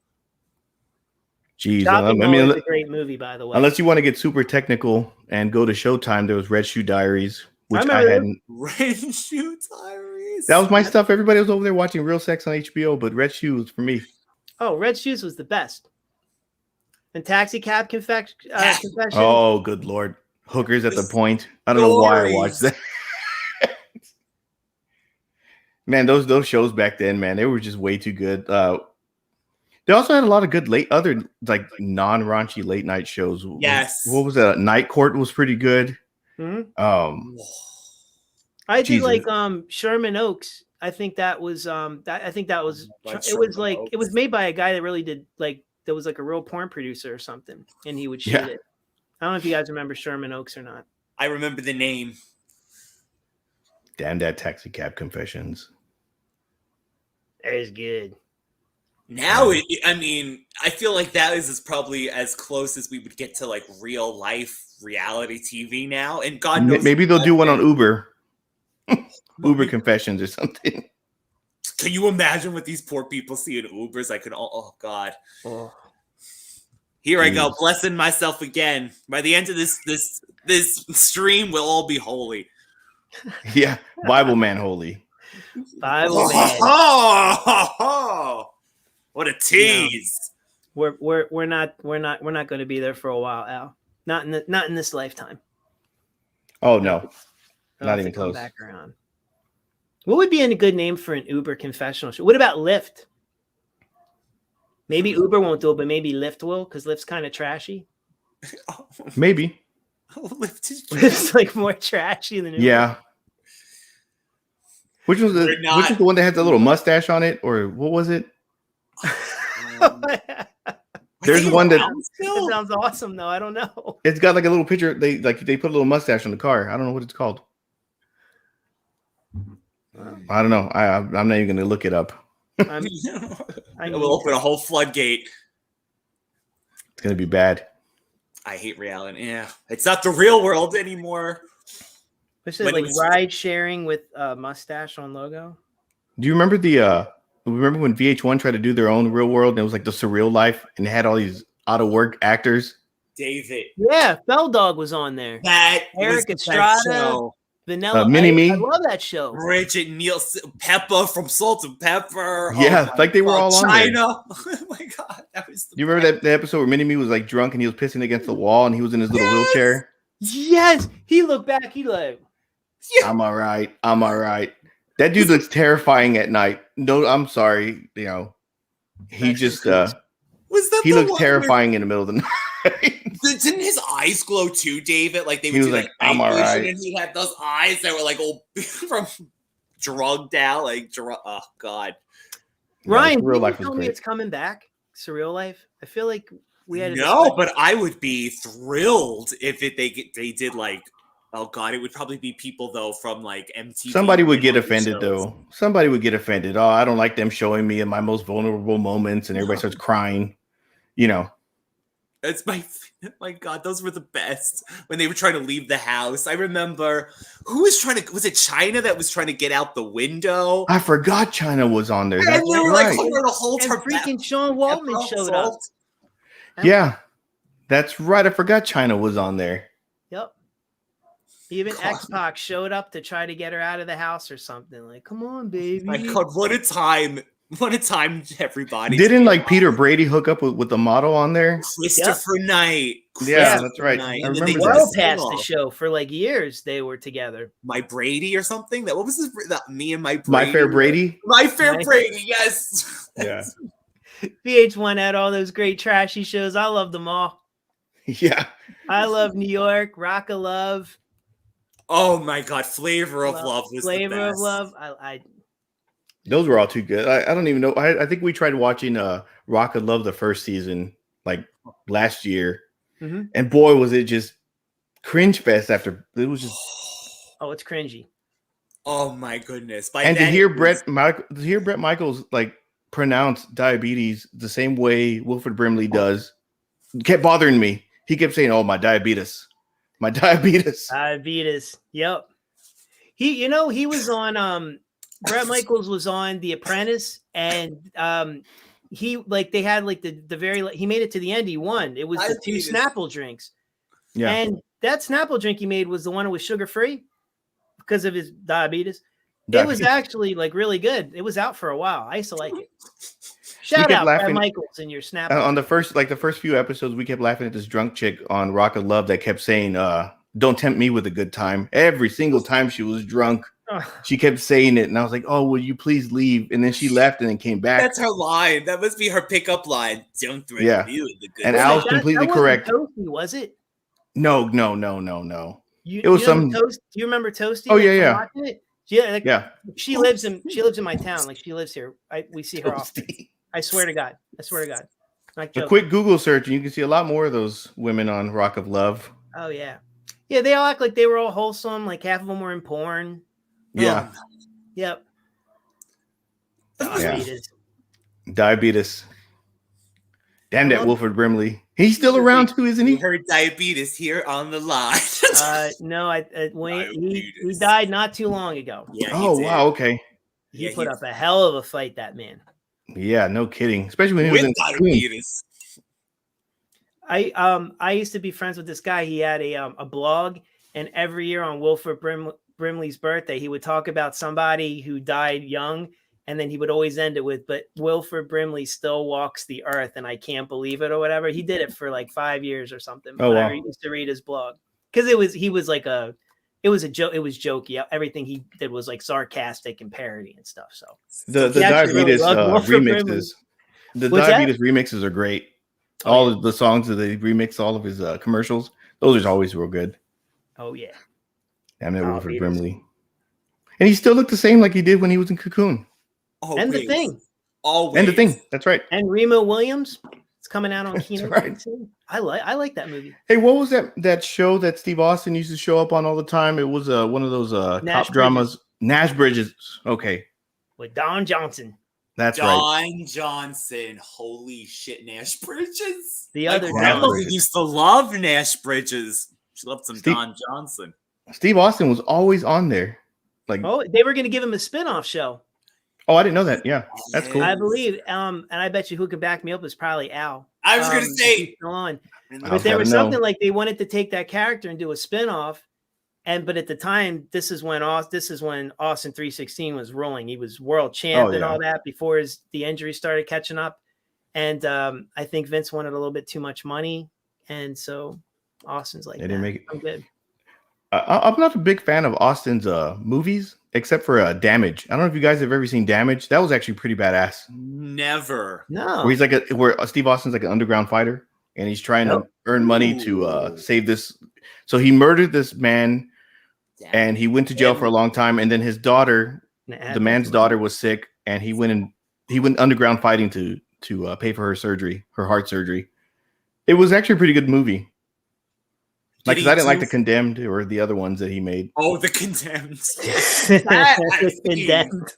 Jeez. Shopping I Mall mean, is a great movie, by the way. unless you want to get super technical and go to Showtime, there was Red Shoe Diaries, which I remember hadn't. Red Shoe Diaries. That was my stuff. Everybody was over there watching Real Sex on HBO, but Red Shoe was for me. Oh, Red Shoes was the best. And Taxi Cab Confession. Oh, good Lord. Hookers at the point. I don't know why I watched that. Man, those shows back then, man, they were just way too good. There They also had a lot of good other like non-raunchy late night shows. Yes. What was that? Night Court was pretty good. Mm-hmm. I did Jesus. like Sherman Oaks. I think that was it was made by a guy that really did like that was like a real porn producer or something, and he would shoot it. I don't know if you guys remember Sherman Oaks or not. I remember the name. Damn that Taxi Cab Confessions. That is good. Now, I mean, I feel like that is probably as close as we would get to like real life reality TV now. And God knows, maybe they'll do one on Uber, Uber Confessions or something. Can you imagine what these poor people see in Ubers? I could. Oh God. Oh. Here I go, blessing myself again. By the end of this stream, we'll all be holy. Yeah, Bible man holy. Bible man. What a tease! No, we're not going to be there for a while, Al. Not in this lifetime. Oh no, not even close. Back around. What would be a good name for an Uber confessional show? What about Lyft? Maybe Uber won't do it, but maybe Lyft will, because Lyft's kind of trashy. Maybe. Lyft's like more trashy than Uber. Yeah. Which was the one that had the little mustache on it, or what was it? There's one that sounds awesome though. I don't know. It's got like a little picture. They put a little mustache on the car. I don't know what it's called. I don't know. I'm not even gonna look it up. We'll open a whole floodgate. It's gonna be bad. I hate reality. Yeah, it's not the real world anymore. What's it like? Ride sharing with a mustache on logo. Do you remember remember when VH1 tried to do their own real world and it was like the surreal life and they had all these out of work actors? David. Yeah, Bell Dog was on there. That Eric Estrada, Vanilla Mini-Me. I love that show. Bridget Nielsen, Peppa from Salt and Pepper. Yeah, like they were all on there. China. Oh my God, that was. You remember the episode where Mini-Me was like drunk and he was pissing against the wall and he was in his little wheelchair? Yes, he looked back. He like, I'm all right. I'm all right. That dude looks terrifying at night. No, I'm sorry. You know, he just he looks terrifying in the middle of the night. Didn't his eyes glow too, David? Like they would do like I'm all right. And he had those eyes that were like all from drugged out, like oh God. Ryan, real life tell me it's coming back. Surreal Life. I feel like we had but I would be thrilled if they did like. Oh God, it would probably be people though from like MTV. Somebody would get offended though. Somebody would get offended. Oh, I don't like them showing me in my most vulnerable moments, and everybody starts crying. You know, it's my God, those were the best when they were trying to leave the house. I remember was it China that was trying to get out the window? I forgot China was on there. And they were like, to hold and her freaking back. Sean Waltman showed up. Yeah, that's right. I forgot China was on there. Yep. Even X-Pac showed up to try to get her out of the house or something. Like, come on, baby. My God, what a time. What a time, everybody. Didn't like Peter Brady hook up with the model on there? Christopher Knight. Yeah, that's right. I remember they well past the show for like years. They were together. My Brady or something? What was this? Me and my Brady. My Fair Brady? My Fair Brady, yes. Yeah. VH1 had all those great trashy shows. I love them all. Yeah. I love New York, Rock of Love. Oh my God, Flavor of Love was Flavor the best. of Love. I those were all too good. I don't even know. I think we tried watching Rock of Love the first season like last year, and boy was it just cringe fest. After it was just it's cringy. Oh my goodness! And to hear Brett Michaels like pronounce diabetes the same way Wilford Brimley does kept bothering me. He kept saying, "Oh, my diabetes." My diabetes. Diabetes. Yep. He was on Brett Michaels was on The Apprentice, and he like they had like the very he made it to the end. He won. It was diabetes. The 2 Snapple drinks. Yeah. And that Snapple drink he made was the one that was sugar free because of his diabetes. It was actually like really good. It was out for a while. I used to like it. Shout out Brett Michaels and your Snap. On the first few episodes, we kept laughing at this drunk chick on Rock of Love that kept saying, "Don't tempt me with a good time." Every single time she was drunk. She kept saying it, and I was like, "Oh, will you please leave?" And then she left, and then came back. That's her line. That must be her pickup line. Don't threaten Yeah. me with the good. And Wait, Al's that completely wasn't correct. Toasty, was it? No. You, It was you some. know Toast, do you remember Toasty? Oh, like, yeah, from yeah. watching it? Yeah, like, Yeah. She lives in my town. Like she lives here. We see her often. Toasty. I swear to God. Not A joking. quick Google search, and you can see a lot more of those women on Rock of Love. Oh yeah. Yeah, they all act like they were all wholesome. Like half of them were in porn. Yeah. Yep. Yeah. Diabetes. Diabetes. Damn that Well, Wilford Brimley. He's still around too, isn't You he? heard diabetes here on the line. No, he died not too long ago. Yeah. Oh, wow. Okay. He put up a hell of a fight, that man. Yeah, no kidding. Especially when he was With in diabetes. I used to be friends with this guy. He had a blog, and every year on Wilford Brimley's birthday, he would talk about somebody who died young, and then he would always end it with, "But Wilford Brimley still walks the earth, and I can't believe it," or whatever. He did it for like 5 years or something. Oh, wow. I used to read his blog because it was a joke. It was jokey. Everything he did was like sarcastic and parody and stuff. So the He actually really diabetes loved Wilford Brimley. remixes. The What's that? diabetes remixes are great. Oh, All yeah. of the songs that they remix, all of his commercials, those are always real good. Oh yeah. Damn that Wilford Diabetes. Brimley. And he still looked the same like he did when he was in Cocoon. And The Thing. Always. And The Thing. That's right. And Remo Williams. It's coming out on That's Kino. right. I like that movie. Hey, what was that show that Steve Austin used to show up on all the time? It was one of those Nash cop dramas. Nash Bridges. Okay. With Don Johnson. That's right. Don Johnson. Holy shit, Nash Bridges. The other grandma Bridges. used to love Nash Bridges. She loved some Don Johnson. Steve Austin was always on there. Like, Oh, they were going to give him a spin-off show. oh, I didn't know that. Yeah, that's cool. I believe. And I bet you who could back me up is probably Al. I was going to if say. he's still on. I'll But there have was to know. something like they wanted to take that character and do a spin-off. But at the time, this is when Austin 316 was rolling. He was world champ and all that before the injury started catching up. And I think Vince wanted a little bit too much money, and so Austin's like, They didn't make it. I'm good. I'm not a big fan of Austin's movies, except for Damage. I don't know if you guys have ever seen Damage. That was actually pretty badass. Never. No. Where he's like where Steve Austin's like an underground fighter, and he's trying to earn money to save this. So he murdered this man, and he went to jail for a long time. And then his daughter, the man's daughter, was sick, and he went underground fighting to pay for her surgery, her heart surgery. It was actually a pretty good movie. Like, 'cause I didn't like The Condemned or the other ones that he made. Oh, The Condemned. Condemned.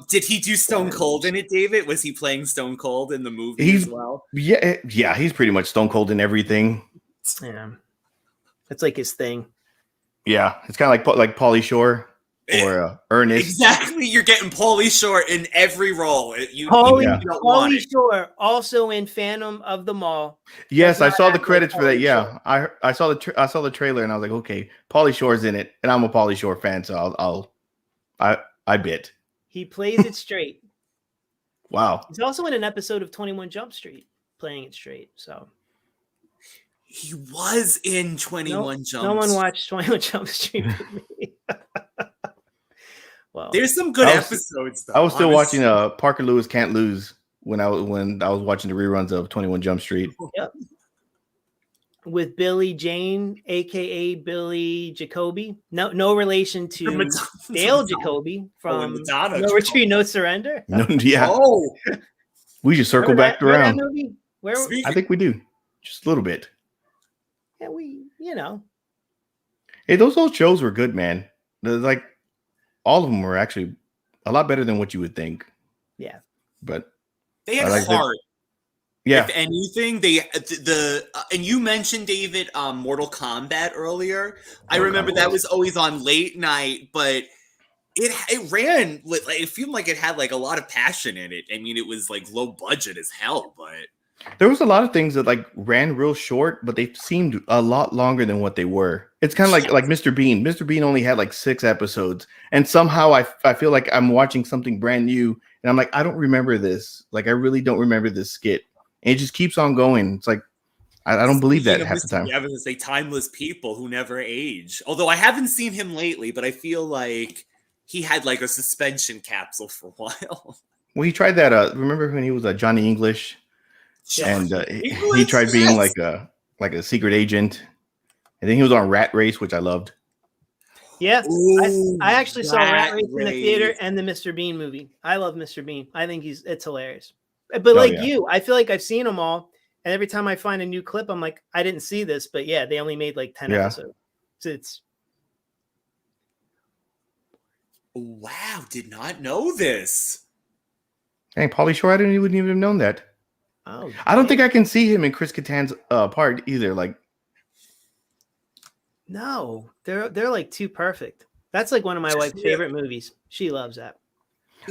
Did he do Stone Cold in it, David? Was he playing Stone Cold in the movie as well? Yeah, he's pretty much Stone Cold in everything. Yeah, that's like his thing. Yeah, it's kind of like Pauly Shore or Ernest. Exactly, you're getting Pauly Shore in every role. Pauly Shore also in Phantom of the Mall. Yes, I saw the credits for that. Yeah, I saw the trailer and I was like, okay, Pauly Shore's in it, and I'm a Pauly Shore fan, so I bit. He plays it straight. Wow. He's also in an episode of 21 Jump Street, playing it straight. So he was in 21 Jump. No one watched 21 Jump Street with me. Well, there's some good episodes. Though, I was still watching Parker Lewis Can't Lose when I was watching the reruns of 21 Jump Street. Yep. With Billy Jane, aka Billy Jacoby. No relation to Dale Jacoby from No Retreat, No Surrender. Yeah. Oh, we just circle back around. Where I think we do, just a little bit. Yeah, Hey, those old shows were good, man. Like, all of them were actually a lot better than what you would think. Yeah, but they had heart. Yeah. If anything, and you mentioned, David, Mortal Kombat earlier. I remember that was always on late night, but it ran with, it seemed like it had like a lot of passion in it. I mean, it was like low budget as hell, but there was a lot of things that like ran real short, but they seemed a lot longer than what they were. It's kind of like Mr. Bean. Mr. Bean only had like 6 episodes, and somehow I feel like I'm watching something brand new, and I'm like, I don't remember this. Like, I really don't remember this skit. And it just keeps on going. It's like, I don't believe that Speaking of half the time. I was gonna say timeless people who never age. Although I haven't seen him lately, but I feel like he had like a suspension capsule for a while. Well, he tried that. Remember when he was Johnny English, and he English, tried being yes. like a secret agent, and then he was on Rat Race, which I loved. Yeah, Ooh, I actually saw Rat Race in the theater Race. and the Mr. Bean movie. I love Mr. Bean. I think it's hilarious. But Oh, like yeah. you, I feel like I've seen them all, and every time I find a new clip, I'm like, I didn't see this, but yeah, they only made like 10 episodes. So it's Wow, did not know this. Dang, Pauly Shore, I wouldn't even have known that. oh, I don't think dang. I can see him in Chris Kattan's part either. Like, No, they're like too perfect. That's like one of my wife's favorite movies. She loves that.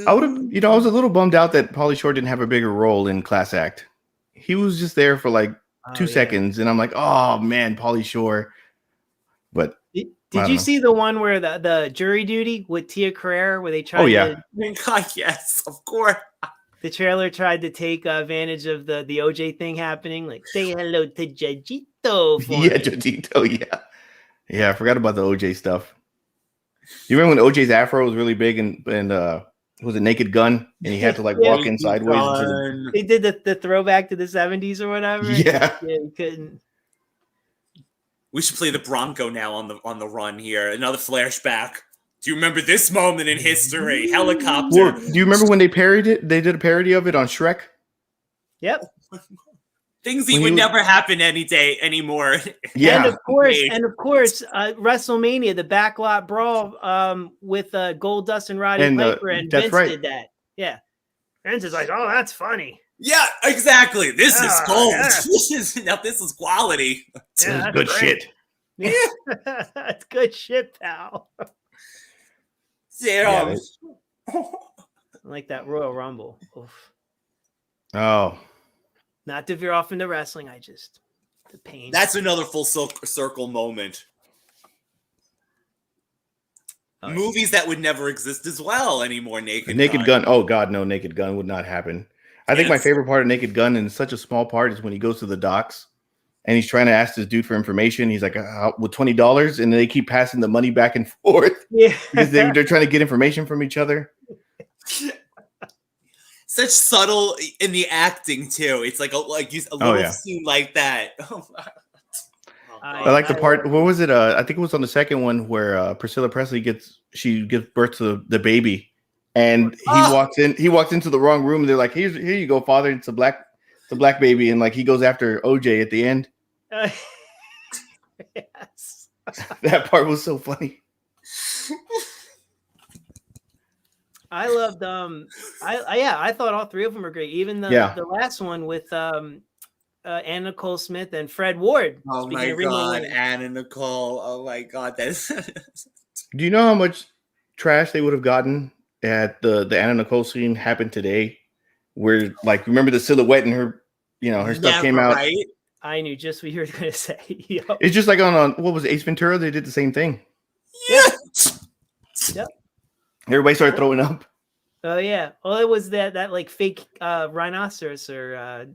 I would have, I was a little bummed out that Pauly Shore didn't have a bigger role in Class Act. He was just there for like 2 seconds, and I'm like, oh man, Pauly Shore. But did you see the one where the jury duty with Tia Carrere, where they tried? Oh yeah, Yes, of course. The trailer tried to take advantage of the OJ thing happening, like say hello to Judgito. Yeah, Judgito, yeah. I forgot about the OJ stuff. You remember when OJ's afro was really big and was a Naked Gun, and he had to like walk in sideways? They did the throwback to the 70s or whatever. Yeah, he couldn't. We should play the Bronco now on the run here. Another flashback. Do you remember this moment in history? Helicopter. Well, do you remember when they parodied it? They did a parody of it on Shrek. Yep. Things that would never happen any day anymore. Yeah. And of course, WrestleMania, the backlot brawl with Goldust and Roddy Piper, and Vince did that. Yeah. Vince is like, oh, that's funny. Yeah, exactly. This is gold. Yeah. This is quality. Yeah, that's good shit. Yeah. That's good shit, pal. Yeah, like that Royal Rumble. Oof. Oh. Not to veer off into wrestling, the pain. That's another full circle moment. Oh, movies that would never exist as well anymore. Naked Gun. Oh God, no, Naked Gun would not happen. I think my favorite part of Naked Gun, and such a small part, is when he goes to the docks and he's trying to ask this dude for information. He's like, with $20, and they keep passing the money back and forth. Yeah, because they're trying to get information from each other. Such subtle in the acting too. It's like a little scene like that. I like the part. What was it? I think it was on the second one where Priscilla Presley gives birth to the baby, and he walks into the wrong room, and they're like, here you go, father. It's a black baby, and like he goes after OJ at the end. Yes. That part was so funny. I loved I thought all three of them were great. Even the last one with Anna Nicole Smith and Fred Ward. Oh my God, Anna Nicole. Oh my God, that's. Do you know how much trash they would have gotten at the Anna Nicole scene happened today? Where like remember the silhouette and her, her stuff came out. Right? I knew just what you were going to say. Yep. It's just like on what was it, Ace Ventura? They did the same thing. Yeah. Yep. Everybody started throwing up. Oh yeah. Well, it was that like fake rhinoceros or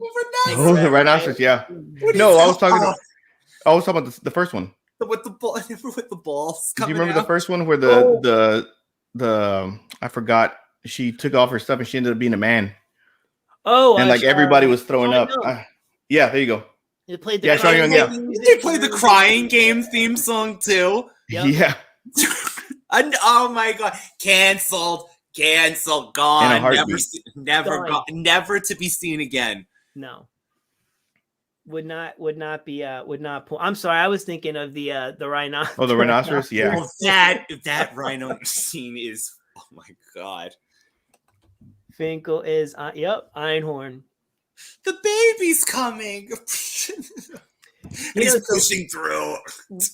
the rhinoceros. Yeah. No, I was talking about the first one. With the ball, with the balls. Do you remember the first one where the I forgot, she took off her stuff and she ended up being a man. Oh, and like everybody was throwing up. Yeah, there you go. They played They played the Crying Game theme song too. Yep. Yeah. And oh my God, canceled, gone, never to be seen again. No. Would not pull. I'm sorry, I was thinking of the rhinoceros. Oh, the rhinoceros, yeah. Well, that rhino scene is, oh my God. Finkel is Einhorn. The baby's coming. He's pushing through.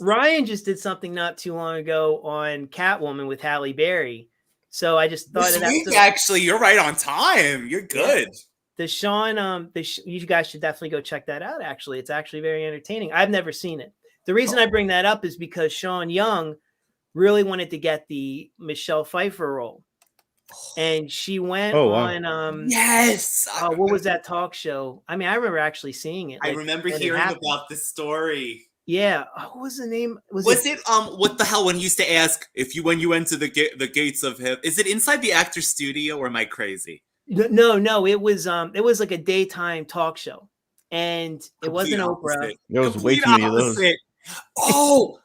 Ryan just did something not too long ago on Catwoman with Halle Berry. So I just thought actually, you're right on time. You're good. The Sean, you guys should definitely go check that out. Actually, it's actually very entertaining. I've never seen it. The reason I bring that up is because Sean Young really wanted to get the Michelle Pfeiffer role. and she went Oh, wow. on Yes. what was that talk show? I mean, I remember actually seeing it. I remember hearing about this story. Yeah. What was the name? Was it what the hell when he used to ask if you when you enter the gates of heaven? Is it inside the actor's studio or am I crazy? No, it was like a daytime talk show. And it wasn't Oprah. There was way too many of those. Oh,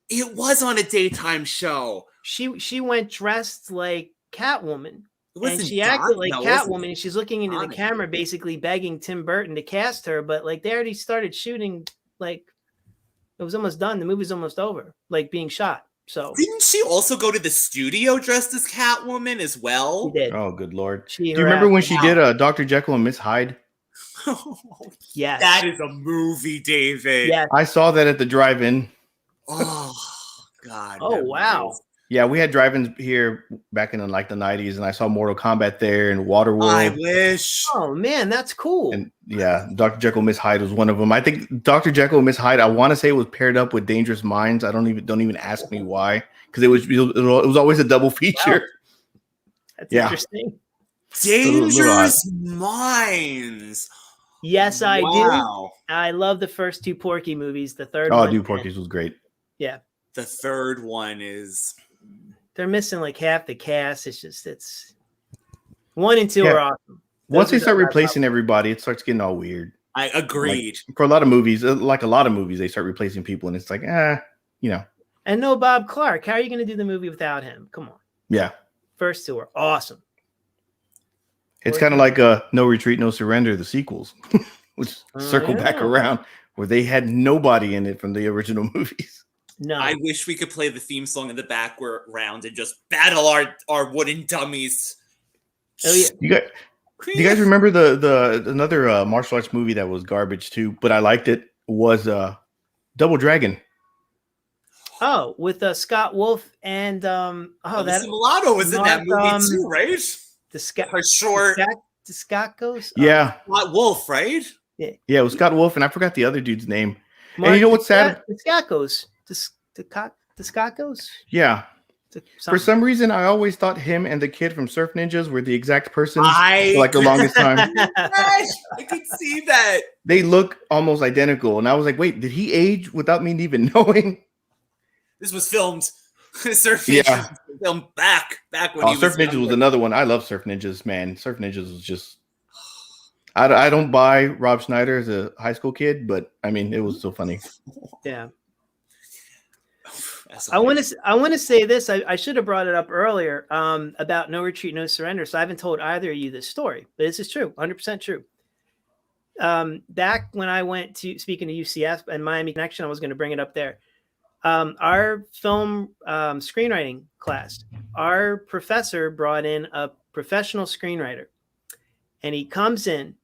it was on a daytime show. She went dressed like Catwoman. And she Damme? acted like No, Catwoman, and she's looking into the camera, basically begging Tim Burton to cast her. But like they already started shooting, like it was almost done. The movie's almost over, like being shot. So didn't she also go to the studio dressed as Catwoman as well? She did. Oh, good Lord. Do you remember when she did Dr. Jekyll and Miss Hyde? Yes. That is a movie, David. Yes. I saw that at the drive-in. Oh, God. Oh, wow. Yeah, we had drive-ins here back in like the 90s, and I saw Mortal Kombat there and Waterworld. I wish. Oh, man, that's cool. And yeah, Dr. Jekyll and Miss Hyde was one of them. I think Dr. Jekyll and Miss Hyde, I want to say it was paired up with Dangerous Minds. Don't even ask me why, because it was always a double feature. Wow. That's interesting. Dangerous Minds. Yes, I do. I love the first two Porky movies. The third one. Oh, dude, Porky's was great. Yeah. The third one is. They're missing like half the cast. It's 1 and 2 are awesome. Once they start replacing everybody, it starts getting all weird. I agreed. Like, for a lot of movies, they start replacing people, and it's like, And no Bob Clark. How are you going to do the movie without him? Come on. Yeah. First two are awesome. It's kind of like No Retreat, No Surrender, the sequels, which circle back around, where they had nobody in it from the original movies. No, I wish we could play the theme song in the background and just battle our wooden dummies. Oh yeah. Do you guys remember the another martial arts movie that was garbage too, but I liked it, was Double Dragon. Oh, with Scott Wolf and that Mulatto was in that movie too, right? Her short the Scott goes. Yeah, Scott Wolf, right? Yeah, it was Scott Wolf, and I forgot the other dude's name. And you know what's sad? The Scott goes. The Scott goes. Yeah. For some reason, I always thought him and the kid from Surf Ninjas were the exact person for like the longest time. I could see that. They look almost identical. And I was like, wait, did he age without me even knowing? This was filmed. Surf Ninjas was filmed back when he was Surf Ninjas was another one. I love Surf Ninjas, man. Surf Ninjas was just... I don't buy Rob Schneider as a high school kid, but I mean, it was so funny. Yeah. I want to say this. I should have brought it up earlier about No Retreat, No Surrender. So I haven't told either of you this story, but this is true, 100% true. Back when I went to speaking to UCF and Miami Connection, I was going to bring it up there. Our film screenwriting class, our professor brought in a professional screenwriter, and he comes in,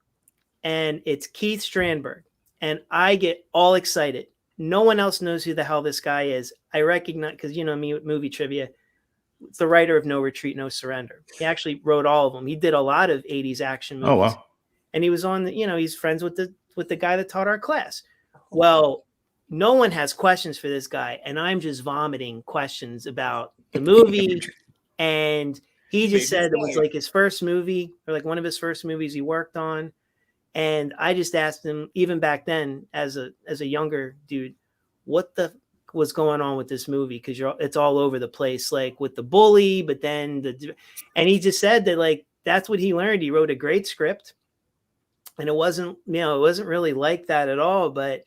and it's Keith Strandberg, and I get all excited. No one else knows who the hell this guy is. I recognize, because you know me with movie trivia, it's the writer of No Retreat, No Surrender. He actually wrote all of them. He did a lot of 80s action movies. Oh, wow. And he was on he's friends with the guy that taught our class. Well, no one has questions for this guy, and I'm just vomiting questions about the movie. And he just said it was like his first movie, or like one of his first movies he worked on. And I just asked him, even back then, as a younger dude, what the was going on with this movie? Because it's all over the place, like with the bully, but then and he just said that like that's what he learned. He wrote a great script, and it wasn't really like that at all. But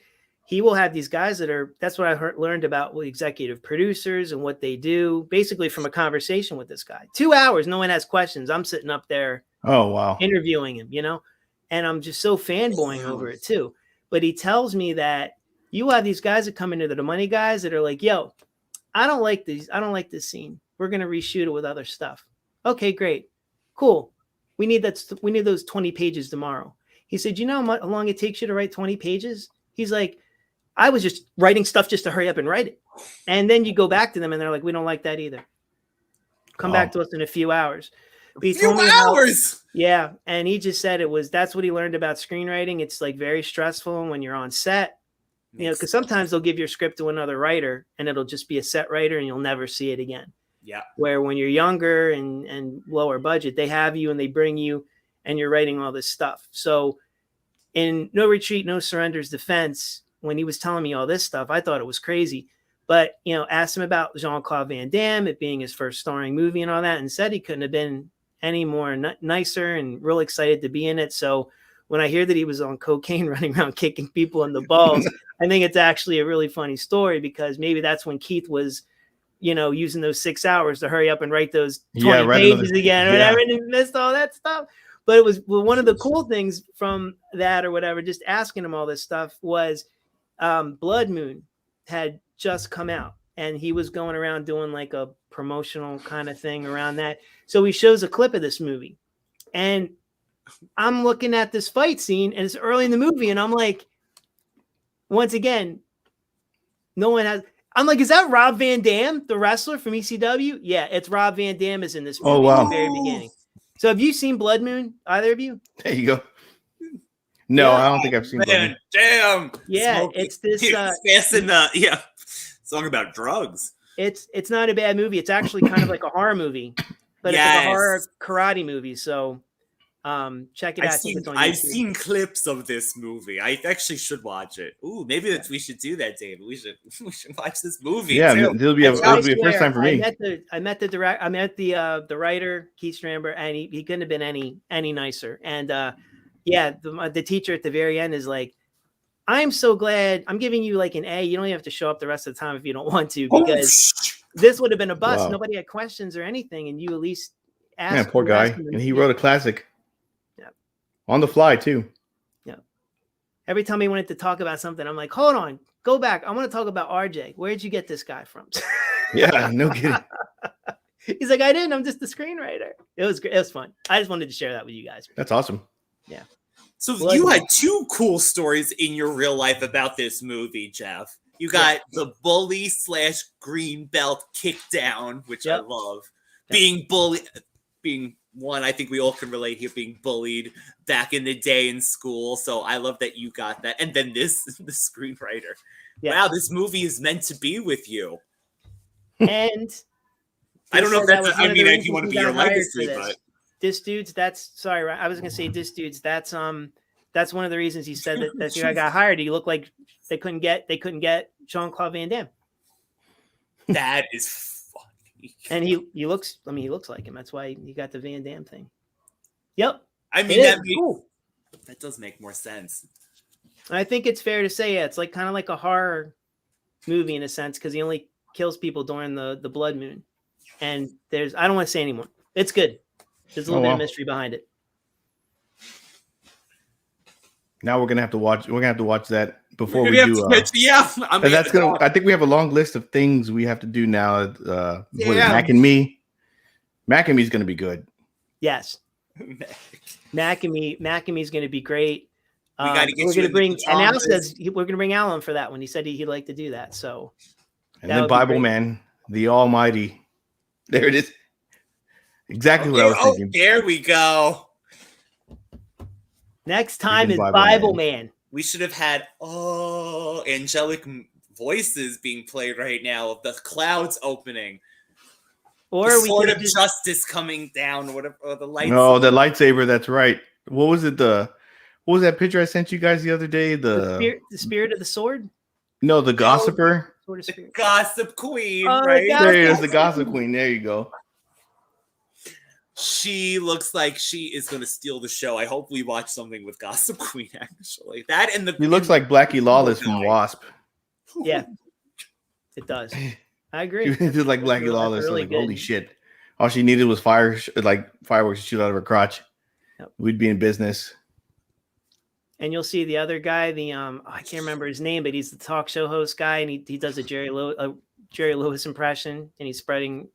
he will have these guys that's what I learned about executive producers and what they do, basically from a conversation with this guy. 2 hours, no one has questions. I'm sitting up there, oh wow, interviewing him, and I'm just so fanboying over it too. But he tells me that you have these guys that come into the money guys that are like, yo, I don't like this scene. We're going to reshoot it with other stuff. Okay, great. Cool. We need those 20 pages tomorrow. He said, you know how long it takes you to write 20 pages? He's like, I was just writing stuff just to hurry up and write it. And then you go back to them and they're like, we don't like that either. Come back to us in a few hours. But he told me hours. Yeah. And he just said that's what he learned about screenwriting. It's like very stressful when you're on set, because sometimes they'll give your script to another writer and it'll just be a set writer and you'll never see it again. Yeah. Where when you're younger and lower budget, they have you and they bring you and you're writing all this stuff. So in No Retreat, No Surrender's defense, when he was telling me all this stuff, I thought it was crazy. But, asked him about Jean-Claude Van Damme, it being his first starring movie and all that, and said he couldn't have been any more nicer and real excited to be in it. So when I hear that he was on cocaine running around kicking people in the balls, I think it's actually a really funny story, because maybe that's when Keith was, using those 6 hours to hurry up and write those 20 pages again or whatever, and he missed all that stuff. But it was one of the cool things from that or whatever, just asking him all this stuff, was Blood Moon had just come out and he was going around doing like a promotional kind of thing around that. So he shows a clip of this movie and I'm looking at this fight scene and it's early in the movie. And I'm like, once again, no one has, I'm like, is that Rob Van Dam, the wrestler from ECW? Yeah, it's Rob Van Dam is in this movie. Oh, wow. At the very beginning. So have you seen Blood Moon, either of you? There you go. No, I don't think I've seen Blood Moon. Damn. Yeah, Smoking. it's this song about drugs. It's not a bad movie. It's actually kind of like a horror movie, but it's like a horror karate movie. So check it out. I've seen clips of this movie. I actually should watch it. Ooh, maybe we should do that, David. We should watch this movie. Yeah, too. it'll be a first time for me. I met the writer Keith Stramber, and he couldn't have been any nicer. And the teacher at the very end is like, I'm so glad I'm giving you like an A. You don't even have to show up the rest of the time if you don't want to, because this would have been a bust. Wow. Nobody had questions or anything, and you at least asked. Yeah, poor guy. And he wrote a classic. Yeah. On the fly too. Yeah. Every time he wanted to talk about something, I'm like, hold on, go back. I want to talk about RJ. Where'd you get this guy from? Yeah, no kidding. He's like, I didn't. I'm just the screenwriter. It was great. It was fun. I just wanted to share that with you guys. That's awesome. Yeah. So you had two cool stories in your real life about this movie, Jeff. You got the bully / green belt kickdown, which I love. Being bullied, being one, I think we all can relate here, being bullied back in the day in school. So I love that you got that. And then the screenwriter. Yeah. Wow, this movie is meant to be with you. And I don't know if that's, I mean, if you want to be your legacy, but. This dude's that's one of the reasons he said that guy got hired. He looked like they couldn't get Jean-Claude Van Damme. That is funny. And he looks like him. That's why he got the Van Damme thing. Yep. I mean, that does make more sense. I think it's fair to say, it's like kind of like a horror movie in a sense, because he only kills people during the blood moon. And I don't want to say anymore. It's good. There's a little bit of mystery behind it. Now we're gonna have to watch. We're gonna have to watch that before we do. I think we have a long list of things we have to do now. Mac and Me. Mac and Me is gonna be good. Yes. Mac and Me is gonna be great. We're gonna bring. And Al says we're gonna bring Alan for that one. He said he'd like to do that. So. And then Bible Man, the Almighty. There it is. Exactly what I was thinking. There we go. Next time is Bible Man. We should have had angelic voices being played right now of the clouds opening, or the sword of justice coming down, whatever. Or the lightsaber. No, the lightsaber. That's right. What was it? What was that picture I sent you guys the other day? The spirit of the sword. No, the gossiper. The gossip queen. Right there is the gossip queen. There you go. She looks like she is going to steal the show. I hope we watch something with Gossip Queen, actually. That and he looks like Blackie Lawless from Wasp. Yeah, it does. I agree. He did like Blackie Lawless. Really holy shit! All she needed was fireworks to shoot out of her crotch. Yep. We'd be in business. And you'll see the other guy. I can't remember his name, but he's the talk show host guy, and he does a Jerry Lewis impression, and he's spreading.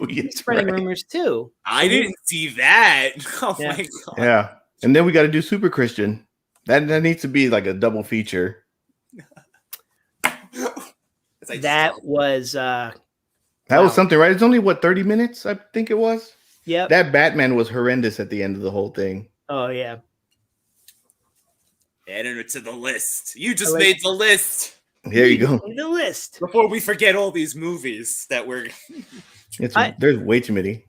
He's spreading rumors too. I didn't see that. Oh my god! Yeah, and then we got to do Super Christian. That needs to be like a double feature. That was something, right? It's only 30 minutes, I think it was. Yeah. That Batman was horrendous at the end of the whole thing. Oh yeah. Adding it to the list. You just made the list. There you go. The list. Before we forget all these movies that we're There's way too many.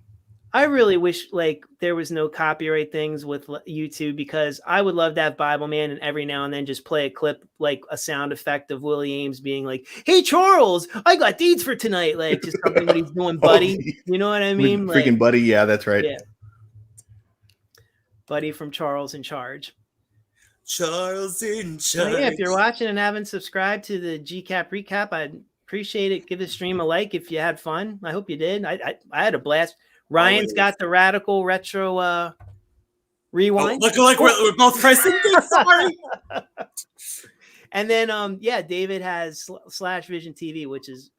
I really wish like there was no copyright things with YouTube, because I would love to have Bible Man and every now and then just play a clip, like a sound effect of Willie Ames being like, "Hey Charles, I got deeds for tonight," like just something that he's doing, Buddy. You know what I mean? Freaking Buddy, yeah, that's right. Yeah. Buddy from Charles in Charge. Charles in Charge. Yeah, if you're watching and haven't subscribed to the GCap recap, I'd appreciate it. Give the stream a like if you had fun. I hope you did. I had a blast. Ryan's got the radical retro rewind. Look like we're both pressing this. Sorry. And then David has Slash Vision TV, which is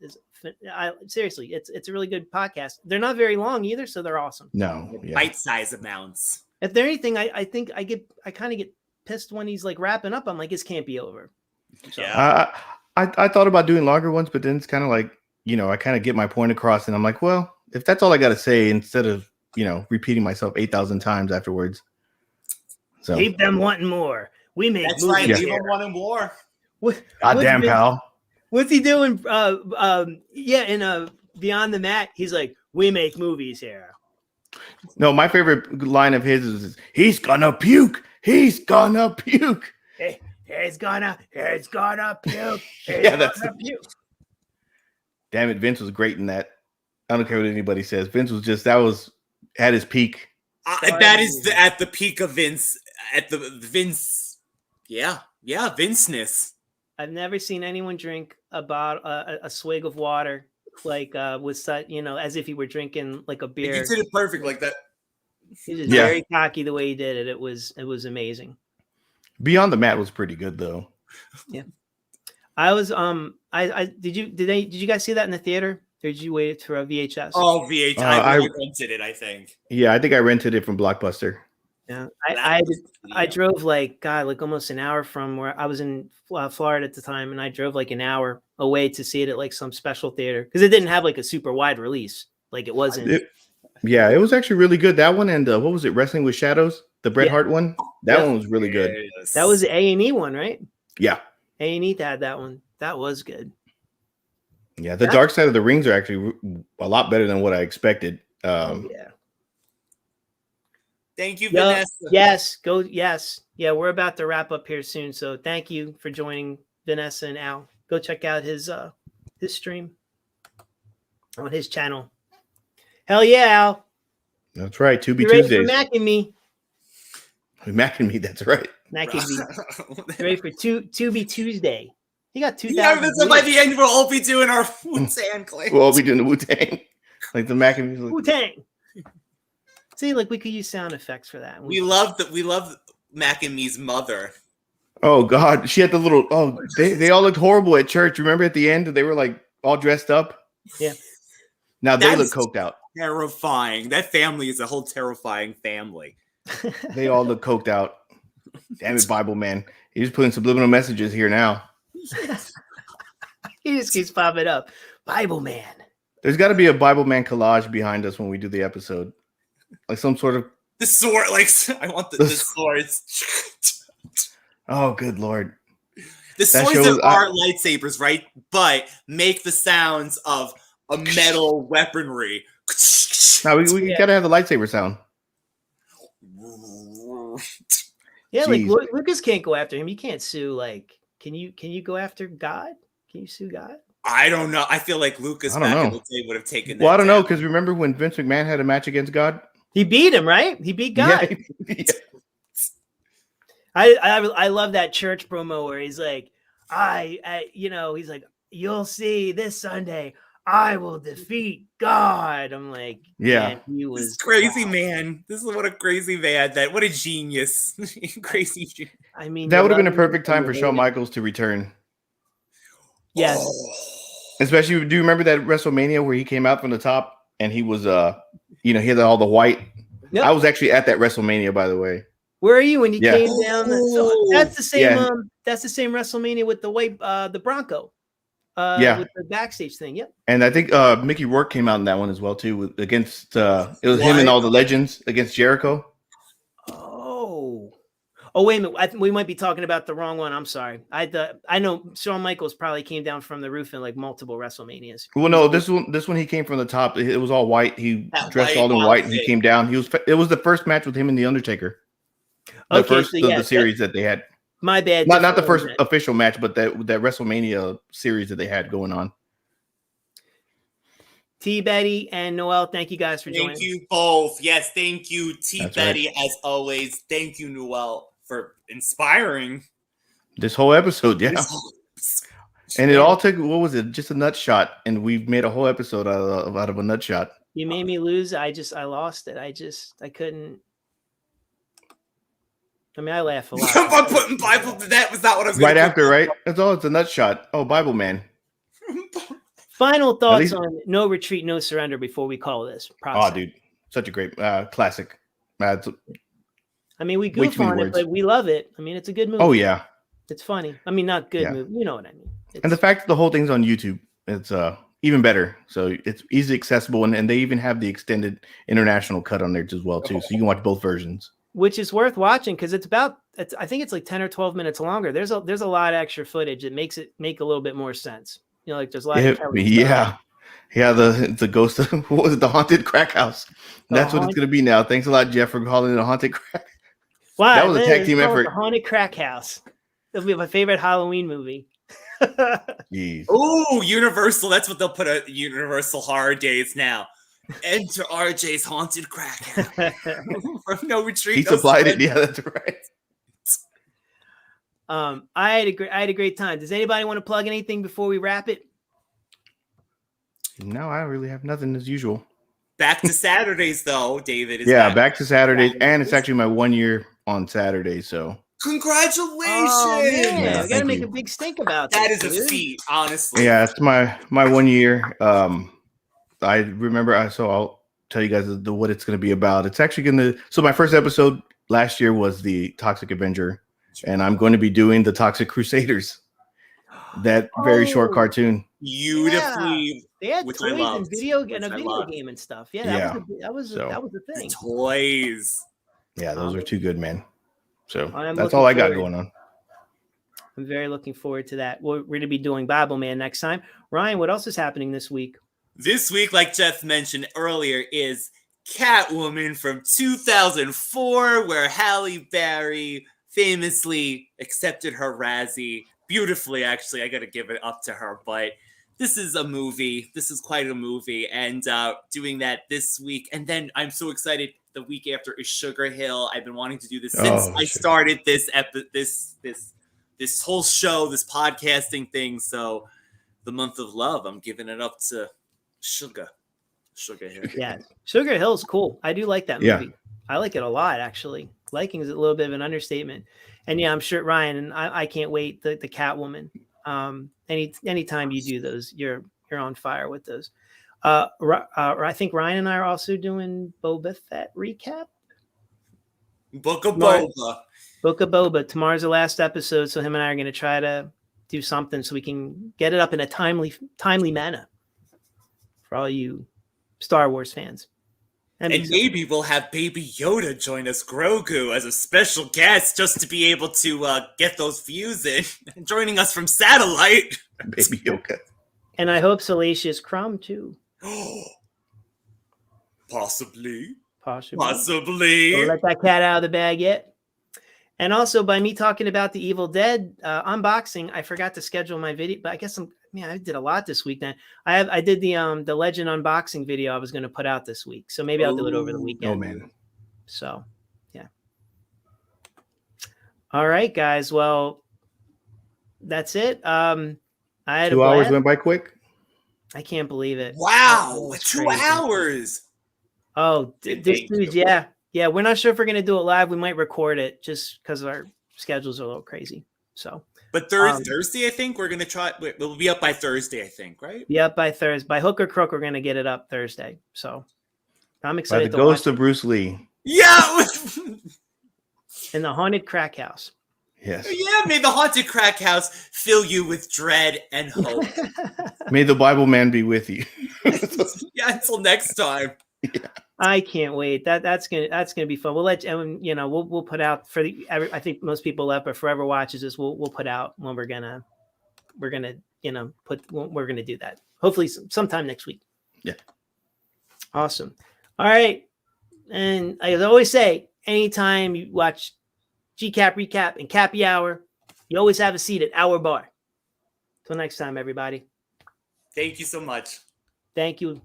seriously, it's a really good podcast. They're not very long either, so they're awesome. No, bite-size amounts. If there's anything, I think I kind of get pissed when he's like wrapping up. I'm like, this can't be over. So. Yeah. I thought about doing longer ones, but then it's kind of like, I kind of get my point across, and I'm like, well, if that's all I got to say, instead of, repeating myself 8,000 times afterwards. So keep them wanting more. We make that's movies. right. Keep them wanting more. Goddamn, pal. What's he doing? In Beyond the Mat, he's like, we make movies here. No, my favorite line of his is, "He's gonna puke. He's gonna puke. He's gonna puke. Yeah, that's puke." Damn it, Vince was great in that. I don't care what anybody says. Vince was that was at his peak. That is at the peak of Vince. At the Vince, Vinceness. I've never seen anyone drink a swig of water like with such, as if he were drinking like a beer. You did it perfect like that. He was very cocky the way he did it. It was amazing. Beyond the Mat was pretty good though. Yeah, I was did you guys see that in the theater? Or did you wait for a VHS? Oh, VHS. I rented it, I think. Yeah, I think I rented it from Blockbuster. Yeah, I drove like almost an hour from where I was in Florida at the time, and I drove like an hour away to see it at like some special theater because it didn't have like a super wide release. Like it wasn't. It was actually really good. That one and what was it? Wrestling with Shadows, the Bret Hart one. That one was really good. Yes. That was the A&E one, right? Yeah, A&E had that one. That was good. Yeah, the Dark Side of the Rings are actually a lot better than what I expected. Yeah. Thank you, Vanessa. Yes, go. Yes. Yeah, we're about to wrap up here soon. So thank you for joining Vanessa and Al. Go check out his stream on his channel. Hell yeah, Al. That's right. To be Tuesdays. Tuesdays. Macking me. Macking me. That's right. Macking me. Ready for To Be Tuesday. He got 2,000. Yeah, so by the end, we'll all be doing our Wu-Tang claims. We'll all be doing the Wu-Tang. Like the Mackin' music. Wu-Tang. See, like we could use sound effects for that. We love Mac and Me's mother. Oh God, she had the little. Oh, they all looked horrible at church. Remember at the end, they were like all dressed up. Yeah. Now they look coked out. Terrifying. That family is a whole terrifying family. They all look coked out. Damn it, Bible man. He's putting subliminal messages here now. He just keeps popping up. Bible man. There's got to be a Bible man collage behind us when we do the episode. Like some sort of the sword, like I want the swords. Oh, good Lord! The swords are lightsabers, right? But make the sounds of a metal weaponry. Now we gotta have the lightsaber sound. Yeah, like Lucas can't go after him. You can't sue. Like, can you go after God? Can you sue God? I don't know. I feel like Lucas back in the day would have taken that. Well, I don't know, because remember when Vince McMahon had a match against God? He beat him, right? He beat God. Yeah. I love that church promo where he's like, he's like, you'll see this Sunday, I will defeat God. I'm like, yeah, man, he was this crazy man. This is what a crazy man. What a genius. Crazy. I mean, that would have been a perfect time for Shawn Michaels to return. Yes. Oh. Especially, do you remember that WrestleMania where he came out from the top and he was, he had all the white? Yep. I was actually at that WrestleMania, by the way. Where are you when you came down? That's the same. Yeah. That's the same WrestleMania with the white, the Bronco. With the backstage thing. Yep. And I think Mickey Rourke came out in that one as well too, him and all the legends against Jericho. Oh, wait a minute. We might be talking about the wrong one. I'm sorry. I know Shawn Michaels probably came down from the roof in like multiple WrestleManias. Well, no, this one he came from the top. It was all white. He That dressed white all in white, and outfit. he came down. It was the first match with him and the Undertaker. Okay, The series that they had. My bad. Not the first official match, but that WrestleMania series that they had going on. T. Betty and Noel, thank you guys for joining. Thank you both. Yes, thank you, T. That's Betty, right. as always. Thank you, Noel, for inspiring This whole episode, yeah. And it all took, what was it? Just a nut shot, and we've made a whole episode out of a nut shot. You made me lose. I lost it. I couldn't. I mean, I laugh a lot. I'm putting Bible. That was not what I was Right after, right? That's all. It's a nut shot. Oh, Bible man. Final thoughts on No Retreat, No Surrender before we call this process. Oh, dude, such a great classic. I mean, we goof on it, but we love it. I mean, it's a good movie. Oh yeah, it's funny. I mean, not good movie. You know what I mean? And the fact that the whole thing's on YouTube, it's even better. So it's easily accessible, and they even have the extended international cut on there as well too. So you can watch both versions. Which is worth watching because I think it's like 10 or 12 minutes longer. There's a lot of extra footage that makes it make a little bit more sense. You know, like there's a lot of the ghost of what was it, the haunted crack house. That's what it's gonna be now. Thanks a lot, Jeff, for calling it a haunted crack. Wow, that was a tag team effort. The haunted crack house. That'll be my favorite Halloween movie. Oh, Universal. That's what they'll put at Universal Horror Days now. Enter RJ's haunted crack from No Retreat. He supplied it. Yeah, that's right. I had a great time. Does anybody want to plug anything before we wrap it? No, I really have nothing as usual. Back to Saturdays, though, David. Back to Saturdays, and it's actually my 1 year on Saturday. So congratulations! Oh, man. We got to make a big stink about that. That is a feat, honestly. Yeah, it's my 1 year. I remember. So I'll tell you guys what it's going to be about. It's actually going to. So my first episode last year was the Toxic Avenger, and I'm going to be doing the Toxic Crusaders. That very short cartoon. Beautifully. They had toys and video game and stuff. Yeah, that was the thing. The toys. Yeah, those are too good, man. So that's all I got going on. I'm very looking forward to that. We're going to be doing Bible Man next time. Ryan, what else is happening this week? This week, like Jeff mentioned earlier, is Catwoman from 2004, where Halle Berry famously accepted her Razzie. Beautifully, actually. I got to give it up to her. But this is a movie. This is quite a movie. And doing that this week. And then I'm so excited. The week after is Sugar Hill. I've been wanting to do this since I started this whole show, this podcasting thing. So the month of love, I'm giving it up to Sugar Hill. Yeah, Sugar Hill's cool. I do like that movie. Yeah. I like it a lot, actually. Liking is a little bit of an understatement. And yeah, I'm sure Ryan and I can't wait the Catwoman. Anytime you do those, you're on fire with those. I think Ryan and I are also doing Boba Fett recap. Book of Boba. Tomorrow's the last episode, so him and I are going to try to do something so we can get it up in a timely manner for all you Star Wars fans. And maybe we'll have Baby Yoda join us, Grogu, as a special guest, just to be able to get those views in, joining us from satellite. Baby Yoda. And I hope Salacious Crumb, too. Possibly. Don't let that cat out of the bag yet. And also, by me talking about the Evil Dead unboxing, I forgot to schedule my video, but I guess I did a lot this week. Then I did the Legend unboxing video I was going to put out this week, so maybe I'll do it over the weekend. Oh man! So yeah. All right, guys. Well, that's it. I had 2 hours went by quick. I can't believe it. Wow, 2 hours. Oh, this dude, yeah. We're not sure if we're gonna do it live. We might record it just because our schedules are a little crazy. So. But Thursday, I think we're gonna try. We'll be up by Thursday, I think, right? Be up by Thursday. By hook or crook, we're gonna get it up Thursday. So I'm excited. By the ghost of Bruce Lee. Yeah. In the haunted crack house. Yes. Yeah. May the haunted crack house fill you with dread and hope. May the Bible man be with you. Yeah. Until next time. Yeah. I can't wait. That's gonna be fun. We'll let and we'll put out for I think most people left, but forever watches this. We'll put out when we're gonna do that. Hopefully sometime next week. Yeah. Awesome. All right. And I always say, anytime you watch GCap Recap and Cappy Hour, you always have a seat at our bar. Till next time, everybody. Thank you so much. Thank you.